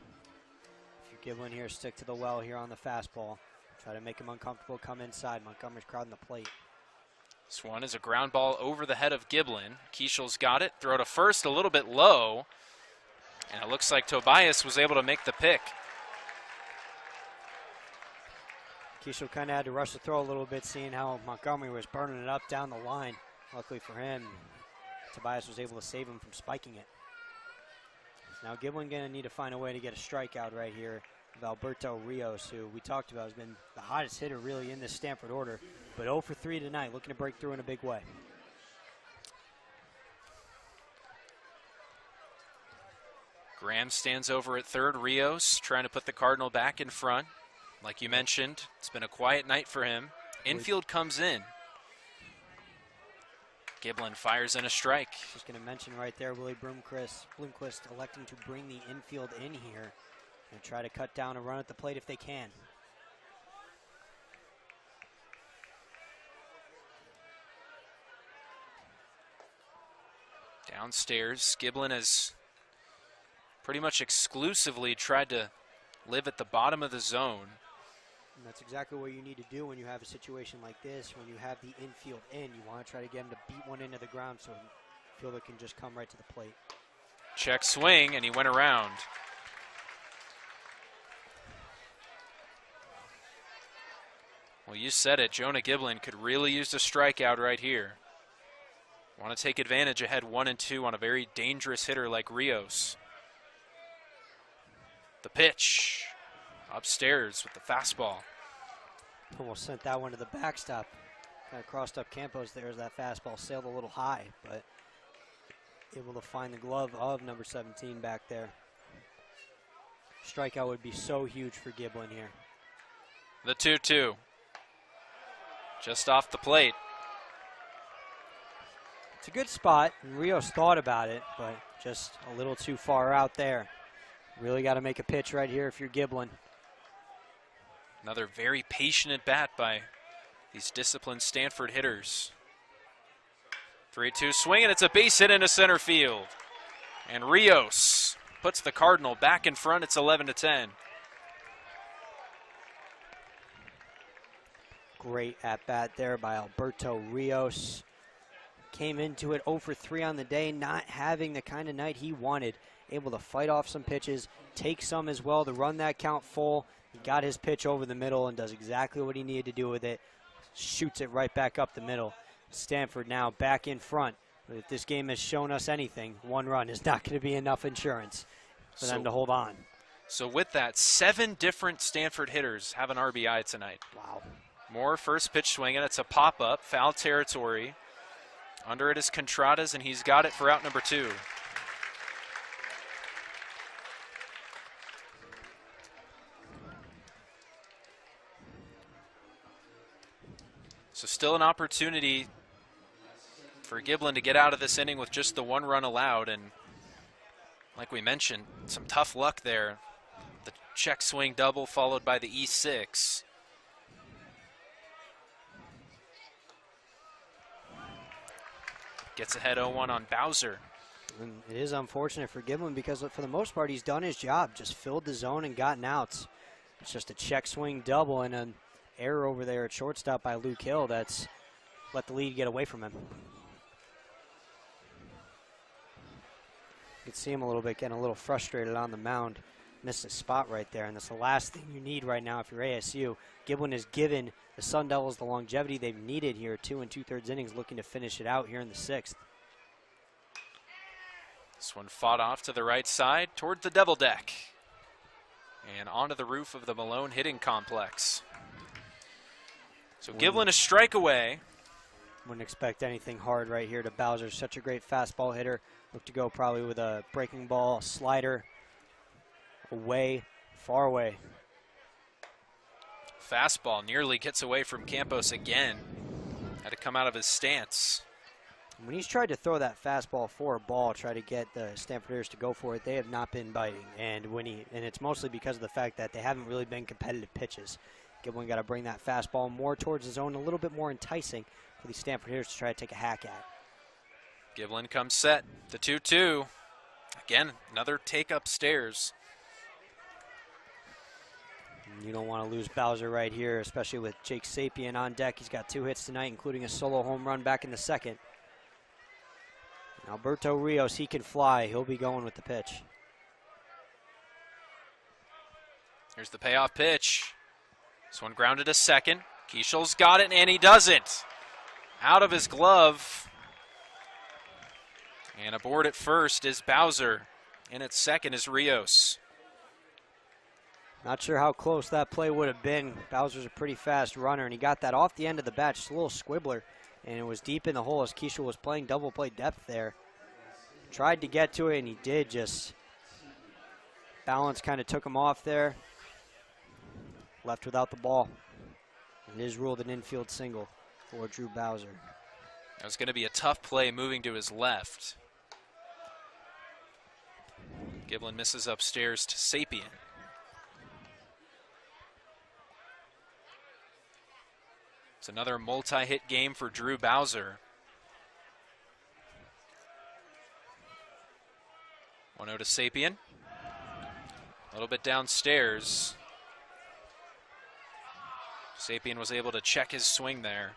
If you're Giblin here, stick to the well here on the fastball. Try to make him uncomfortable, come inside. Montgomery's crowding the plate. This one is a ground ball over the head of Giblin. Keishel's got it. Throw to first a little bit low. And it looks like Tobias was able to make the pick. Keishel kind of had to rush the throw a little bit, seeing how Montgomery was burning it up down the line. Luckily for him, Tobias was able to save him from spiking it. Now Giblin going to need to find a way to get a strikeout right here of Alberto Rios, who we talked about has been the hottest hitter really in this Stanford order, but 0 for 3 tonight, looking to break through in a big way. Graham stands over at third. Rios trying to put the Cardinal back in front. Like you mentioned, it's been a quiet night for him. Infield comes in. Giblin fires in a strike. Just going to mention right there, Willie Bloomquist electing to bring the infield in here and try to cut down a run at the plate if they can. Downstairs, Giblin has pretty much exclusively tried to live at the bottom of the zone. And that's exactly what you need to do when you have a situation like this. When you have the infield in, you want to try to get him to beat one into the ground so the fielder can just come right to the plate. Check swing, and he went around. Well, you said it. Jonah Giblin could really use a strikeout right here. Want to take advantage ahead 1-2 on a very dangerous hitter like Rios. The pitch upstairs with the fastball. Almost sent that one to the backstop. Kind of crossed up Campos there as that fastball sailed a little high, but able to find the glove of number 17 back there. Strikeout would be so huge for Giblin here. The 2-2. Just off the plate. It's a good spot, and Rios thought about it, but just a little too far out there. Really got to make a pitch right here if you're Giblin. Another very patient at bat by these disciplined Stanford hitters. 3-2 swing, and it's a base hit into center field. And Rios puts the Cardinal back in front. It's 11-10. Great at bat there by Alberto Rios. Came into it 0 for 3 on the day, not having the kind of night he wanted. Able to fight off some pitches, take some as well to run that count full. He got his pitch over the middle and does exactly what he needed to do with it. Shoots it right back up the middle. Stanford now back in front. But if this game has shown us anything, 1 run is not going to be enough insurance for them to hold on. So with that, 7 different Stanford hitters have an RBI tonight. Wow. Moore first pitch swinging. It's a pop-up, foul territory. Under it is Contradas, and he's got it for out number 2. So still an opportunity for Giblin to get out of this inning with just the 1 run allowed. And like we mentioned, some tough luck there. The check swing double followed by the E6. Gets ahead 0-1 on Bowser. And it is unfortunate for Giblin because for the most part he's done his job, just filled the zone and gotten outs. It's just a check swing double and an error over there at shortstop by Luke Hill that's let the lead get away from him. You can see him a little bit, getting a little frustrated on the mound. Missed his spot right there, and that's the last thing you need right now if you're ASU. Giblin has given the Sun Devils the longevity they've needed here, 2 2/3 innings, looking to finish it out here in the 6th. This one fought off to the right side toward the Devil deck and onto the roof of the Malone hitting complex. So Giblin a strike away. Wouldn't expect anything hard right here to Bowser. Such a great fastball hitter. Look to go probably with a breaking ball, slider, away, far away. Fastball nearly gets away from Campos again. Had to come out of his stance. When he's tried to throw that fastball for a ball, try to get the Stanforders to go for it, they have not been biting. And it's mostly because of the fact that they haven't really been competitive pitches. Giblin got to bring that fastball more towards the zone, a little bit more enticing for these Stanford hitters to try to take a hack at. Giblin comes set. The 2-2. Again, another take upstairs. You don't want to lose Bowser right here, especially with Jake Sapien on deck. He's got 2 hits tonight, including a solo home run back in the 2nd. And Alberto Rios, he can fly. He'll be going with the pitch. Here's the payoff pitch. This one grounded to second. Keishel's got it, and he doesn't. Out of his glove. And aboard at first is Bowser. In at second is Rios. Not sure how close that play would have been. Bowser's a pretty fast runner, and he got that off the end of the bat, just a little squibbler, and it was deep in the hole as Keishel was playing double play depth there. Tried to get to it, and he did. Just balance kind of took him off there. Left without the ball. It is ruled an infield single for Drew Bowser. That was going to be a tough play moving to his left. Giblin misses upstairs to Sapien. It's another multi-hit game for Drew Bowser. 1-0 to Sapien. A little bit downstairs. Sapien was able to check his swing there.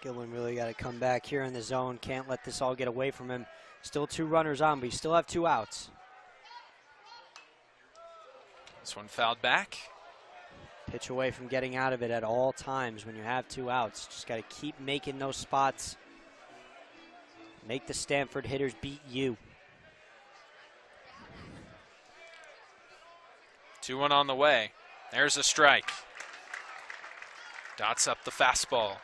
Giblin really got to come back here in the zone. Can't let this all get away from him. Still 2 runners on, but you still have 2 outs. This one fouled back. Pitch away from getting out of it at all times when you have 2 outs. Just got to keep making those spots. Make the Stanford hitters beat you. 2-1 on the way. There's a strike. Dots up the fastball.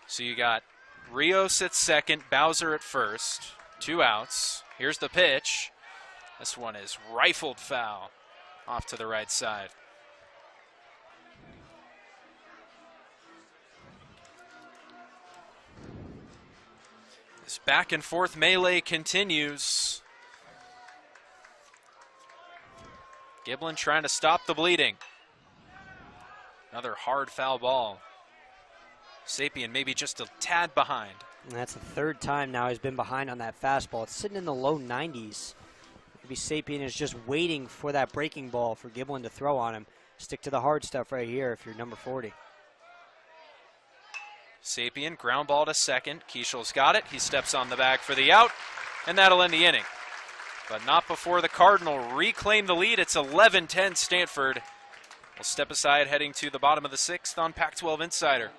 So you got Rios at second, Bowser at first. 2 outs. Here's the pitch. This one is rifled foul off to the right side. This back and forth melee continues. Giblin trying to stop the bleeding. Another hard foul ball. Sapien maybe just a tad behind. And that's the third time now he's been behind on that fastball. It's sitting in the low 90s. Maybe Sapien is just waiting for that breaking ball for Giblin to throw on him. Stick to the hard stuff right here if you're number 40. Sapien, ground ball to second. Kieshel's got it. He steps on the bag for the out, and that'll end the inning. But not before the Cardinal reclaim the lead. It's 11-10 Stanford. We'll step aside heading to the bottom of the 6th on Pac-12 Insider.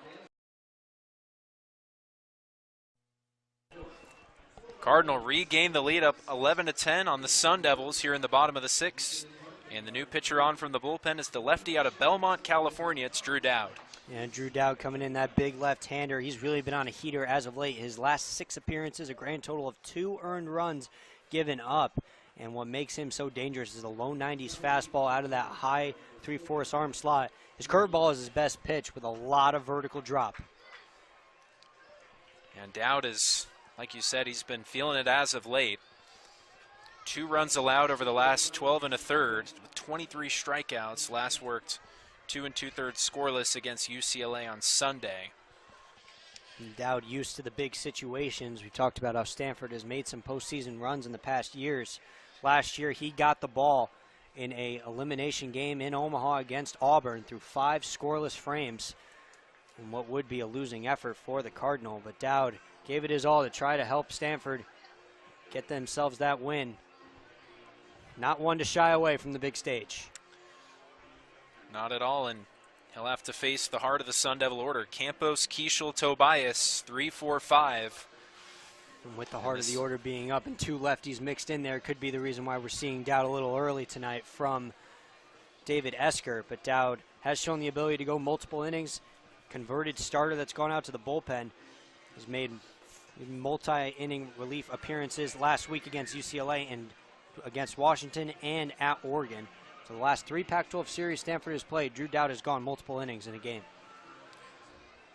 Cardinal regained the lead up 11-10 on the Sun Devils here in the bottom of the 6th. And the new pitcher on from the bullpen is the lefty out of Belmont, California. It's Drew Dowd. Yeah, Drew Dowd coming in, that big left-hander. He's really been on a heater as of late. His last 6 appearances, a grand total of 2 earned runs given up. And what makes him so dangerous is the low 90s fastball out of that high 3/4 arm slot. His curveball is his best pitch with a lot of vertical drop. And Dowd is, like you said, he's been feeling it as of late. 2 runs allowed over the last 12 1/3 with 23 strikeouts. Last worked 2 2/3 scoreless against UCLA on Sunday. And Dowd used to the big situations. We talked about how Stanford has made some postseason runs in the past years. Last year he got the ball in a elimination game in Omaha against Auburn through 5 scoreless frames in what would be a losing effort for the Cardinal. But Dowd gave it his all to try to help Stanford get themselves that win. Not one to shy away from the big stage. Not at all, and he'll have to face the heart of the Sun Devil order. Campos, Kieshel, Tobias, 3, 4, 5. And with the heart of the order being up and 2 lefties mixed in there, could be the reason why we're seeing Dowd a little early tonight from David Esker. But Dowd has shown the ability to go multiple innings. Converted starter that's gone out to the bullpen. Has made multi-inning relief appearances last week against UCLA and against Washington and at Oregon. So the last 3 Pac-12 series Stanford has played, Drew Dowd has gone multiple innings in a game.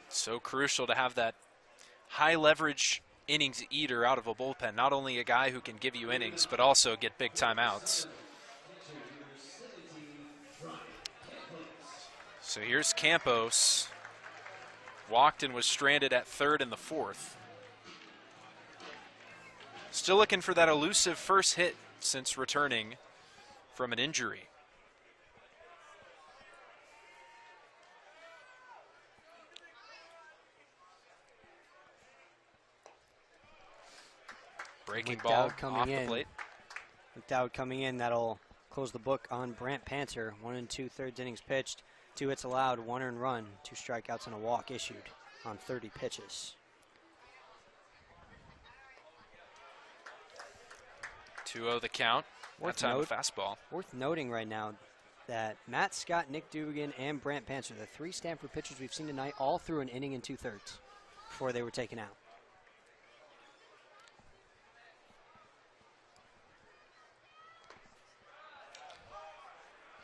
So crucial to have that high leverage innings eater out of a bullpen. Not only a guy who can give you innings, but also get big timeouts. So here's Campos. Walked and was stranded at third in the 4th. Still looking for that elusive first hit since returning from an injury. Breaking ball off the plate. With Dowd coming in, that'll close the book on Brant Panther. 1 2/3 innings pitched, 2 hits allowed, 1 earned run, 2 strikeouts and a walk issued on 30 pitches. 2-0 the count. That time a fastball. Worth noting right now that Matt Scott, Nick Dugan, and Brant Panther, the 3 Stanford pitchers we've seen tonight, all threw an inning and 2/3 before they were taken out.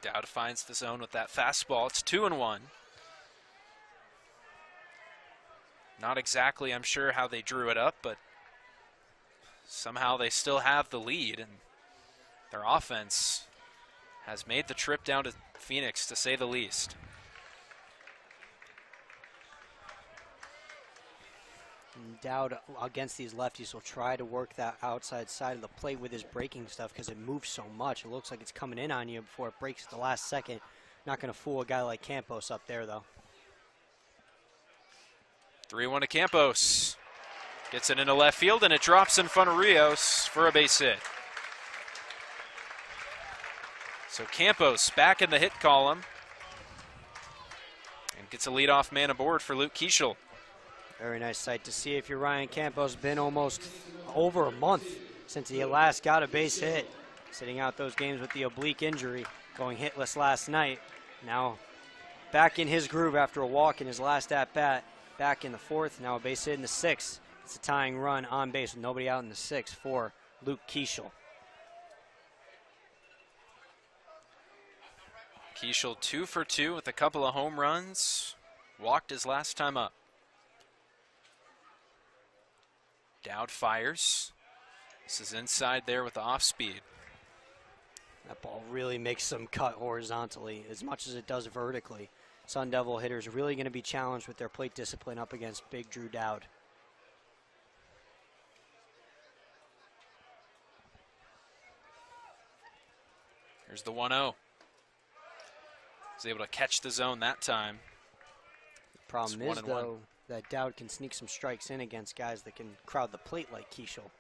Dowd finds the zone with that fastball. It's 2-1. Not exactly, I'm sure, how they drew it up, but somehow they still have the lead, and their offense has made the trip down to Phoenix, to say the least. And Dowd, against these lefties, will try to work that outside side of the plate with his breaking stuff because it moves so much. It looks like it's coming in on you before it breaks at the last second. Not going to fool a guy like Campos up there, though. 3-1 to Campos. Gets it into left field, and it drops in front of Rios for a base hit. So Campos back in the hit column. And Gets a leadoff man aboard for Luke Keischel. Very nice sight to see if you're Ryan Campos. Been almost over a month since he last got a base hit. Sitting out those games with the oblique injury, going hitless last night. Now back in his groove after a walk in his last at-bat. Back in the fourth, now a base hit in the sixth. It's a tying run on base with nobody out in the sixth for Luke Keischel. Keischel 2 for 2 with a couple of home runs. Walked his last time up. Dowd fires. This is inside there with the off speed. That ball really makes some cut horizontally as much as it does vertically. Sun Devil hitters really going to be challenged with their plate discipline up against big Drew Dowd. Here's the 1-0. Was able to catch the zone that time. The problem is, though, that Dowd can sneak some strikes in against guys that can crowd the plate like Keischel.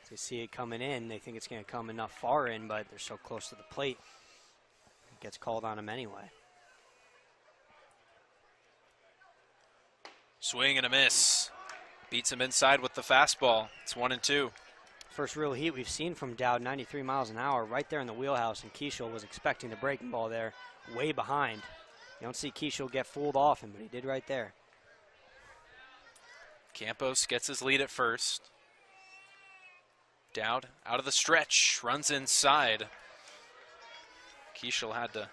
They see it coming in, they think it's going to come enough far in, but they're so close to the plate, it gets called on them anyway. Swing and a miss. Beats him inside with the fastball. It's 1-2. First real heat we've seen from Dowd, 93 miles an hour, right there in the wheelhouse, and Keischel was expecting the breaking ball there, way behind. You don't see Keischel get fooled often, but he did right there. Campos gets his lead at first. Dowd out of the stretch, runs inside. Keischel had to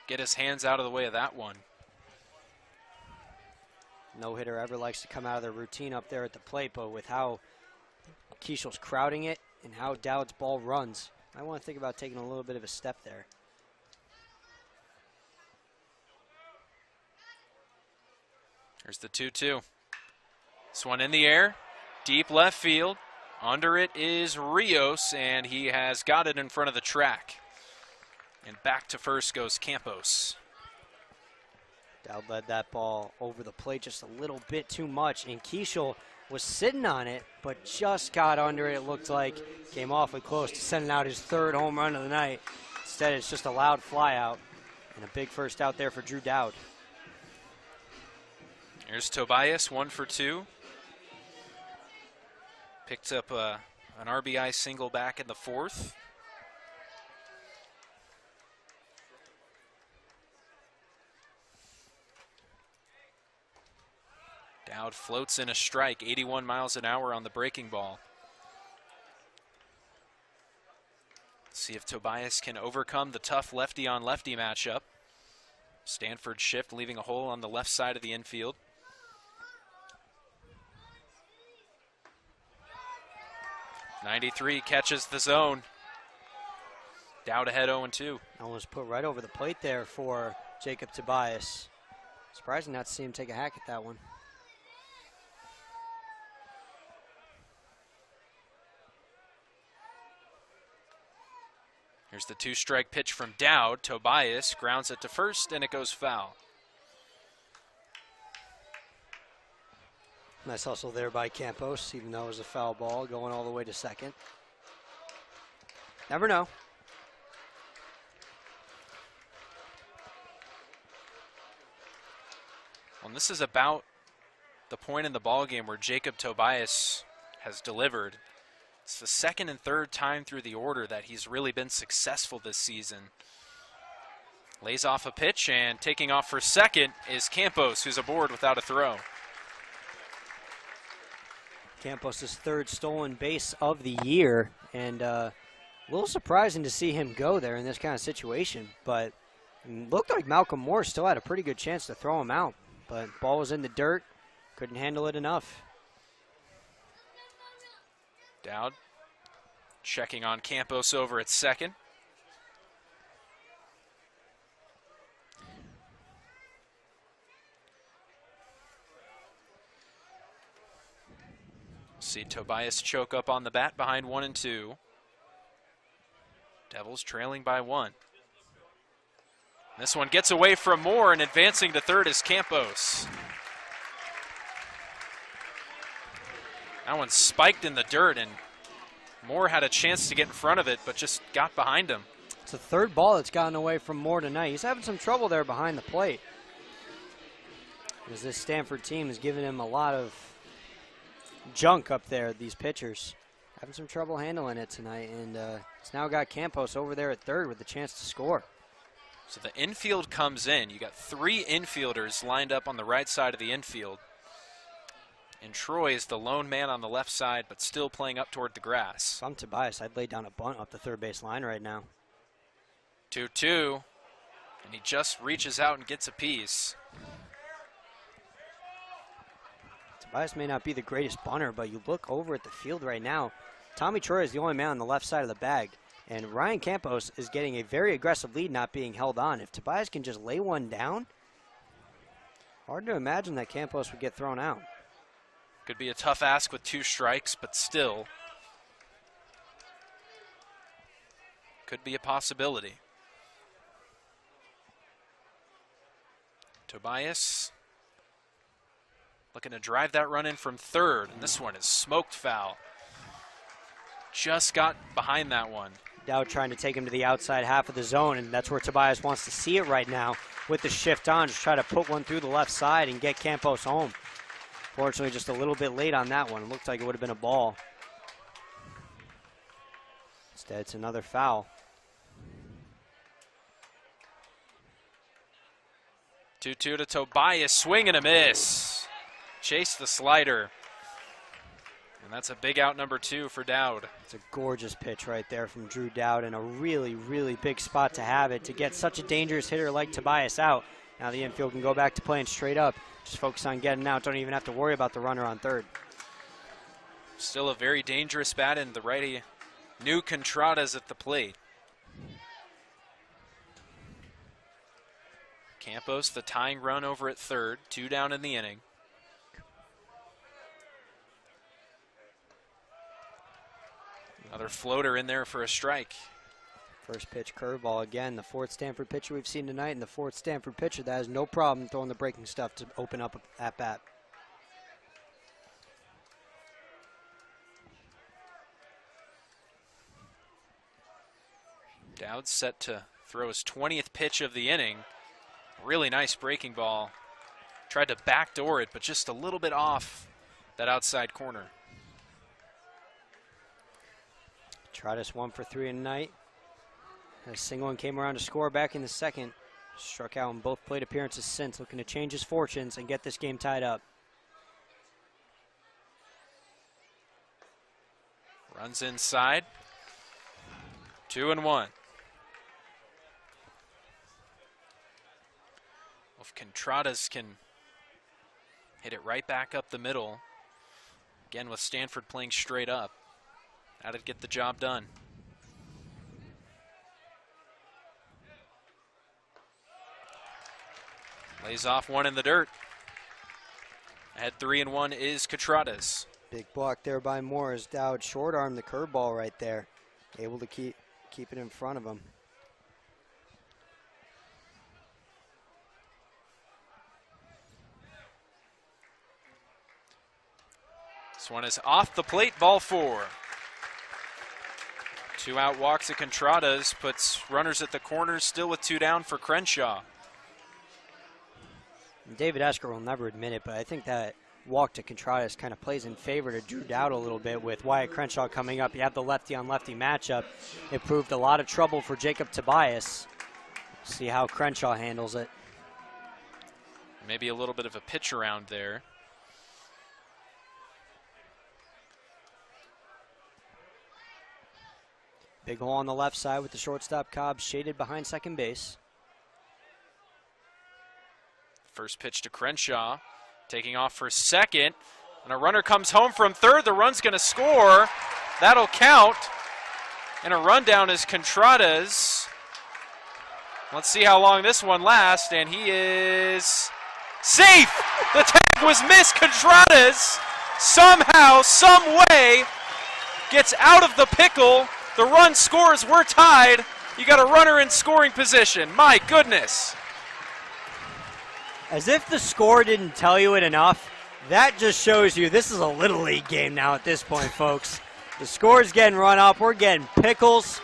get his hands out of the way of that one. No hitter ever likes to come out of their routine up there at the plate, but with how Keischel's crowding it and how Dowd's ball runs, I want to think about taking a little bit of a step there. Here's the 2-2. This one in the air, deep left field. Under it is Rios, and he has got it in front of the track. And back to first goes Campos. Dowd led that ball over the plate just a little bit too much, and Keischel was sitting on it, but just got under it, it looked like. Came awfully close to sending out his third home run of the night. Instead, it's just a loud fly out, and a big first out there for Drew Dowd. Here's Tobias, 1 for 2. Picked up an RBI single back in the fourth. Dowd floats in a strike, 81 miles an hour on the breaking ball. Let's see if Tobias can overcome the tough lefty-on-lefty matchup. Stanford shift, leaving a hole on the left side of the infield. '93 catches the zone. Dowd ahead 0-2. That one was put right over the plate there for Jacob Tobias. Surprising not to see him take a hack at that one. Here's the 2-strike pitch from Dowd. Tobias grounds it to first, and it goes foul. Nice hustle there by Campos, even though it was a foul ball, going all the way to second. Never know. Well, and this is about the point in the ballgame where Jacob Tobias has delivered. It's the second and third time through the order that he's really been successful this season. Lays off a pitch, and taking off for second is Campos, who's aboard without a throw. Campos' third stolen base of the year, and a little surprising to see him go there in this kind of situation, but it looked like Malcolm Moore still had a pretty good chance to throw him out, but ball was in the dirt, couldn't handle it enough. Dowd checking on Campos over at second. See Tobias choke up on the bat behind 1-2. Devils trailing by 1. This one gets away from Moore, and advancing to third is Campos. That one spiked in the dirt, and Moore had a chance to get in front of it, but just got behind him. It's the third ball that's gotten away from Moore tonight. He's having some trouble there behind the plate. Because this Stanford team is giving him a lot of junk up there, these pitchers. Having some trouble handling it tonight, and it's now got Campos over there at third with a chance to score. So the infield comes in. You got 3 infielders lined up on the right side of the infield. And Troy is the lone man on the left side, but still playing up toward the grass. If I'm Tobias, I'd lay down a bunt up the third base line right now. 2-2, and he just reaches out and gets a piece. Tobias may not be the greatest bunter, but you look over at the field right now. Tommy Troy is the only man on the left side of the bag, and Ryan Campos is getting a very aggressive lead, not being held on. If Tobias can just lay one down, hard to imagine that Campos would get thrown out. Could be a tough ask with 2 strikes, but still could be a possibility. Tobias looking to drive that run in from third, and this one is smoked foul. Just got behind that one. Dowd trying to take him to the outside half of the zone, and that's where Tobias wants to see it right now with the shift on. Just try to put one through the left side and get Campos home. Fortunately, just a little bit late on that one. It looked like it would have been a ball. Instead, it's another foul. 2-2 to Tobias, swing and a miss. Chase the slider. And that's a big out number 2 for Dowd. It's a gorgeous pitch right there from Drew Dowd, and a really, really big spot to have it to get such a dangerous hitter like Tobias out. Now the infield can go back to playing straight up. Just focus on getting out. Don't even have to worry about the runner on third. Still a very dangerous bat, and the righty New Contradas at the plate. Campos, the tying run over at third. 2 down in the inning. Another floater in there for a strike. First pitch curveball again. The 4th Stanford pitcher we've seen tonight, and the 4th Stanford pitcher that has no problem throwing the breaking stuff to open up at bat. Dowd set to throw his 20th pitch of the inning. Really nice breaking ball. Tried to backdoor it, but just a little bit off that outside corner. Contradas 1 for 3 tonight. A single and came around to score back in the second. Struck out in both plate appearances since, looking to change his fortunes and get this game tied up. Runs inside. 2-1. If Contradas can hit it right back up the middle, again with Stanford playing straight up, that'd get the job done. Lays off one in the dirt. Ahead 3-1 is Contradas. Big block there by Moore as Dowd short-armed the curveball right there. Able to keep it in front of him. This one is off the plate, ball 4. 2 out walks at Contradas, puts runners at the corners, still with 2 down for Crenshaw. David Esker will never admit it, but I think that walk to Contradas kind of plays in favor to Drew Dowd a little bit with Wyatt Crenshaw coming up. You have the lefty-on-lefty matchup. It proved a lot of trouble for Jacob Tobias. See how Crenshaw handles it. Maybe a little bit of a pitch around there. Big hole on the left side with the shortstop Cobb shaded behind second base. First pitch to Crenshaw, taking off for second, and a runner comes home from third. The run's going to score. That'll count. And a rundown is Contradas. Let's see how long this one lasts, and he is safe. The tag was missed. Contradas somehow, some way, gets out of the pickle. The run scores. We're tied. You got a runner in scoring position. My goodness. As if the score didn't tell you it enough, that just shows you this is a Little League game now at this point, folks. The score's getting run up. We're getting pickles.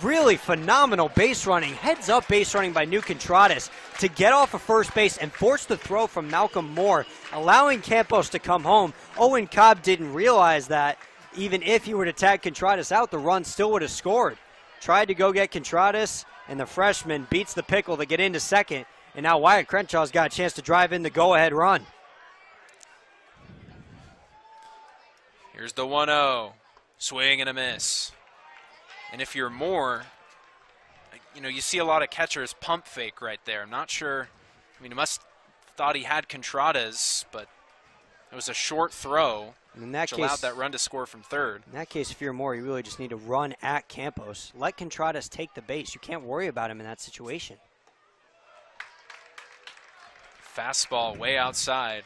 Really phenomenal base running, heads up base running by New Contradas to get off of first base and force the throw from Malcolm Moore, allowing Campos to come home. Owen Cobb didn't realize that even if he were to tag Contradas out, the run still would have scored. Tried to go get Contradas, and the freshman beats the pickle to get into second, and now Wyatt Crenshaw's got a chance to drive in the go-ahead run. Here's the 1-0. Swing and a miss. And if you're Moore, you see a lot of catchers pump fake right there. I'm not sure. He must have thought he had Contradas, but it was a short throw, which allowed that run to score from third. In that case, if you're Moore, you really just need to run at Campos. Let Contradas take the base. You can't worry about him in that situation. Fastball way outside.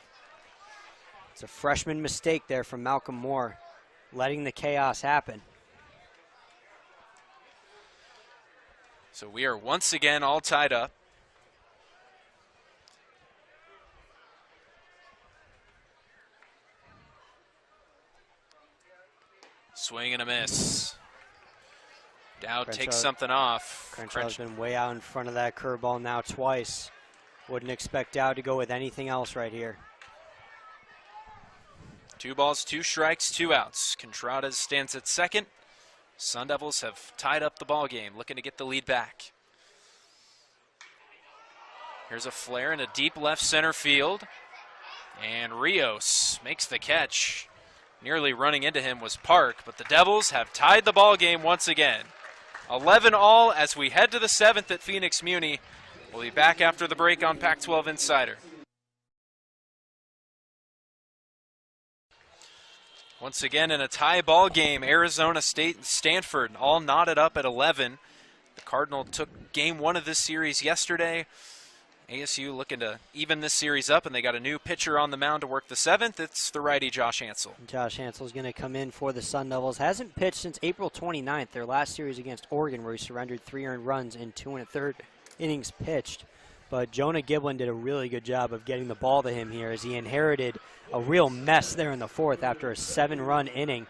It's a freshman mistake there from Malcolm Moore, letting the chaos happen. So we are once again all tied up. Swing and a miss. Dowd takes something off. Crenshaw's been way out in front of that curveball now twice. Wouldn't expect Dowd to go with anything else right here. 2 balls, 2 strikes, 2 outs. Contradas stands at second. Sun Devils have tied up the ball game, looking to get the lead back. Here's a flare in a deep left center field. And Rios makes the catch. Nearly running into him was Park, but the Devils have tied the ball game once again. 11 all as we head to the 7th at Phoenix Muni. We'll be back after the break on Pac-12 Insider. Once again in a tie ball game, Arizona State and Stanford all knotted up at 11. The Cardinal took game 1 of this series yesterday. ASU looking to even this series up, and they got a new pitcher on the mound to work the 7th. It's the righty Josh Hansel. Josh Hansel's going to come in for the Sun Devils. Hasn't pitched since April 29th, their last series against Oregon, where he surrendered 3 earned runs in 2 1/3 innings pitched. But Jonah Giblin did a really good job of getting the ball to him here as he inherited a real mess there in the 4th after a 7-run inning.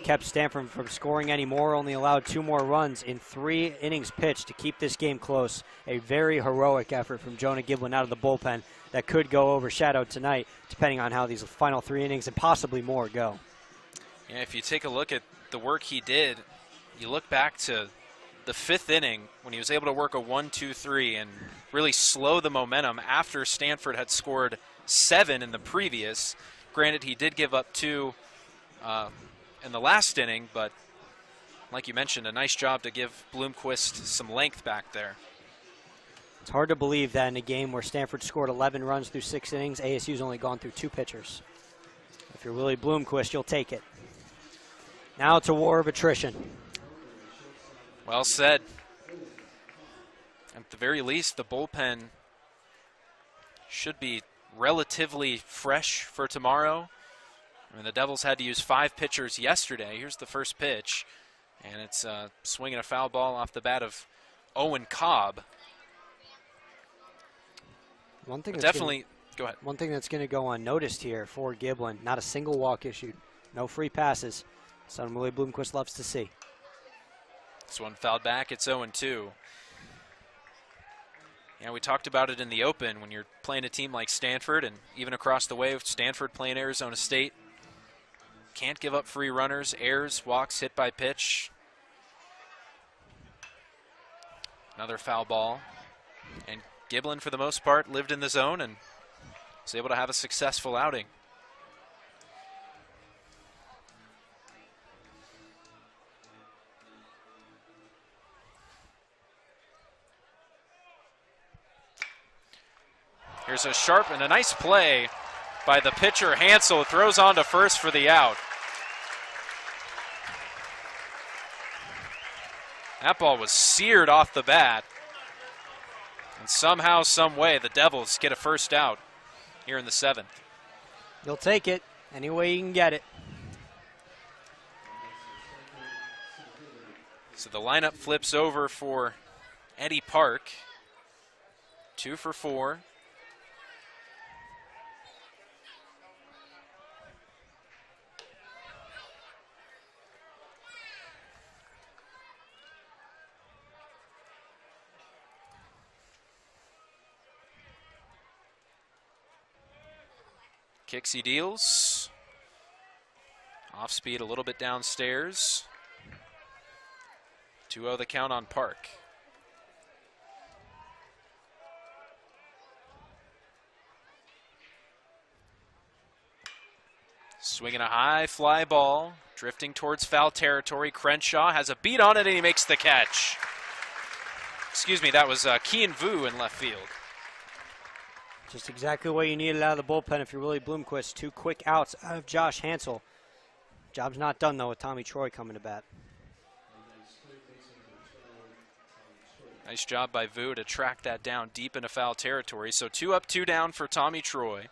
Kept Stanford from scoring anymore, only allowed 2 more runs in 3 innings pitched to keep this game close. A very heroic effort from Jonah Giblin out of the bullpen that could go overshadowed tonight, depending on how these final 3 innings and possibly more go. Yeah, if you take a look at the work he did, you look back to the 5th inning when he was able to work a 1-2-3 and really slow the momentum after Stanford had scored 7 in the previous. Granted, he did give up 2 in the last inning, but like you mentioned, a nice job to give Bloomquist some length back there. It's hard to believe that in a game where Stanford scored 11 runs through 6 innings, ASU's only gone through 2 pitchers. If you're Willie Bloomquist, you'll take it. Now it's a war of attrition. Well said. At the very least, the bullpen should be relatively fresh for tomorrow. The Devils had to use 5 pitchers yesterday. Here's the first pitch, and it's swinging a foul ball off the bat of Owen Cobb. One thing go ahead. One thing that's going to go unnoticed here for Giblin, not a single walk issued, no free passes. Something Willie Bloomquist loves to see. This one fouled back. It's 0-2. Yeah, we talked about it in the open when you're playing a team like Stanford, and even across the way with Stanford playing Arizona State. Can't give up free runners, errors, walks, hit by pitch. Another foul ball. And Giblin, for the most part, lived in the zone and was able to have a successful outing. Here's a sharp and a nice play by the pitcher, Hansel. Throws on to first for the out. That ball was seared off the bat. And somehow, some way, the Devils get a first out here in the 7th. You'll take it any way you can get it. So the lineup flips over for Eddie Park. 2 for 4. Kicks, he deals. Off speed a little bit downstairs. 2-0 the count on Park. Swinging a high fly ball, drifting towards foul territory. Crenshaw has a beat on it, and he makes the catch. Excuse me, that was Kian Vu in left field. Just exactly what you needed out of the bullpen if you're Willie Bloomquist. 2 quick outs out of Josh Hansel. Job's not done, though, with Tommy Troy coming to bat. Nice job by Vu to track that down deep into foul territory. So 2 up, 2 down for Tommy Troy.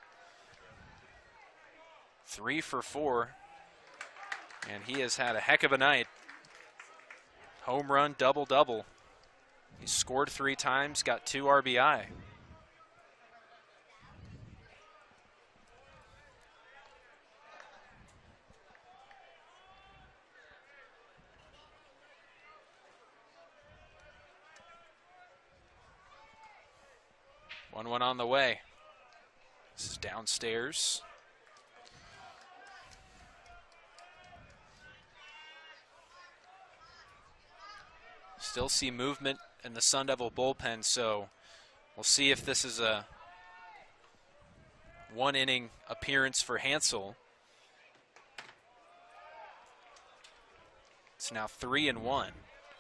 3 for 4. And he has had a heck of a night. Home run, double-double. He scored 3 times, got 2 RBI. One on the way. This is downstairs. Still see movement in the Sun Devil bullpen, so we'll see if this is a 1-inning appearance for Hansel. It's now 3-1.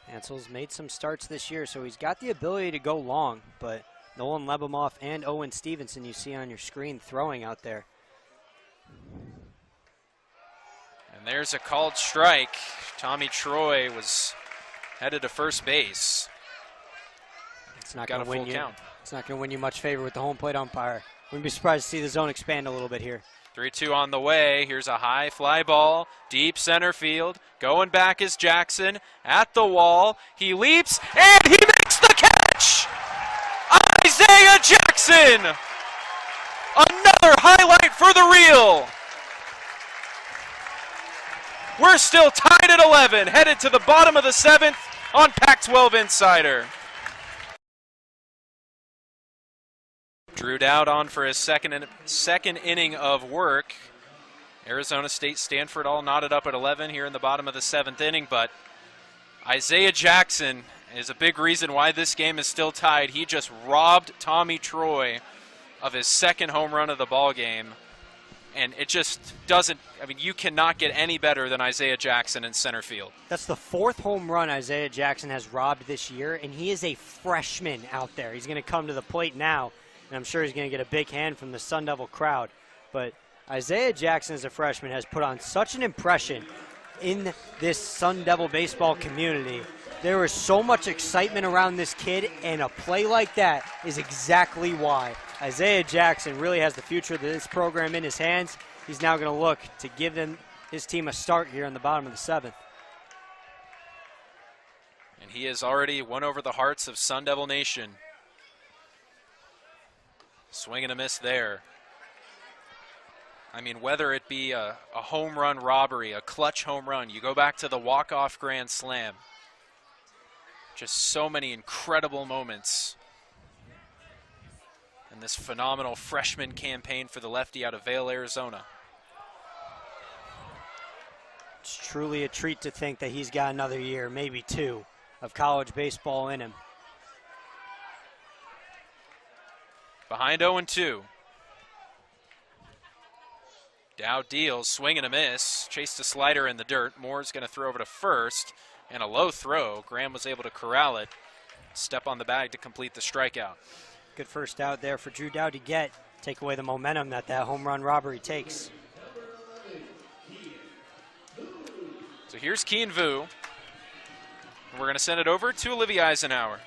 Hansel's made some starts this year, so he's got the ability to go long, but Nolan Lebemoff and Owen Stevenson you see on your screen throwing out there. And there's a called strike. Tommy Troy was headed to first base. It's not Got going a to full win you. count. It's not going to win you much favor with the home plate umpire. Wouldn't be surprised to see the zone expand a little bit here. 3-2 on the way. Here's a high fly ball, deep center field. Going back is Jackson at the wall. He leaps and he makes the catch. Isaiah Jackson. Another highlight for the reel. We're still tied at 11, headed to the bottom of the 7th on Pac-12 Insider. Drew Dowd on for his second inning of work. Arizona State, Stanford all knotted up at 11 here in the bottom of the 7th inning, but Isaiah Jackson is a big reason why this game is still tied. He just robbed Tommy Troy of his second home run of the ball game. And it just doesn't, I mean, you cannot get any better than Isaiah Jackson in center field. That's the 4th home run Isaiah Jackson has robbed this year, and he is a freshman out there. He's going to come to the plate now, and I'm sure he's going to get a big hand from the Sun Devil crowd. But Isaiah Jackson as a freshman has put on such an impression in this Sun Devil baseball community. There is so much excitement around this kid, and a play like that is exactly why. Isaiah Jackson really has the future of this program in his hands. He's now going to look to give his team a start here in the bottom of the 7th. And he has already won over the hearts of Sun Devil Nation. Swing and a miss there. I mean, whether it be a home run robbery, a clutch home run, you go back to the walk-off grand slam. Just so many incredible moments in this phenomenal freshman campaign for the lefty out of Vail, Arizona. It's truly a treat to think that he's got another year, maybe 2, of college baseball in him. Behind 0-2. Dowd deals, swing and a miss. Chased a slider in the dirt. Moore's going to throw over to first. And a low throw. Graham was able to corral it. Step on the bag to complete the strikeout. Good first out there for Drew Dowd to take away the momentum that home run robbery takes. So here's Kian Vu. And we're going to send it over to Olivia Eisenhower.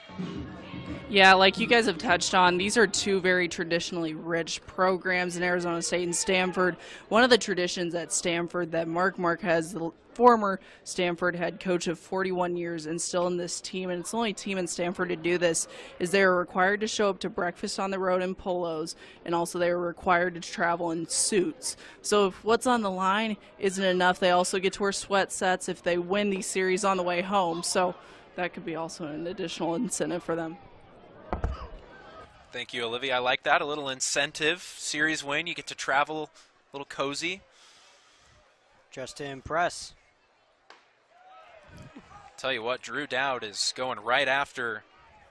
Yeah, like you guys have touched on, these are 2 very traditionally rich programs in Arizona State and Stanford. One of the traditions at Stanford that Mark Marquez, the former Stanford head coach of 41 years, instilled in this team, and it's the only team in Stanford to do this, is they are required to show up to breakfast on the road in polos, and also they are required to travel in suits. So if what's on the line isn't enough, they also get to wear sweat sets if they win these series on the way home. So that could be also an additional incentive for them. Thank you, Olivia. I like that. A little incentive. Series win. You get to travel little cozy. Just to impress. Tell you what, Drew Dowd is going right after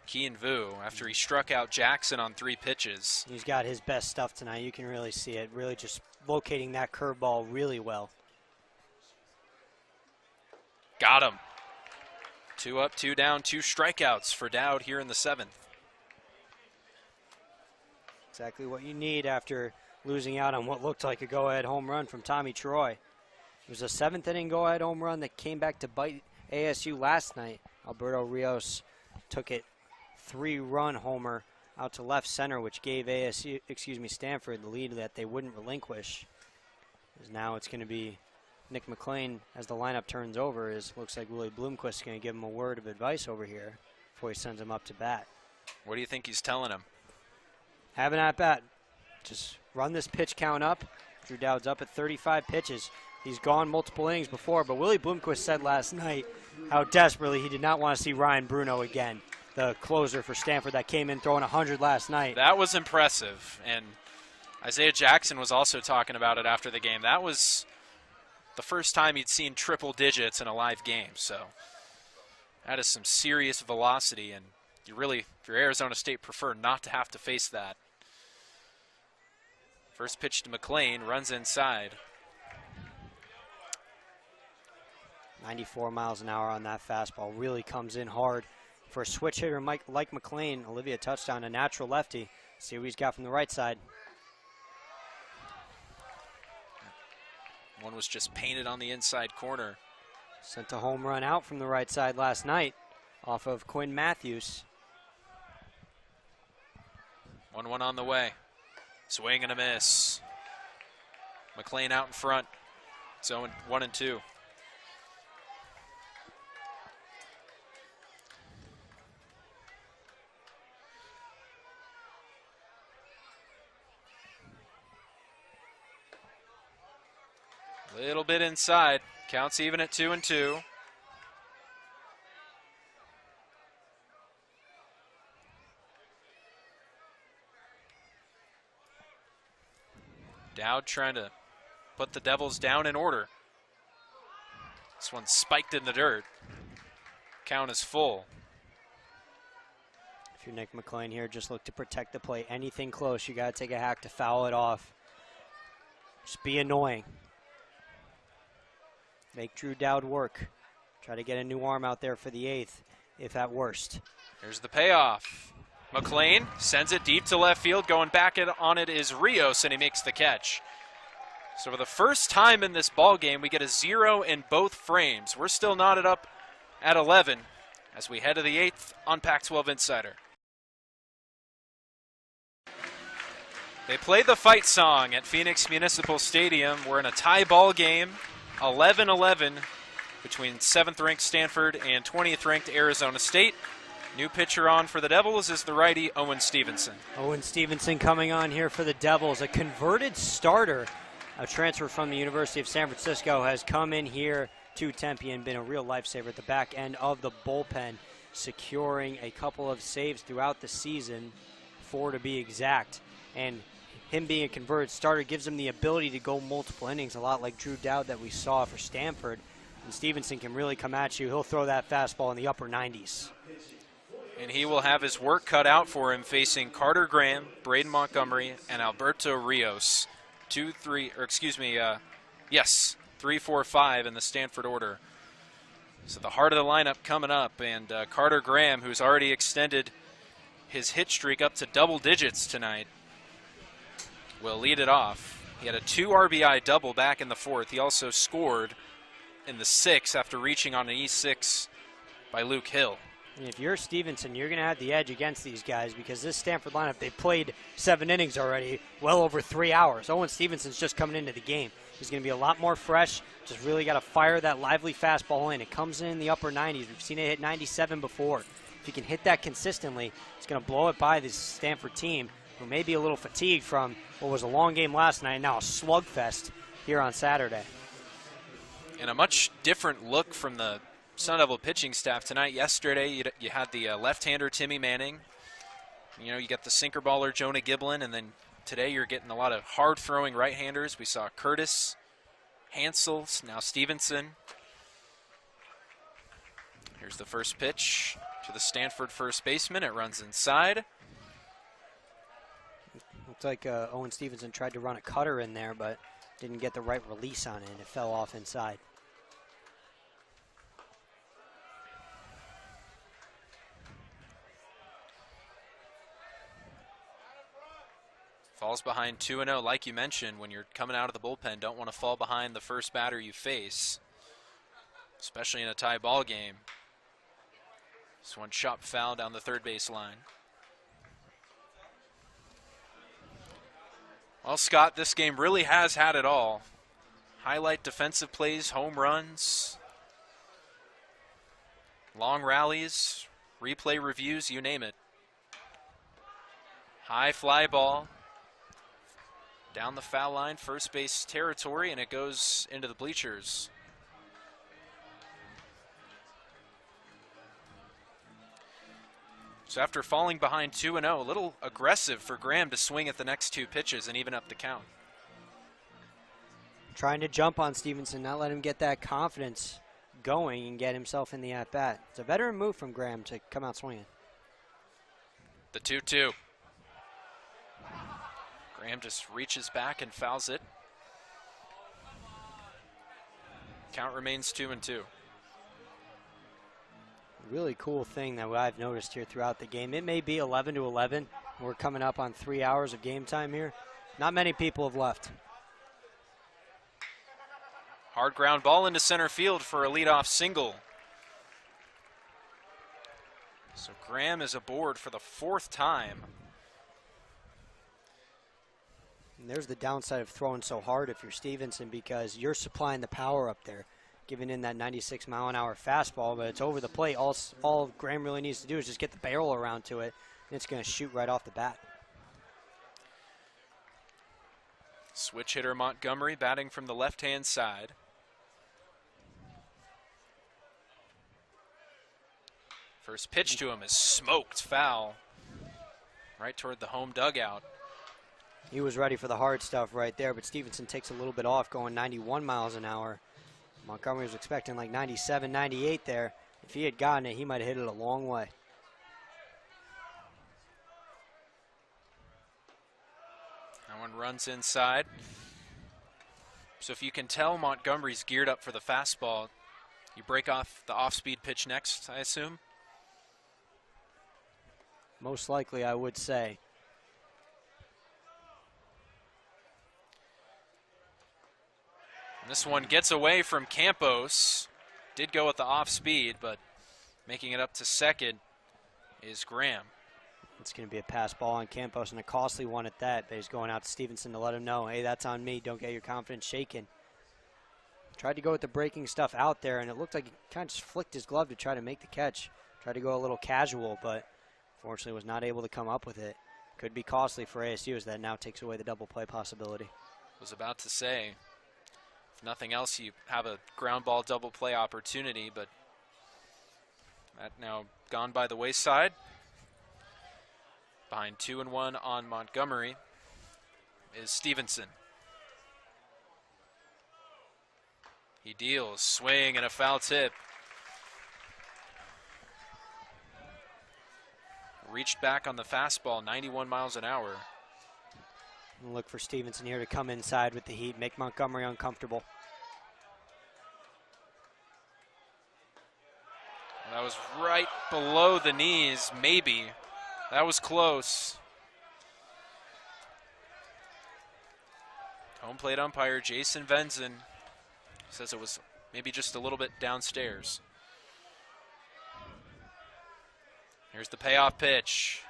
Keen Vu after he struck out Jackson on 3 pitches. He's got his best stuff tonight. You can really see it. Really just locating that curveball really well. Got him. 2 up, 2 down, 2 strikeouts for Dowd here in the 7th. Exactly what you need after losing out on what looked like a go-ahead home run from Tommy Troy. It was a 7th inning go-ahead home run that came back to bite ASU last night. Alberto Rios took it 3-run homer out to left center, which gave Stanford the lead that they wouldn't relinquish. As now it's going to be Nick McLean as the lineup turns over. Looks like Willie Bloomquist is going to give him a word of advice over here before he sends him up to bat. What do you think he's telling him? Have an at-bat. Just run this pitch count up. Drew Dowd's up at 35 pitches. He's gone multiple innings before, but Willie Bloomquist said last night how desperately he did not want to see Ryan Bruno again, the closer for Stanford that came in throwing 100 last night. That was impressive, and Isaiah Jackson was also talking about it after the game. That was the first time he'd seen triple digits in a live game, so that is some serious velocity, and you really, if you're Arizona State, prefer not to have to face that. First pitch to McLean, runs inside. 94 miles an hour on that fastball. Really comes in hard for a switch hitter like McLean. Olivia touchdown, a natural lefty. See what he's got from the right side. One was just painted on the inside corner. Sent a home run out from the right side last night off of Quinn Matthews. 1-1 on the way. Swing and a miss. McLean out in front. It's 1-2. Little bit inside. Counts even at 2-2. Dowd trying to put the Devils down in order. This one spiked in the dirt. Count is full. If you're Nick McLean here, just look to protect the plate. Anything close, you got to take a hack to foul it off. Just be annoying. Make Drew Dowd work. Try to get a new arm out there for the 8th, if at worst. Here's the payoff. McLean sends it deep to left field. Going back on it is Rios, and he makes the catch. So for the first time in this ball game, we get a 0 in both frames. We're still knotted up at 11 as we head to the 8th on Pac-12 Insider. They play the fight song at Phoenix Municipal Stadium. We're in a tie ball game, 11-11 between 7th-ranked Stanford and 20th-ranked Arizona State. New pitcher on for the Devils is the righty Owen Stevenson. Owen Stevenson coming on here for the Devils, a converted starter. A transfer from the University of San Francisco has come in here to Tempe and been a real lifesaver at the back end of the bullpen, securing a couple of saves throughout the season, 4 to be exact. And him being a converted starter gives him the ability to go multiple innings, a lot like Drew Dowd that we saw for Stanford. And Stevenson can really come at you. He'll throw that fastball in the upper 90s. And he will have his work cut out for him facing Carter Graham, Braden Montgomery, and Alberto Rios. 3, 4, 5 in the Stanford order. So the heart of the lineup coming up, and Carter Graham, who's already extended his hit streak up to double digits tonight, will lead it off. He had a 2 RBI double back in the 4th. He also scored in the 6th after reaching on an E6 by Luke Hill. And if you're Stevenson, you're going to have the edge against these guys because this Stanford lineup, they played 7 innings already, well over 3 hours. Owen Stevenson's just coming into the game. He's going to be a lot more fresh. Just really got to fire that lively fastball in. It comes in the upper 90s. We've seen it hit 97 before. If he can hit that consistently, it's going to blow it by this Stanford team, who may be a little fatigued from what was a long game last night, now a slugfest here on Saturday. And a much different look from the Sun Devil pitching staff tonight. Yesterday, you had the left-hander Timmy Manning. You know, you got the sinker baller Jonah Giblin, and then today you're getting a lot of hard-throwing right-handers. We saw Curtis, Hansel, now Stevenson. Here's the first pitch to the Stanford first baseman. It runs inside. Looks like Owen Stevenson tried to run a cutter in there, but didn't get the right release on it, and it fell off inside. Falls behind 2-0, like you mentioned, when you're coming out of the bullpen, don't want to fall behind the first batter you face, especially in a tie ball game. This one chopped foul down the third base line. Well, Scott, this game really has had it all. Highlight defensive plays, home runs, long rallies, replay reviews, you name it. High fly ball down the foul line, first base territory, and it goes into the bleachers. So after falling behind 2-0, a little aggressive for Graham to swing at the next two pitches and even up the count. Trying to jump on Stevenson, not let him get that confidence going and get himself in the at-bat. It's a veteran move from Graham to come out swinging. The 2-2. Graham just reaches back and fouls it. Count remains 2-2. Really cool thing that I've noticed here throughout the game. It may be 11-11. We're coming up on 3 hours of game time here. Not many people have left. Hard ground ball into center field for a leadoff single. So Graham is aboard for the fourth time. And there's the downside of throwing so hard if you're Stevenson, because you're supplying the power up there, giving in that 96-mile-an-hour fastball, but it's over the plate. All Graham really needs to do is just get the barrel around to it, and it's going to shoot right off the bat. Switch hitter Montgomery batting from the left-hand side. First pitch to him is smoked foul right toward the home dugout. He was ready for the hard stuff right there, but Stevenson takes a little bit off, going 91 miles an hour. Montgomery was expecting like 97, 98 there. If he had gotten it, he might have hit it a long way. That one runs inside. So if you can tell Montgomery's geared up for the fastball, you break off the off-speed pitch next, I assume? Most likely, I would say. And this one gets away from Campos. Did go with the off-speed, but making it up to second is Graham. It's going to be a pass ball on Campos, and a costly one at that. But he's going out to Stevenson to let him know, hey, that's on me. Don't get your confidence shaken. Tried to go with the breaking stuff out there, and it looked like he kind of just flicked his glove to try to make the catch. Tried to go a little casual, but fortunately was not able to come up with it. Could be costly for ASU, as that now takes away the double play possibility. Was about to say, if nothing else, you have a ground ball double play opportunity, but that now gone by the wayside. Behind 2-1 on Montgomery is Stevenson. He deals, swing, and a foul tip. Reached back on the fastball, 91 miles an hour. Look for Stevenson here to come inside with the heat, make Montgomery uncomfortable. That was right below the knees, maybe. That was close. Home plate umpire Jason Venzen says it was maybe just a little bit downstairs. Here's the payoff pitch.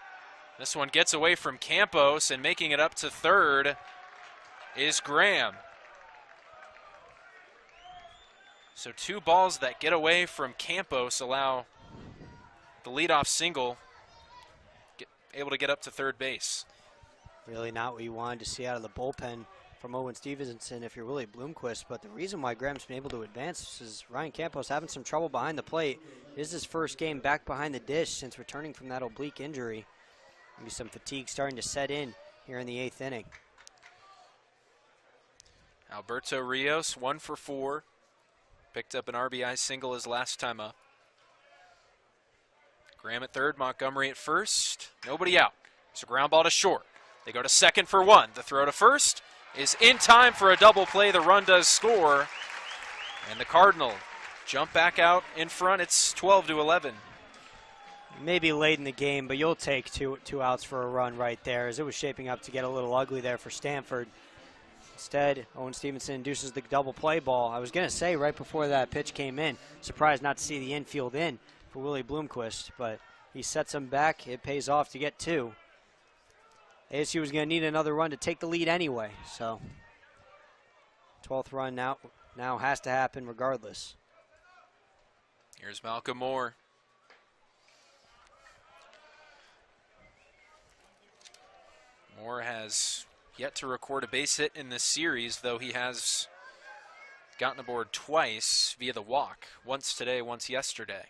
This one gets away from Campos, and making it up to third is Graham. So two balls that get away from Campos allow the leadoff single able to get up to third base. Really not what you wanted to see out of the bullpen from Owen Stevenson if you're Willie Bloomquist, but the reason why Graham's been able to advance is Ryan Campos having some trouble behind the plate. This is his first game back behind the dish since returning from that oblique injury. Maybe some fatigue starting to set in. here in the 8th inning. Alberto Rios, 1 for 4. Picked up an RBI single his last time up. Graham at third, Montgomery at first. Nobody out. It's a ground ball to short. They go to second for 1. The throw to first is in time for a double play. The run does score. And the Cardinal jump back out in front. It's 12-11. Maybe late in the game, but you'll take two outs for a run right there, as it was shaping up to get a little ugly there for Stanford. Instead, Owen Stevenson induces the double play ball. I was going to say right before that pitch came in, surprised not to see the infield in for Willie Bloomquist, but he sets him back. It pays off to get 2. ASU was going to need another run to take the lead anyway, so 12th run now has to happen regardless. Here's Malcolm Moore. Moore has yet to record a base hit in this series, though he has gotten aboard twice via the walk, once today, once yesterday.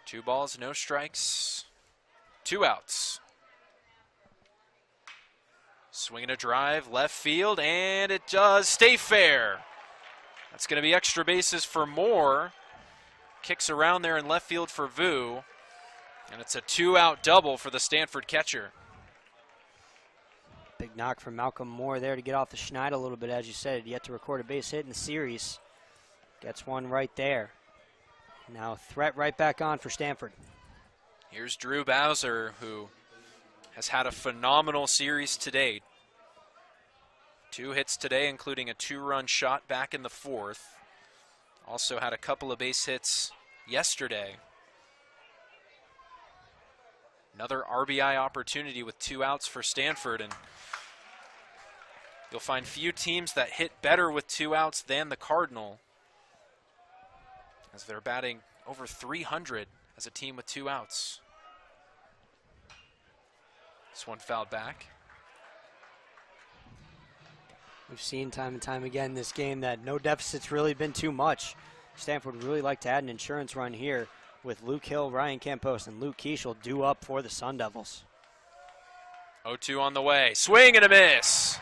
Two balls, no strikes, 2 outs. Swinging a drive, left field, and it does stay fair. That's going to be extra bases for Moore. Kicks around there in left field for Vu, and it's a 2-out double for the Stanford catcher. Big knock from Malcolm Moore there to get off the schneid a little bit, as you said. Yet to record a base hit in the series. Gets one right there. Now threat right back on for Stanford. Here's Drew Bowser, who has had a phenomenal series to date. 2 hits today, including a 2-run shot back in the 4th. Also had a couple of base hits yesterday. Another RBI opportunity with 2 outs for Stanford, and you'll find few teams that hit better with 2 outs than the Cardinal, as they're batting over 300 as a team with 2 outs. This one fouled back. We've seen time and time again in this game that no deficit's really been too much. Stanford would really like to add an insurance run here with Luke Hill, Ryan Campos, and Luke Keeschel due up for the Sun Devils. 0-2 on the way. Swing and a miss.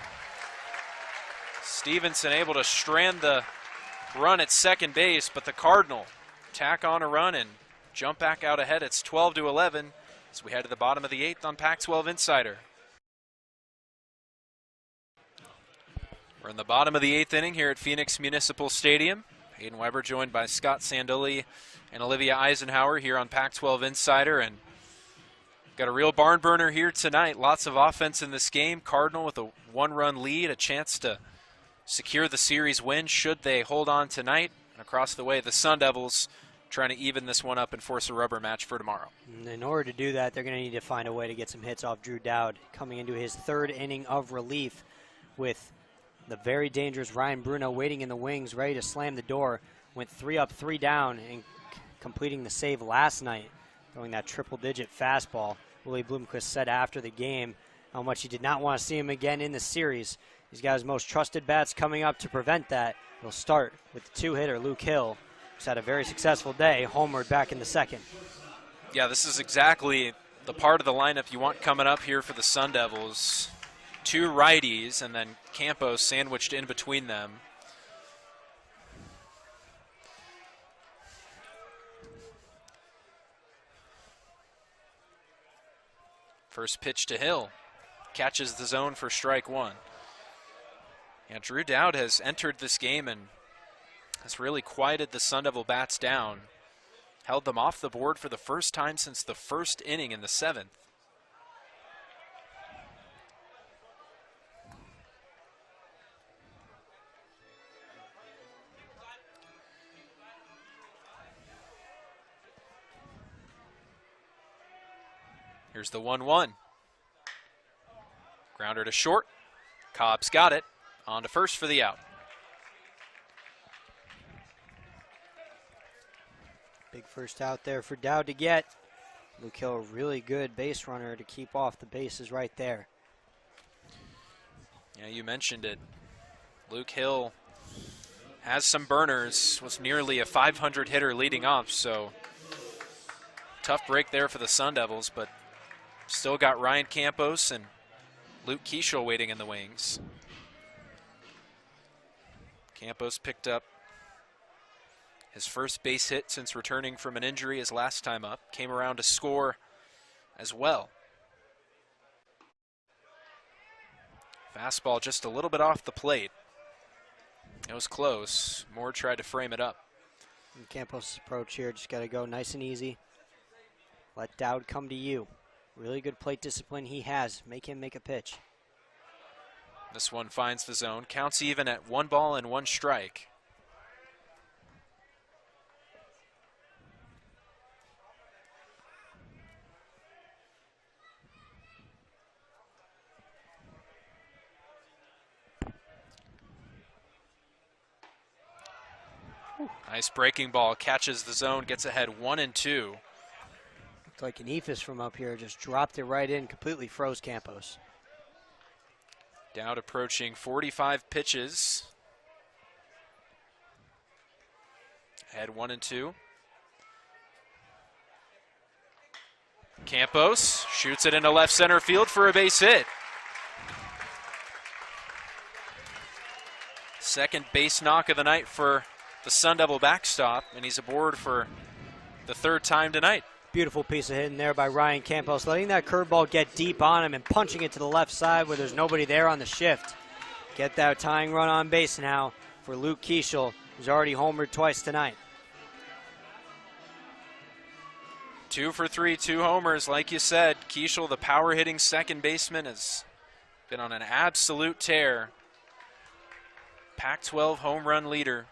Stevenson able to strand the run at second base, but the Cardinal tack on a run and jump back out ahead. It's 12-11 as we head to the bottom of the 8th on Pac-12 Insider. We're in the bottom of the 8th inning here at Phoenix Municipal Stadium. Hayden Weber joined by Scott Sandoli and Olivia Eisenhower here on Pac-12 Insider, and got a real barn burner here tonight. Lots of offense in this game. Cardinal with a 1-run lead, a chance to secure the series win should they hold on tonight. And across the way, the Sun Devils trying to even this one up and force a rubber match for tomorrow. And in order to do that, they're going to need to find a way to get some hits off Drew Dowd, coming into his 3rd inning of relief with the very dangerous Ryan Bruno waiting in the wings, ready to slam the door. Went 3 up, 3 down, and completing the save last night, throwing that triple-digit fastball. Willie Bloomquist said after the game how much he did not want to see him again in the series. He's got his most trusted bats coming up to prevent that. He'll start with the 2-hitter, Luke Hill, who's had a very successful day, homered back in the 2nd. Yeah, this is exactly the part of the lineup you want coming up here for the Sun Devils. 2 righties, and then Campos sandwiched in between them. First pitch to Hill. Catches the zone for strike 1. Yeah, Drew Dowd has entered this game and has really quieted the Sun Devil bats down. Held them off the board for the first time since the 1st inning in the 7th. Here's the 1-1. Grounder to short. Cobb's got it. On to first for the out. Big first out there for Dowd to get. Luke Hill, really good base runner to keep off the bases right there. Yeah, you mentioned it. Luke Hill has some burners, was nearly a 500 hitter leading off, so tough break there for the Sun Devils, but still got Ryan Campos and Luke Keeschel waiting in the wings. Campos picked up his first base hit since returning from an injury his last time up. Came around to score as well. Fastball just a little bit off the plate. It was close. Moore tried to frame it up. And Campos' approach here, just got to go nice and easy. Let Dowd come to you. Really good plate discipline he has. Make him make a pitch. This one finds the zone. Counts even at 1 ball and 1 strike. Nice breaking ball, catches the zone, gets ahead 1-2. Looked like an ephus from up here, just dropped it right in, completely froze Campos. Dowd approaching 45 pitches. Ahead 1-2. Campos shoots it into left center field for a base hit. Second base knock of the night for the Sun Devil backstop, and he's aboard for the 3rd time tonight. Beautiful piece of hitting there by Ryan Campos, letting that curveball get deep on him and punching it to the left side where there's nobody there on the shift. Get that tying run on base now for Luke Keeschel, who's already homered twice tonight. 2 for 3, 2 homers. Like you said, Keeschel, the power-hitting second baseman, has been on an absolute tear. Pac-12 home run leader.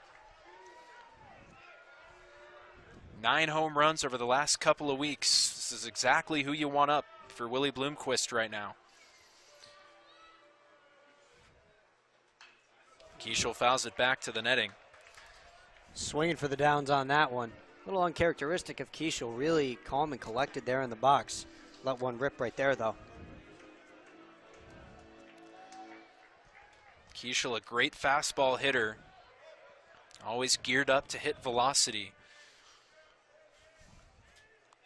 9 home runs over the last couple of weeks. This is exactly who you want up for Willie Bloomquist right now. Keeschel fouls it back to the netting. Swinging for the downs on that one. A little uncharacteristic of Keeschel, really calm and collected there in the box. Let one rip right there, though. Keeschel, a great fastball hitter. Always geared up to hit velocity.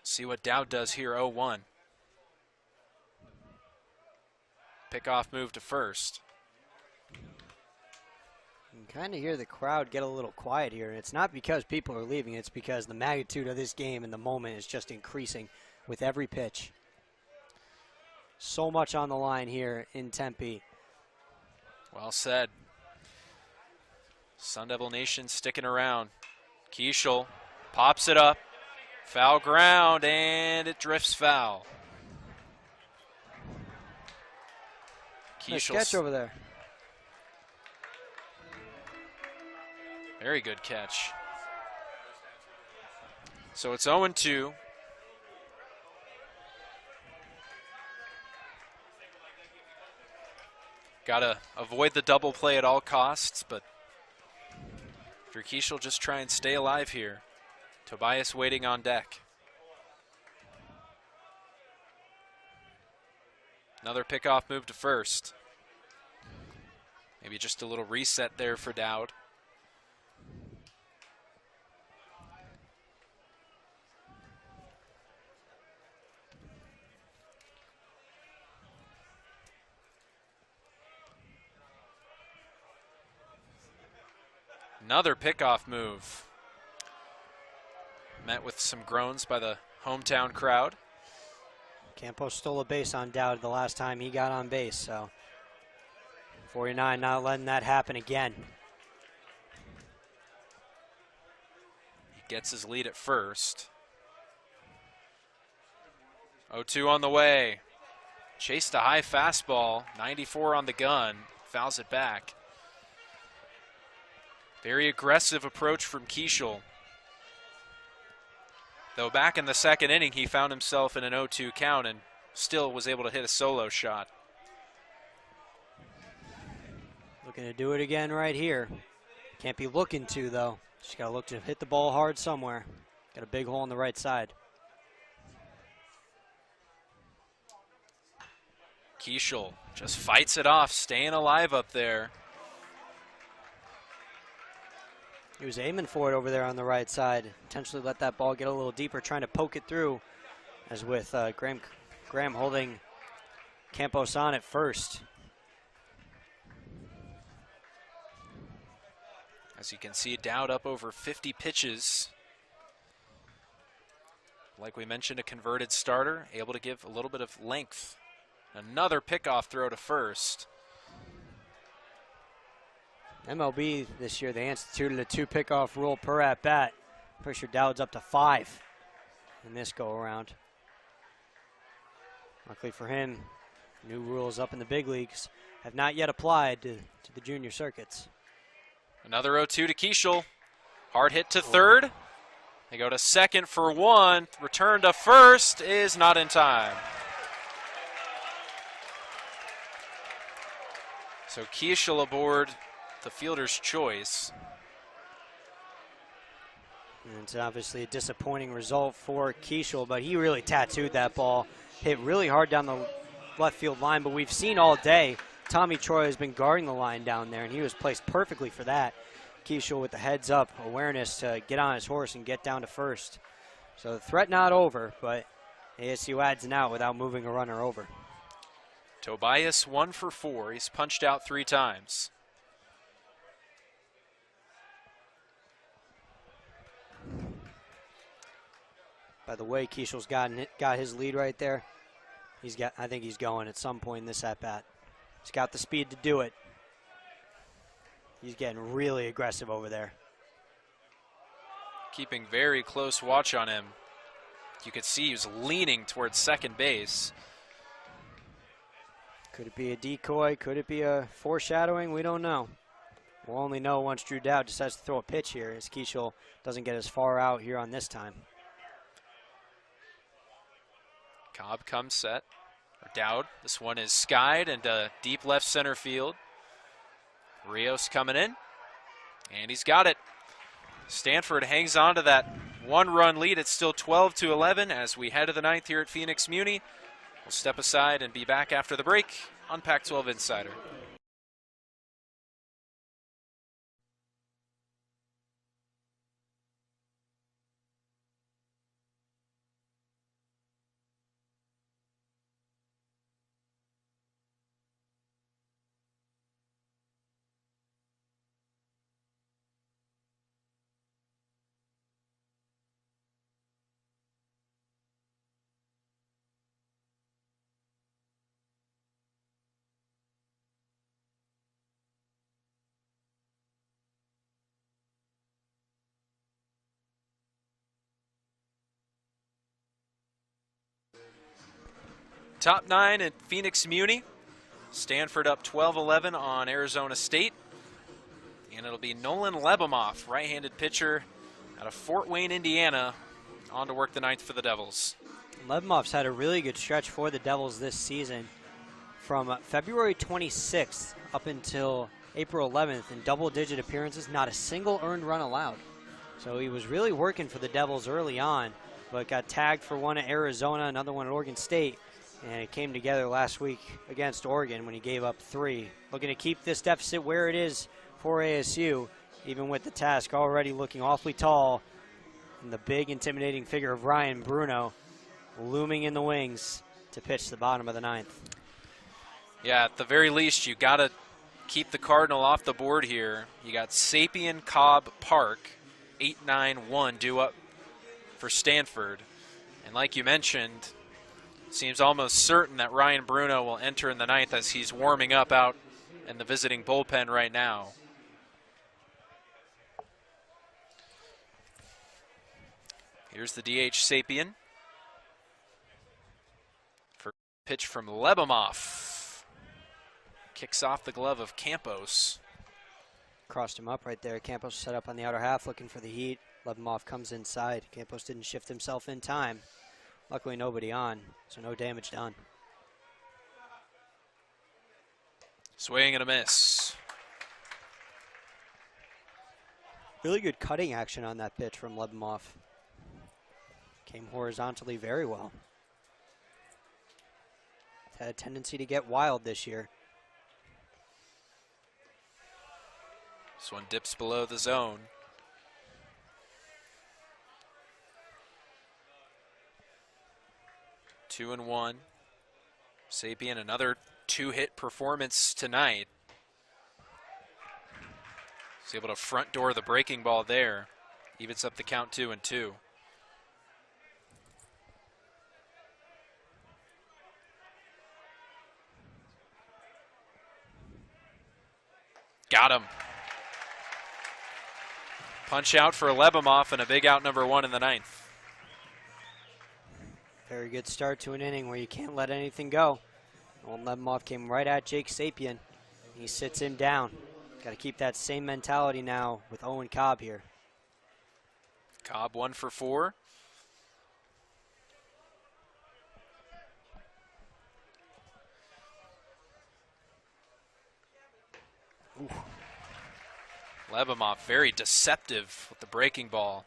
See what Dowd does here, 0-1. Pickoff move to first. You can kind of hear the crowd get a little quiet here, and it's not because people are leaving, it's because the magnitude of this game and the moment is just increasing with every pitch. So much on the line here in Tempe. Well said. Sun Devil Nation sticking around. Keeschel pops it up. Foul ground, and it drifts foul. Nice catch over there. Very good catch. So it's 0-2. Got to avoid the double play at all costs, but Keeschel just try and stay alive here. Tobias waiting on deck. Another pickoff move to first. Maybe just a little reset there for Dowd. Another pickoff move. Met with some groans by the hometown crowd. Campos stole a base on Dowd the last time he got on base, so 49 not letting that happen again. He gets his lead at first. 0-2 on the way. Chased a high fastball, 94 on the gun, fouls it back. Very aggressive approach from Keeschel. Though back in the second inning, he found himself in an 0-2 count and still was able to hit a solo shot. Looking to do it again right here. Can't be looking to, though. Just got to look to hit the ball hard somewhere. Got a big hole on the right side. Keeschel just fights it off, staying alive up there. He was aiming for it over there on the right side. Potentially let that ball get a little deeper, trying to poke it through. As with Graham holding Campos on at first. As you can see, Dowd up over 50 pitches. Like we mentioned, a converted starter, able to give a little bit of length. Another pickoff throw to first. MLB this year, they instituted a 2 pickoff rule per at bat. Pretty sure Dowd's up to 5 in this go around. Luckily for him, new rules up in the big leagues have not yet applied to the junior circuits. Another 0-2 to Keishel. Hard hit to third. They go to second for 1. Return to first is not in time. So Keishel aboard the fielder's choice. And it's obviously a disappointing result for Keishel, but he really tattooed that ball. Hit really hard down the left field line, but we've seen all day Tommy Troy has been guarding the line down there, and he was placed perfectly for that. Keishel with the heads up awareness to get on his horse and get down to first. So the threat not over, but ASU adds an out without moving a runner over. Tobias 1 for 4. He's punched out 3 times. By the way, Keishel's got his lead right there. I think he's going at some point in this at bat. He's got the speed to do it. He's getting really aggressive over there. Keeping very close watch on him. You could see he was leaning towards second base. Could it be a decoy? Could it be a foreshadowing? We don't know. We'll only know once Drew Dowd decides to throw a pitch here, as Keishel doesn't get as far out here on this time. Cobb comes set. Dowd. This one is skied into deep left center field. Rios coming in. And he's got it. Stanford hangs on to that 1-run lead. It's still 12-11 as we head to the 9th here at Phoenix Muni. We'll step aside and be back after the break on Pac-12 Insider. Top 9 at Phoenix Muni. Stanford up 12-11 on Arizona State. And it'll be Nolan Lebemoff, right-handed pitcher out of Fort Wayne, Indiana, on to work the 9th for the Devils. Lebemoff's had a really good stretch for the Devils this season. From February 26th up until April 11th in double-digit appearances, not a single earned run allowed. So he was really working for the Devils early on, but got tagged for one at Arizona, another one at Oregon State. And it came together last week against Oregon when he gave up 3. Looking to keep this deficit where it is for ASU, even with the task already looking awfully tall. And the big, intimidating figure of Ryan Bruno looming in the wings to pitch the bottom of the 9th. Yeah, at the very least, you got to keep the Cardinal off the board here. You got Sapien, Cobb, Park, 8-9-1 due up for Stanford. And like you mentioned, seems almost certain that Ryan Bruno will enter in the 9th as he's warming up out in the visiting bullpen right now. Here's the DH Sapien. For pitch from Lebemoff. Kicks off the glove of Campos. Crossed him up right there. Campos set up on the outer half looking for the heat. Lebemoff comes inside. Campos didn't shift himself in time. Luckily nobody on, so no damage done. Swing and a miss. Really good cutting action on that pitch from Lebemoff. Came horizontally very well. Had a tendency to get wild this year. This one dips below the zone. 2-1. Sapien, another 2-hit performance tonight. He's able to front door the breaking ball there. Evens up the count 2-2. Got him. Punch out for Lebimov and a big out number 1 in the 9th. Very good start to an inning where you can't let anything go. Old Lebimov came right at Jake Sapien. He sits him down. Got to keep that same mentality now with Owen Cobb here. Cobb 1 for 4. Ooh. Lebimov very deceptive with the breaking ball.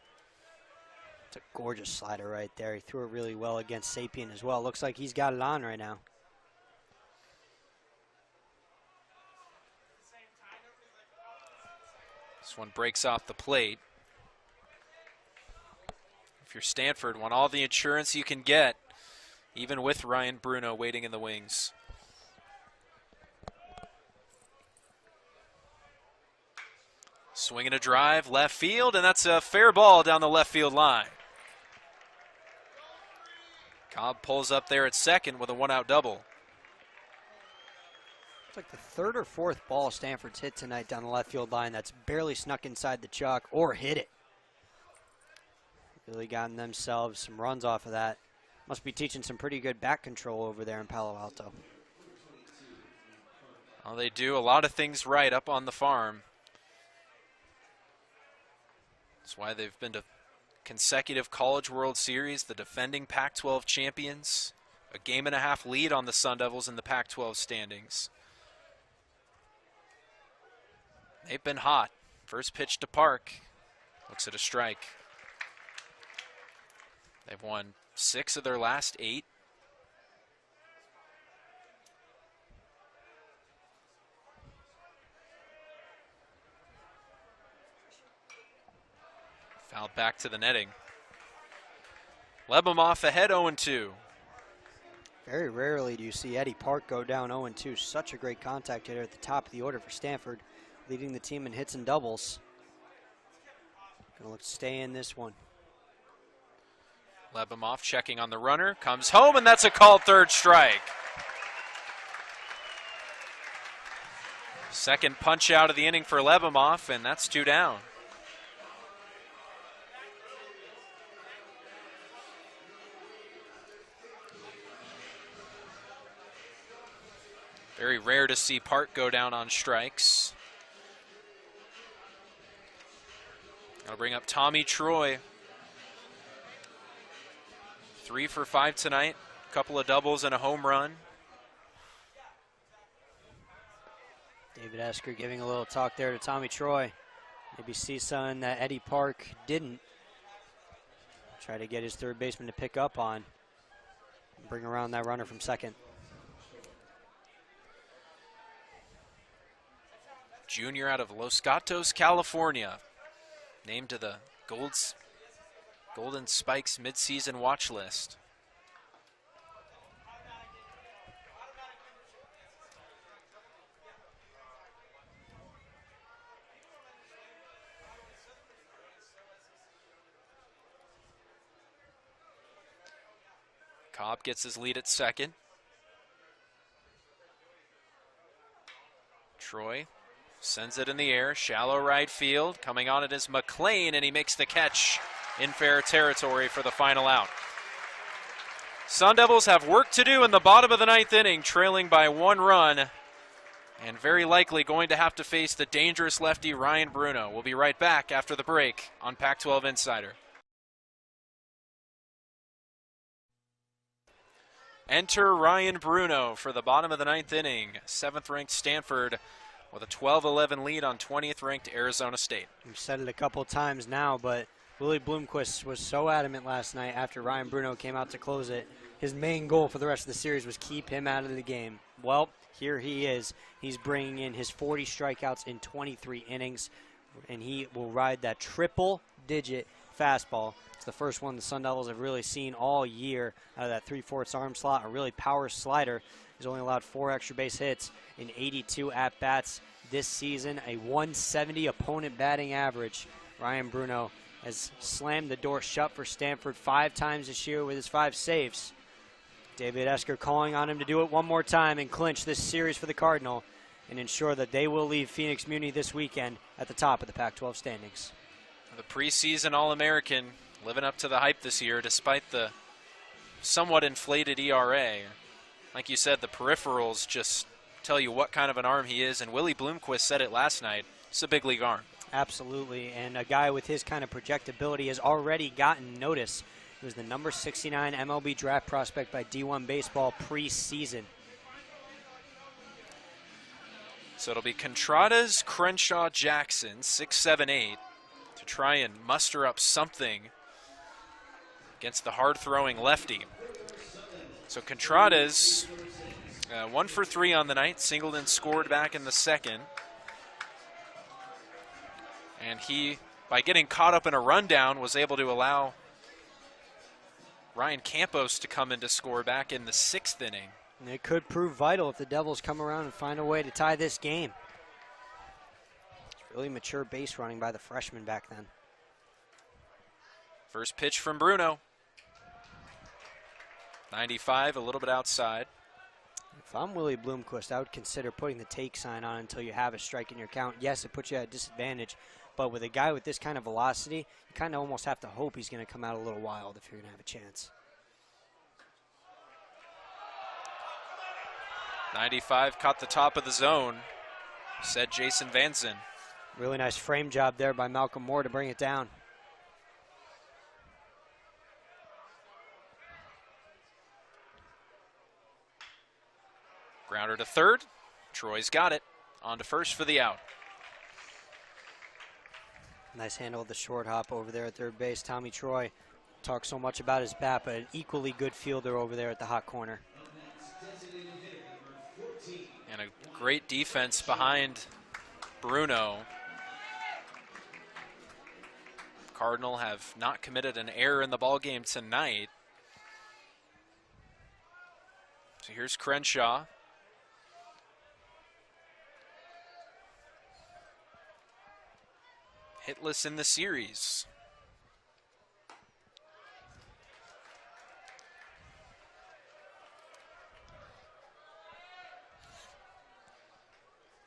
It's a gorgeous slider right there. He threw it really well against Sapien as well. Looks like he's got it on right now. This one breaks off the plate. If you're Stanford, want all the insurance you can get, even with Ryan Bruno waiting in the wings. Swinging a drive, left field, and that's a fair ball down the left field line. Cobb pulls up there at second with a 1-out double. It's like the 3rd or 4th ball Stanford's hit tonight down the left field line that's barely snuck inside the chalk or hit it. Really gotten themselves some runs off of that. Must be teaching some pretty good back control over there in Palo Alto. Well, they do a lot of things right up on the farm. That's why they've been to consecutive College World Series, the defending Pac-12 champions, a 1.5 game lead on the Sun Devils in the Pac-12 standings. They've been hot. First pitch to Park. Looks at a strike. They've won 6 of their last 8. Fouled back to the netting. Lebimov ahead 0-2. Very rarely do you see Eddie Park go down 0-2. Such a great contact hitter at the top of the order for Stanford, leading the team in hits and doubles. Gonna look to stay in this one. Lebimov checking on the runner, comes home, and that's a called 3rd strike. Second punch out of the inning for Lebimov, and that's 2 down. Very rare to see Park go down on strikes. I'll bring up Tommy Troy. 3 for 5 tonight. Couple of doubles and a home run. David Esker giving a little talk there to Tommy Troy. Maybe see something that Eddie Park didn't. Try to get his 3rd baseman to pick up on. Bring around that runner from second. Junior out of Los Gatos, California. Named to the Golden Spikes midseason watch list. Cobb gets his lead at second. Troy sends it in the air, shallow right field. Coming on it is McLean, and he makes the catch in fair territory for the final out. Sun Devils have work to do in the bottom of the 9th inning, trailing by 1 run, and very likely going to have to face the dangerous lefty Ryan Bruno. We'll be right back after the break on Pac-12 Insider. Enter Ryan Bruno for the bottom of the 9th inning. 7th-ranked Stanford with a 12-11 lead on 20th-ranked Arizona State. We've said it a couple times now, but Willie Bloomquist was so adamant last night after Ryan Bruno came out to close it. His main goal for the rest of the series was keep him out of the game. Well, here he is. He's bringing in his 40 strikeouts in 23 innings, and he will ride that triple-digit fastball. It's the first one the Sun Devils have really seen all year out of that 3/4 arm slot. A really power slider. He's only allowed 4 extra base hits in 82 at-bats this season, a 170 opponent batting average. Ryan Bruno has slammed the door shut for Stanford 5 times this year with his 5 saves. David Esker calling on him to do it one more time and clinch this series for the Cardinal and ensure that they will leave Phoenix Muni this weekend at the top of the Pac-12 standings. The preseason All-American living up to the hype this year despite the somewhat inflated ERA. Like you said, the peripherals just tell you what kind of an arm he is, and Willie Bloomquist said it last night. It's a big league arm. Absolutely, and a guy with his kind of projectability has already gotten notice. He was the number 69 MLB draft prospect by D1 Baseball preseason. So it'll be Contradas, Crenshaw, Jackson, 6, 7, 8, to try and muster up something against the hard-throwing lefty. So Contradas, 1 for 3 on the night, singled and scored back in the second. And he, by getting caught up in a rundown, was able to allow Ryan Campos to come in to score back in the 6th inning. And it could prove vital if the Devils come around and find a way to tie this game. It's really mature base running by the freshman back then. First pitch from Bruno. 95, a little bit outside. If I'm Willie Bloomquist, I would consider putting the take sign on until you have a strike in your count. Yes, it puts you at a disadvantage, but with a guy with this kind of velocity, you kind of almost have to hope he's going to come out a little wild if you're going to have a chance. 95 caught the top of the zone, said Jason Vanzen. Really nice frame job there by Malcolm Moore to bring it down. Grounder to third. Troy's got it. On to first for the out. Nice handle of the short hop over there at third base. Tommy Troy talks so much about his bat, but an equally good fielder over there at the hot corner. And a great defense behind Bruno. Cardinal have not committed an error in the ballgame tonight. So here's Crenshaw. Hitless in the series.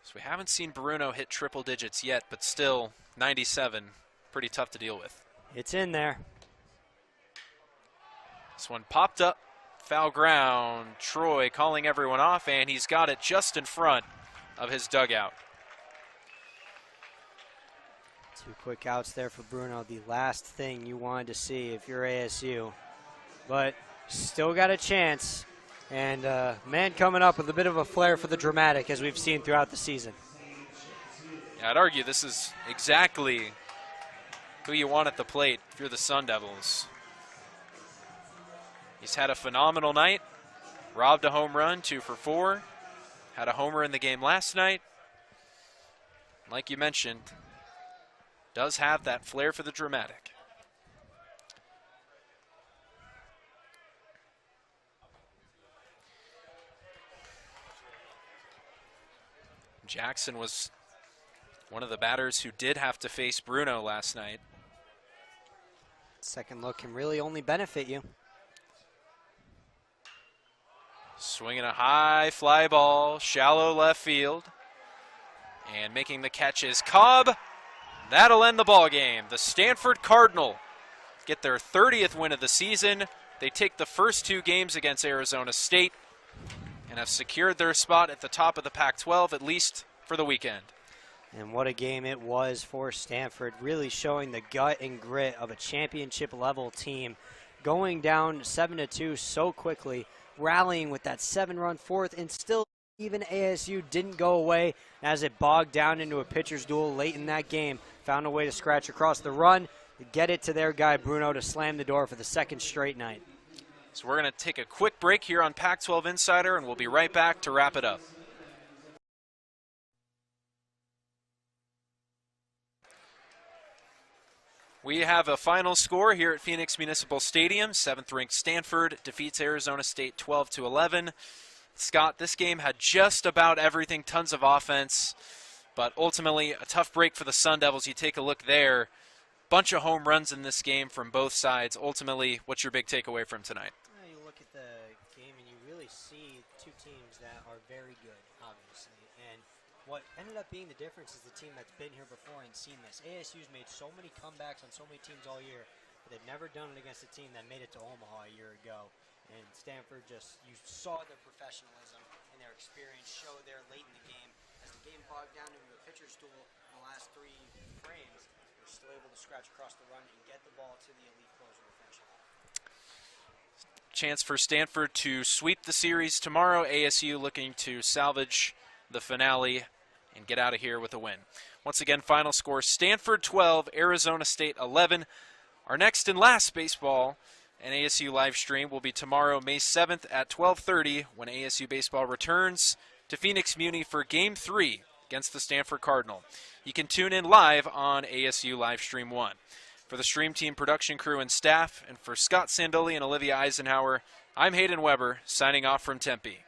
So we haven't seen Bruno hit triple digits yet, but still 97, pretty tough to deal with. It's in there. This one popped up, foul ground. Troy calling everyone off, and he's got it just in front of his dugout. 2 quick outs there for Bruno. The last thing you wanted to see if you're ASU. But still got a chance. And man coming up with a bit of a flair for the dramatic as we've seen throughout the season. Yeah, I'd argue this is exactly who you want at the plate if you're the Sun Devils. He's had a phenomenal night. Robbed a home run, 2 for 4. Had a homer in the game last night. Like you mentioned, does have that flair for the dramatic. Jackson was one of the batters who did have to face Bruno last night. Second look can really only benefit you. Swinging a high fly ball, shallow left field. And making the catch is Cobb. That'll end the ball game. The Stanford Cardinal get their 30th win of the season. They take the first 2 games against Arizona State and have secured their spot at the top of the Pac-12, at least for the weekend. And what a game it was for Stanford, really showing the gut and grit of a championship-level team, going down 7-2 so quickly, rallying with that 7-run fourth, and still even ASU didn't go away as it bogged down into a pitcher's duel late in that game. Found a way to scratch across the run, get it to their guy Bruno to slam the door for the 2nd straight night. So we're going to take a quick break here on Pac-12 Insider, and we'll be right back to wrap it up. We have a final score here at Phoenix Municipal Stadium. 7th-ranked Stanford defeats Arizona State 12-11. Scott, this game had just about everything, tons of offense, but ultimately a tough break for the Sun Devils. You take a look there, bunch of home runs in this game from both sides. Ultimately, what's your big takeaway from tonight? You look at the game and you really see two teams that are very good, obviously. And what ended up being the difference is the team that's been here before and seen this. ASU's made so many comebacks on so many teams all year, but they've never done it against a team that made it to Omaha a year ago. And Stanford you saw their professionalism and their experience show there late in the game. As the game bogged down into a pitcher's duel in the last 3 frames, they're still able to scratch across the run and get the ball to the elite closer to finish it off. Chance for Stanford to sweep the series tomorrow. ASU looking to salvage the finale and get out of here with a win. Once again, final score, Stanford 12, Arizona State 11. Our next and last baseball and ASU live stream will be tomorrow, May 7th at 12:30 when ASU baseball returns to Phoenix Muni for Game 3 against the Stanford Cardinal. You can tune in live on ASU Livestream 1. For the Stream Team production crew and staff, and for Scott Sandoli and Olivia Eisenhower, I'm Hayden Weber, signing off from Tempe.